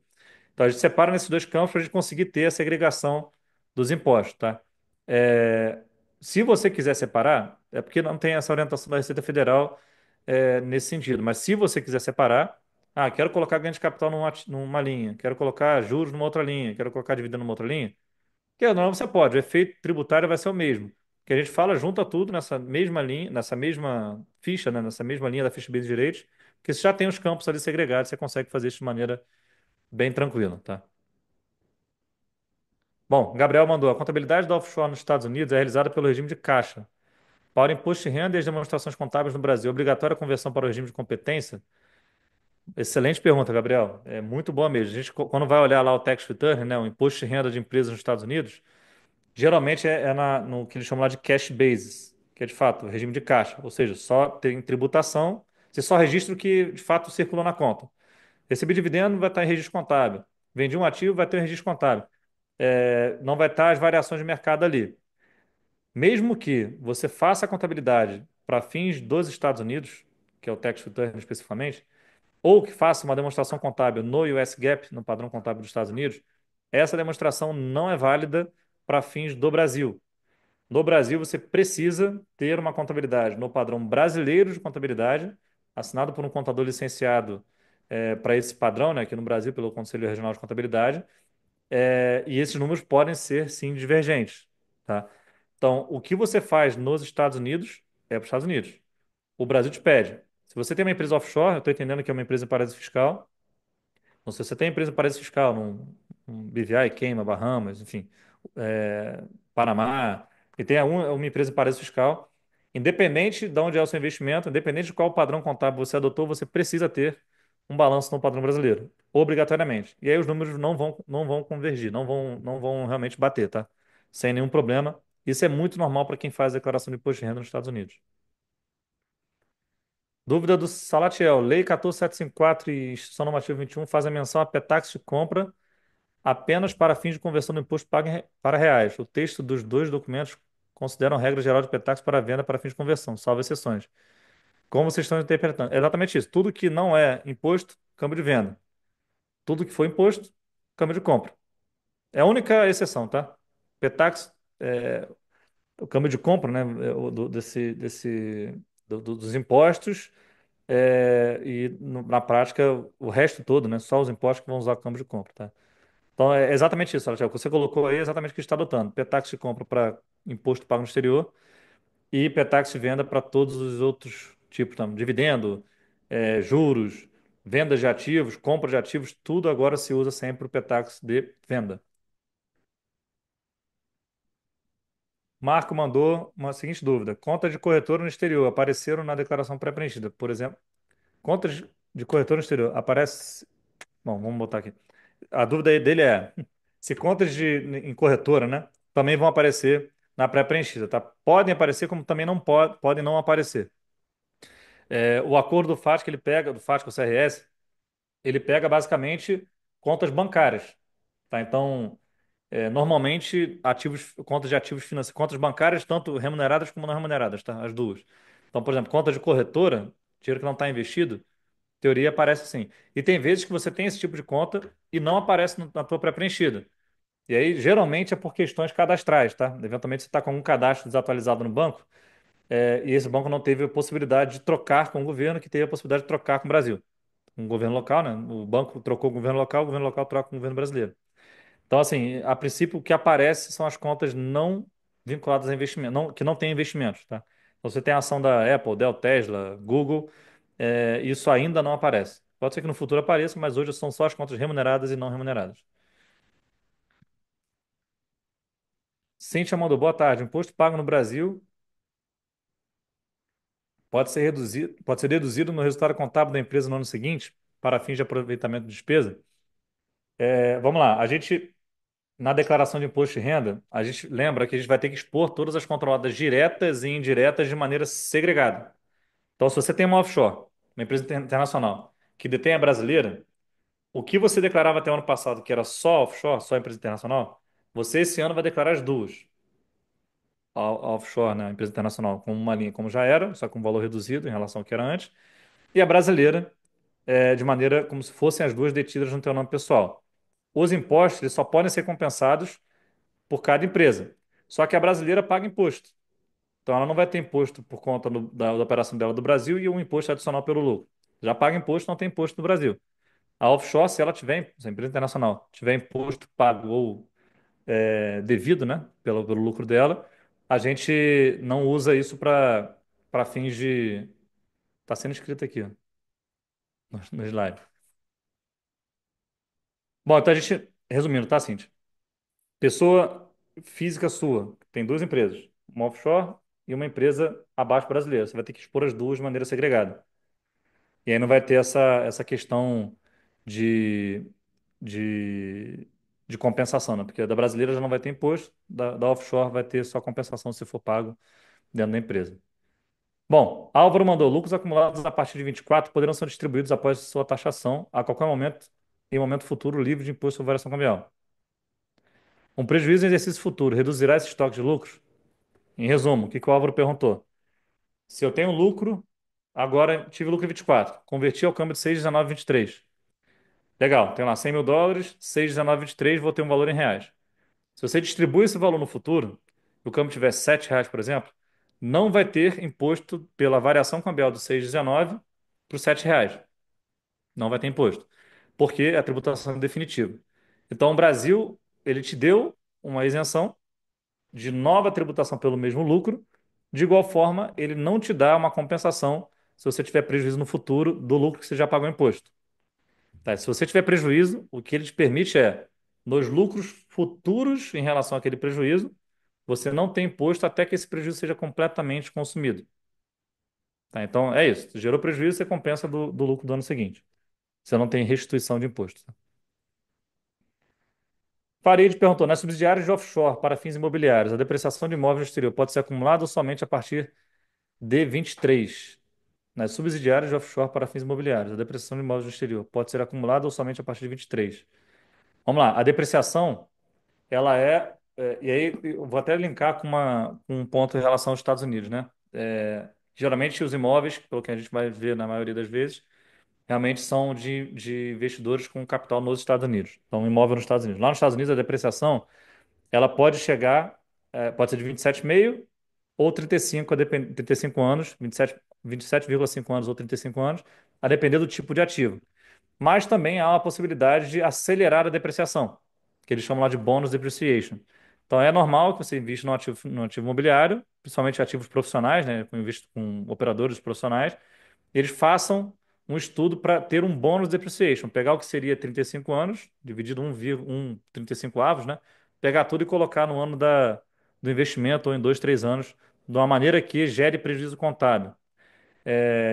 Então a gente separa nesses dois campos para a gente conseguir ter a segregação dos impostos, tá? É, se você quiser separar, é porque não tem essa orientação da Receita Federal nesse sentido, mas se você quiser separar, quero colocar ganho de capital numa linha, quero colocar juros numa outra linha, quero colocar dividendo numa outra linha, que não, você pode, o efeito tributário vai ser o mesmo. Que a gente fala, junta tudo nessa mesma linha, nessa mesma ficha, né? Nessa mesma linha da ficha de bens e direitos, porque você já tem os campos ali segregados, você consegue fazer isso de maneira bem tranquila, tá? Bom, Gabriel mandou. A contabilidade da offshore nos Estados Unidos é realizada pelo regime de caixa. Para o imposto de renda e as demonstrações contábeis no Brasil, obrigatória a conversão para o regime de competência? Excelente pergunta, Gabriel. É muito boa mesmo. A gente, quando vai olhar lá o tax return, né, o imposto de renda de empresas nos Estados Unidos, geralmente no que eles chamam lá de cash basis, que é de fato o regime de caixa. Ou seja, só tem tributação, você só registra o que de fato circulou na conta. Recebi dividendo, vai estar em registro contábil. Vendi um ativo, vai ter um registro contábil. Não vai estar as variações de mercado ali. Mesmo que você faça a contabilidade para fins dos Estados Unidos, que é o tax return especificamente, ou que faça uma demonstração contábil no US GAAP, no padrão contábil dos Estados Unidos, essa demonstração não é válida para fins do Brasil. No Brasil, você precisa ter uma contabilidade no padrão brasileiro de contabilidade, assinado por um contador licenciado para esse padrão, né, aqui no Brasil, pelo Conselho Regional de Contabilidade, e esses números podem ser, sim, divergentes, tá? Então, o que você faz nos Estados Unidos é para os Estados Unidos. O Brasil te pede. Se você tem uma empresa offshore, eu estou entendendo que é uma empresa em paraíso fiscal. Então, se você tem empresa em paraíso fiscal, num BVI, Cayman, Bahamas, enfim, é, Panamá, e tem uma empresa em paraíso fiscal, independente de onde é o seu investimento, independente de qual padrão contábil você adotou, você precisa ter um balanço no padrão brasileiro, obrigatoriamente. E aí os números não vão convergir, não vão realmente bater, tá? Sem nenhum problema. Isso é muito normal para quem faz declaração de imposto de renda nos Estados Unidos. Dúvida do Salatiel. Lei 14.754 e Instituição Normativa 21 fazem menção a petax de compra apenas para fins de conversão do imposto pago para reais. O texto dos dois documentos consideram regra geral de petax para venda para fins de conversão, salvo exceções. Como vocês estão interpretando? É exatamente isso. Tudo que não é imposto, câmbio de venda. Tudo que foi imposto, câmbio de compra. É a única exceção, tá? Petax, o câmbio de compra, né? Dos impostos, e na prática o resto todo, né? Só os impostos que vão usar o câmbio de compra, tá? Então é exatamente isso, Rafael. O que você colocou aí é exatamente o que a gente está adotando. Petax de compra para imposto pago no exterior e Petax de venda para todos os outros tipos, tá? Dividendo, juros, vendas de ativos, compra de ativos, tudo agora se usa sempre o Petax de venda. Marco mandou uma seguinte dúvida: contas de corretora no exterior apareceram na declaração pré-preenchida. Por exemplo, contas de corretora no exterior aparece. Bom, vamos botar aqui. A dúvida aí dele é se contas em corretora, né, também vão aparecer na pré-preenchida, tá? Podem aparecer, como também não podem não aparecer. O acordo do FATCA, ele pega, do FATCA, o CRS, ele pega basicamente contas bancárias, tá? Então, normalmente, contas de ativos financeiros, contas bancárias, tanto remuneradas como não remuneradas, tá? As duas. Então, por exemplo, conta de corretora, dinheiro que não está investido, em teoria aparece assim. E tem vezes que você tem esse tipo de conta e não aparece na tua pré-preenchida. E aí, geralmente, é por questões cadastrais, tá? Eventualmente, você está com algum cadastro desatualizado no banco, e esse banco não teve a possibilidade de trocar com o governo, que teve a possibilidade de trocar com o Brasil. Com o governo local, né? O banco trocou com o governo local troca com o governo brasileiro. Então, assim, a princípio, o que aparece são as contas não vinculadas a investimento, que não têm investimentos, tá? Então, você tem a ação da Apple, Dell, Tesla, Google, isso ainda não aparece. Pode ser que no futuro apareça, mas hoje são só as contas remuneradas e não remuneradas. Cintia mandou, boa tarde. O imposto pago no Brasil pode ser deduzido no resultado contábil da empresa no ano seguinte, para fins de aproveitamento de despesa? Vamos lá, a gente, na declaração de imposto de renda, a gente lembra que a gente vai ter que expor todas as controladas diretas e indiretas de maneira segregada. Então, se você tem uma offshore, uma empresa internacional, que detém a brasileira, o que você declarava até o ano passado, que era só offshore, só empresa internacional, você esse ano vai declarar as duas. A offshore, né, a empresa internacional, com uma linha como já era, só com um valor reduzido em relação ao que era antes, e a brasileira, de maneira como se fossem as duas detidas no teu nome pessoal. Os impostos eles só podem ser compensados por cada empresa. Só que a brasileira paga imposto. Então ela não vai ter imposto por conta da operação dela do Brasil e um imposto adicional pelo lucro. Já paga imposto, não tem imposto no Brasil. A offshore, se ela tiver, se a empresa internacional tiver imposto pago ou devido, né, pelo lucro dela, a gente não usa isso para fins de. Está sendo escrito aqui, ó, no slide. Bom, então a gente, resumindo, tá, Cintia? Pessoa física sua, tem duas empresas, uma offshore e uma empresa abaixo brasileira. Você vai ter que expor as duas de maneira segregada. E aí não vai ter essa questão de, de, de compensação, né? Porque a da brasileira já não vai ter imposto, da offshore vai ter só compensação se for pago dentro da empresa. Bom, Álvaro mandou: lucros acumulados a partir de 24 poderão ser distribuídos após sua taxação a qualquer momento, em momento futuro livre de imposto sobre variação cambial. Um prejuízo em exercício futuro reduzirá esse estoque de lucros? Em resumo, o que que o Álvaro perguntou? Se eu tenho lucro, agora tive lucro em 24, converti ao câmbio de 6,1923. Legal, tenho lá US$ 100.000, 6,1923, vou ter um valor em reais. Se você distribui esse valor no futuro, e o câmbio tiver R$ 7, por exemplo, não vai ter imposto pela variação cambial do 6,19 para os R$ 7. Não vai ter imposto, porque a tributação é definitiva. Então, o Brasil, ele te deu uma isenção de nova tributação pelo mesmo lucro. De igual forma, ele não te dá uma compensação se você tiver prejuízo no futuro do lucro que você já pagou imposto. Tá? Se você tiver prejuízo, o que ele te permite é, nos lucros futuros em relação àquele prejuízo, você não tem imposto até que esse prejuízo seja completamente consumido. Tá? Então, é isso. Gerou prejuízo, você compensa do lucro do ano seguinte. Você não tem restituição de imposto. Tá? Farid perguntou: nas subsidiárias de offshore para fins imobiliários, a depreciação de imóveis no exterior pode ser acumulada ou somente a partir de 23? Nas subsidiárias de offshore para fins imobiliários, a depreciação de imóveis no exterior pode ser acumulada ou somente a partir de 23? Vamos lá, a depreciação, ela e aí eu vou até linkar com um ponto em relação aos Estados Unidos, né? Geralmente os imóveis, pelo que a gente vai ver na maioria das vezes, realmente são de investidores com capital nos Estados Unidos. Então, imóvel nos Estados Unidos. Lá nos Estados Unidos, a depreciação ela pode chegar, pode ser de 27,5 ou 35, 35 anos, 27,5 anos ou 35 anos, a depender do tipo de ativo. Mas também há uma possibilidade de acelerar a depreciação, que eles chamam lá de bonus depreciation. Então é normal que você invista no ativo imobiliário, principalmente ativos profissionais, né, com operadores profissionais, eles façam um estudo para ter um bônus depreciation, pegar o que seria 35 anos, dividido 35 avos, né? Pegar tudo e colocar no ano do investimento ou em 2, 3 anos, de uma maneira que gere prejuízo contábil.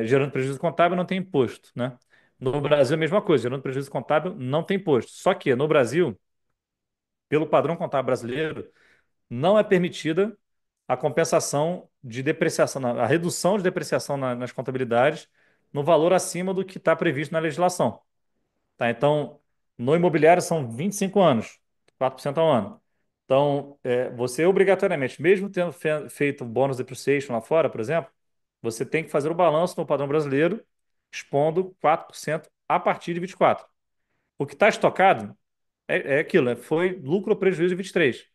Gerando prejuízo contábil não tem imposto, né? No Brasil é a mesma coisa, gerando prejuízo contábil não tem imposto. Só que no Brasil, pelo padrão contábil brasileiro, não é permitida a compensação de depreciação, a redução de depreciação nas contabilidades no valor acima do que está previsto na legislação. Tá? Então, no imobiliário são 25 anos, 4% ao ano. Então, você obrigatoriamente, mesmo tendo feito um bônus depreciation lá fora, por exemplo, você tem que fazer o balanço no padrão brasileiro, expondo 4% a partir de 24. O que está estocado é aquilo, foi lucro ou prejuízo de 23.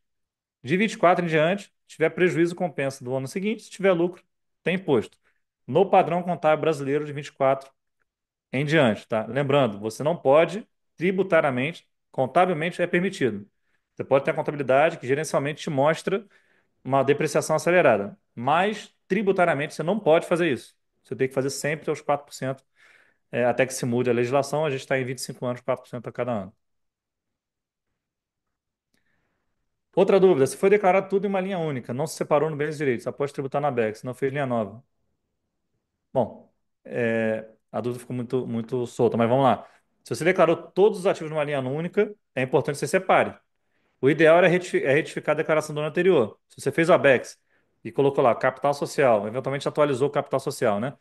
De 24 em diante, se tiver prejuízo, compensa do ano seguinte. Se tiver lucro, tem imposto. No padrão contábil brasileiro de 24 em diante, tá? Lembrando, você não pode tributariamente, contabilmente é permitido. Você pode ter a contabilidade que gerencialmente te mostra uma depreciação acelerada, mas tributariamente você não pode fazer isso. Você tem que fazer sempre aos 4%, até que se mude a legislação. A gente está em 25 anos, 4% a cada ano. Outra dúvida: se foi declarado tudo em uma linha única, não se separou no bens e direitos, após tributar na BEX, não fez linha nova. Bom, a dúvida ficou muito, muito solta, mas vamos lá. Se você declarou todos os ativos numa linha única, é importante que você separe. O ideal é retificar a declaração do ano anterior. Se você fez o ABEX e colocou lá capital social, eventualmente atualizou o capital social, né?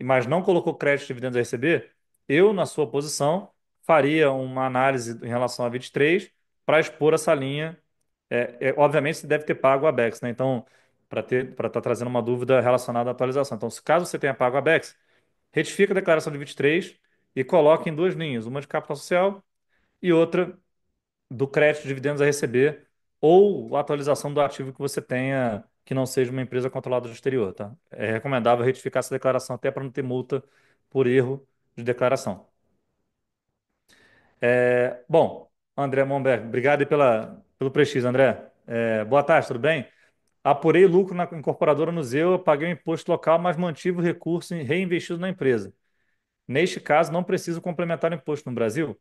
Mas não colocou crédito de dividendos a receber, eu, na sua posição, faria uma análise em relação a 23 para expor essa linha. Obviamente, você deve ter pago o ABEX, né? Então, para estar trazendo uma dúvida relacionada à atualização. Então, se caso você tenha pago o ABEX, retifica a declaração de 23 e coloque em duas linhas, uma de capital social e outra do crédito de dividendos a receber ou a atualização do ativo que você tenha que não seja uma empresa controlada do exterior, tá? É recomendável retificar essa declaração até para não ter multa por erro de declaração. Bom, André Monberg, obrigado aí pelo prestígio, André. Boa tarde, tudo bem? Apurei lucro na incorporadora no Zeu, paguei o imposto local, mas mantive o recurso reinvestido na empresa. Neste caso, não preciso complementar o imposto no Brasil?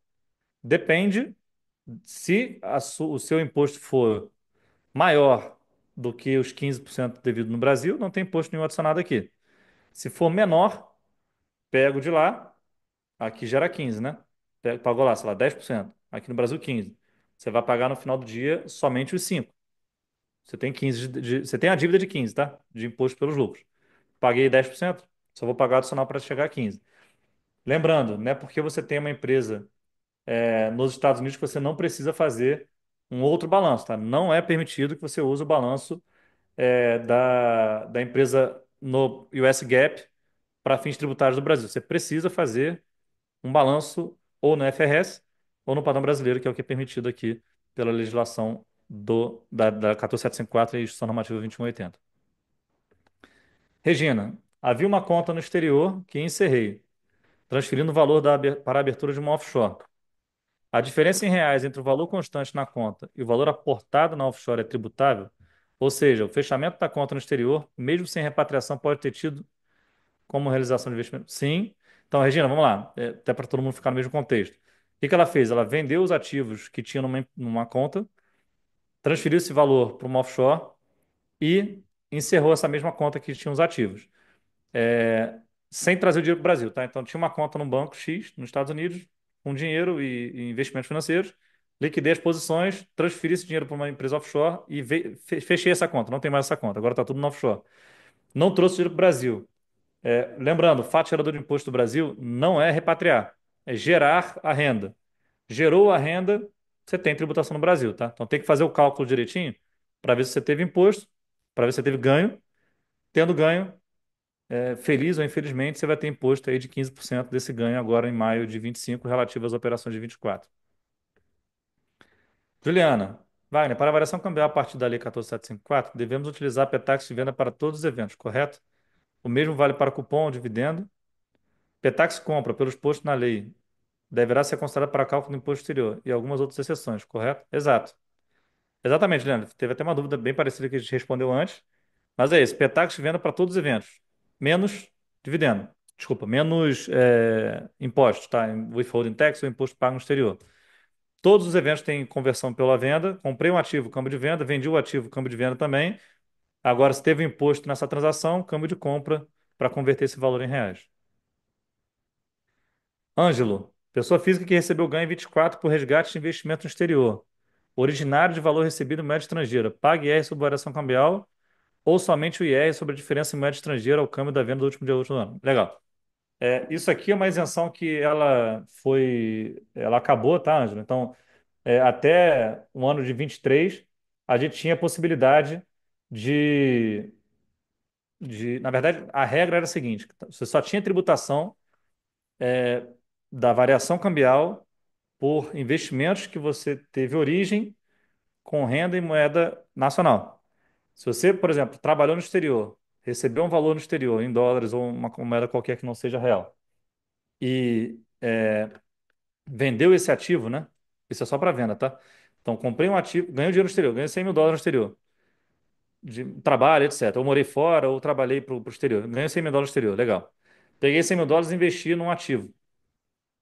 Depende. Se o seu imposto for maior do que os 15% devido no Brasil, não tem imposto nenhum adicionado aqui. Se for menor, pego de lá, aqui gera 15, né? Pagou lá, sei lá, 10%. Aqui no Brasil, 15. Você vai pagar no final do dia somente os 5. Você tem 15 você tem a dívida de 15, tá? De imposto pelos lucros. Paguei 10%, só vou pagar adicional para chegar a 15. Lembrando, não é porque você tem uma empresa nos Estados Unidos que você não precisa fazer um outro balanço, tá? Não é permitido que você use o balanço da empresa no US GAAP para fins tributários do Brasil. Você precisa fazer um balanço ou no FRS ou no padrão brasileiro, que é o que é permitido aqui pela legislação da 14754 e Instituição Normativa 2180. Regina, havia uma conta no exterior que encerrei, transferindo o valor para a abertura de uma offshore. A diferença em reais entre o valor constante na conta e o valor aportado na offshore é tributável? Ou seja, o fechamento da conta no exterior, mesmo sem repatriação, pode ter tido como realização de investimento? Sim. Então, Regina, vamos lá, até para todo mundo ficar no mesmo contexto. O que que ela fez? Ela vendeu os ativos que tinha numa conta, transferiu esse valor para uma offshore e encerrou essa mesma conta que tinha os ativos, é, sem trazer o dinheiro para o Brasil, tá? Então, tinha uma conta no banco X, nos Estados Unidos, com dinheiro e investimentos financeiros, liquidei as posições, transferi esse dinheiro para uma empresa offshore e fechei essa conta. Não tem mais essa conta, agora está tudo no offshore. Não trouxe dinheiro para o Brasil. Lembrando, o fato gerador de imposto do Brasil não é repatriar, é gerar a renda. Gerou a renda, você tem tributação no Brasil, tá? Então tem que fazer o cálculo direitinho para ver se você teve imposto, para ver se você teve ganho. Tendo ganho, feliz ou infelizmente, você vai ter imposto aí de 15% desse ganho agora em maio de 25, relativo às operações de 24. Juliana, Wagner, para a variação cambial a partir da Lei 14.754, devemos utilizar a Petax de venda para todos os eventos, correto? O mesmo vale para cupom ou dividendo. Petax compra pelos postos na lei deverá ser considerado para cálculo do imposto exterior e algumas outras exceções, correto? Exato. Exatamente, Leandro. Teve até uma dúvida bem parecida que a gente respondeu antes, mas é isso. Petax de venda para todos os eventos, menos dividendo. Desculpa, menos impostos, tá? Withholding tax ou imposto pago no exterior. Todos os eventos têm conversão pela venda. Comprei um ativo, câmbio de venda. Vendi o ativo, câmbio de venda também. Agora, se teve um imposto nessa transação, câmbio de compra para converter esse valor em reais. Ângelo, pessoa física que recebeu ganho em 24 por resgate de investimento no exterior. Originário de valor recebido em moeda estrangeira. Pague IR sobre variação cambial ou somente o IR sobre a diferença em moeda estrangeira ao câmbio da venda do último dia útil do ano. Legal. Isso aqui é uma isenção que ela acabou, tá, Ângelo? Então, até o ano de 23, a gente tinha a possibilidade de, na verdade, a regra era a seguinte: você só tinha tributação é, da variação cambial por investimentos que você teve origem com renda em moeda nacional. Se você, por exemplo, trabalhou no exterior, recebeu um valor no exterior em dólares ou uma moeda qualquer que não seja real e vendeu esse ativo, né? Isso é só para venda, tá? Então, comprei um ativo, ganhei dinheiro no exterior, ganhei US$ 100.000 no exterior, de trabalho, etc. Ou morei fora, ou trabalhei para o exterior. Ganhei US$ 100.000 no exterior, legal. Peguei US$ 100.000 e investi num ativo,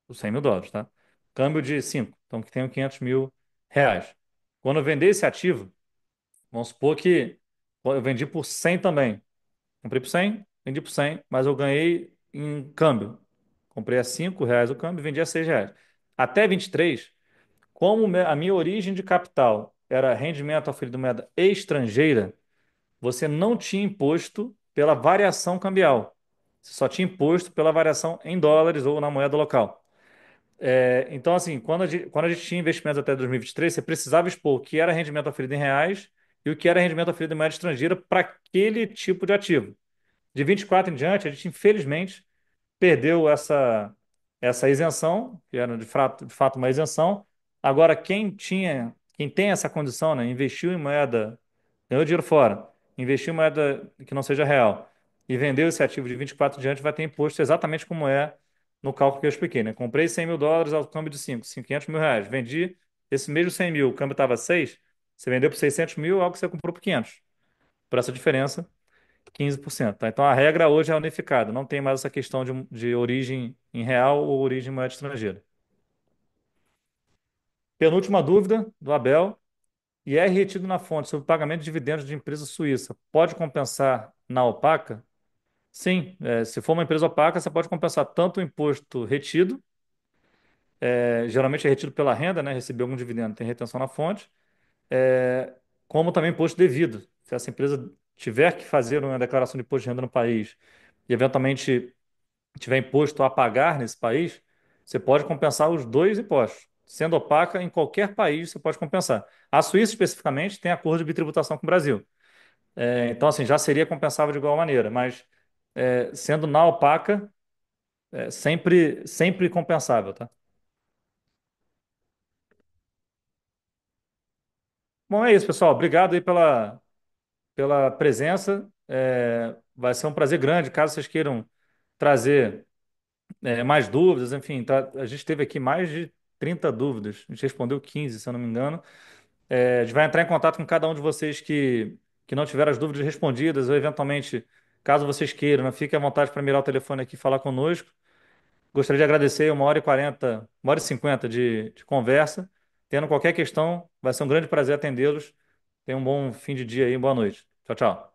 os US$ 100.000, tá? Câmbio de 5, então que tenho R$ 500.000. Quando eu vender esse ativo, vamos supor que eu vendi por 100 também. Comprei por 100, vendi por 100, mas eu ganhei em câmbio. Comprei a R$ 5 o câmbio e vendi a R$ 6. Até 23, como a minha origem de capital era rendimento oferido em moeda estrangeira, você não tinha imposto pela variação cambial. Você só tinha imposto pela variação em dólares ou na moeda local. Então, assim, quando a gente tinha investimentos até 2023, você precisava expor o que era rendimento oferido em reais e o que era rendimento oferido em moeda estrangeira para aquele tipo de ativo. De 24 em diante, a gente, infelizmente, perdeu essa isenção, que era de fato uma isenção. Agora, quem tem essa condição, né, investiu em moeda, ganhou dinheiro fora, investiu em moeda que não seja real e vendeu esse ativo de 24 em diante, vai ter imposto exatamente como é no cálculo que eu expliquei, né? Comprei US$ 100.000 ao câmbio de 5, R$ 500.000. Vendi esse mesmo 100 mil, o câmbio estava 6, você vendeu por 600 mil, algo que você comprou por 500. Por essa diferença, 15%, tá? Então a regra hoje é unificada, não tem mais essa questão de origem em real ou origem em moeda estrangeira. Penúltima dúvida do Abel: IR retido na fonte sobre pagamento de dividendos de empresa suíça pode compensar na opaca? Sim, se for uma empresa opaca, você pode compensar tanto o imposto retido, geralmente é retido pela renda, né? Recebeu algum dividendo, tem retenção na fonte, é, como também imposto devido. Se essa empresa tiver que fazer uma declaração de imposto de renda no país e eventualmente tiver imposto a pagar nesse país, você pode compensar os dois impostos. Sendo opaca, em qualquer país você pode compensar. A Suíça, especificamente, tem acordo de bitributação com o Brasil. Então, assim, já seria compensável de igual maneira, mas sendo na opaca, sempre, sempre compensável, tá? Bom, é isso, pessoal. Obrigado aí pela presença. Vai ser um prazer grande, caso vocês queiram trazer mais dúvidas, enfim, a gente teve aqui mais de 30 dúvidas. A gente respondeu 15, se eu não me engano. A gente vai entrar em contato com cada um de vocês que não tiveram as dúvidas respondidas, ou eventualmente, caso vocês queiram, né, fique à vontade para mirar o telefone aqui e falar conosco. Gostaria de agradecer 1h40, 1h50 de conversa. Tendo qualquer questão, vai ser um grande prazer atendê-los. Tenham um bom fim de dia aí, boa noite. Tchau, tchau.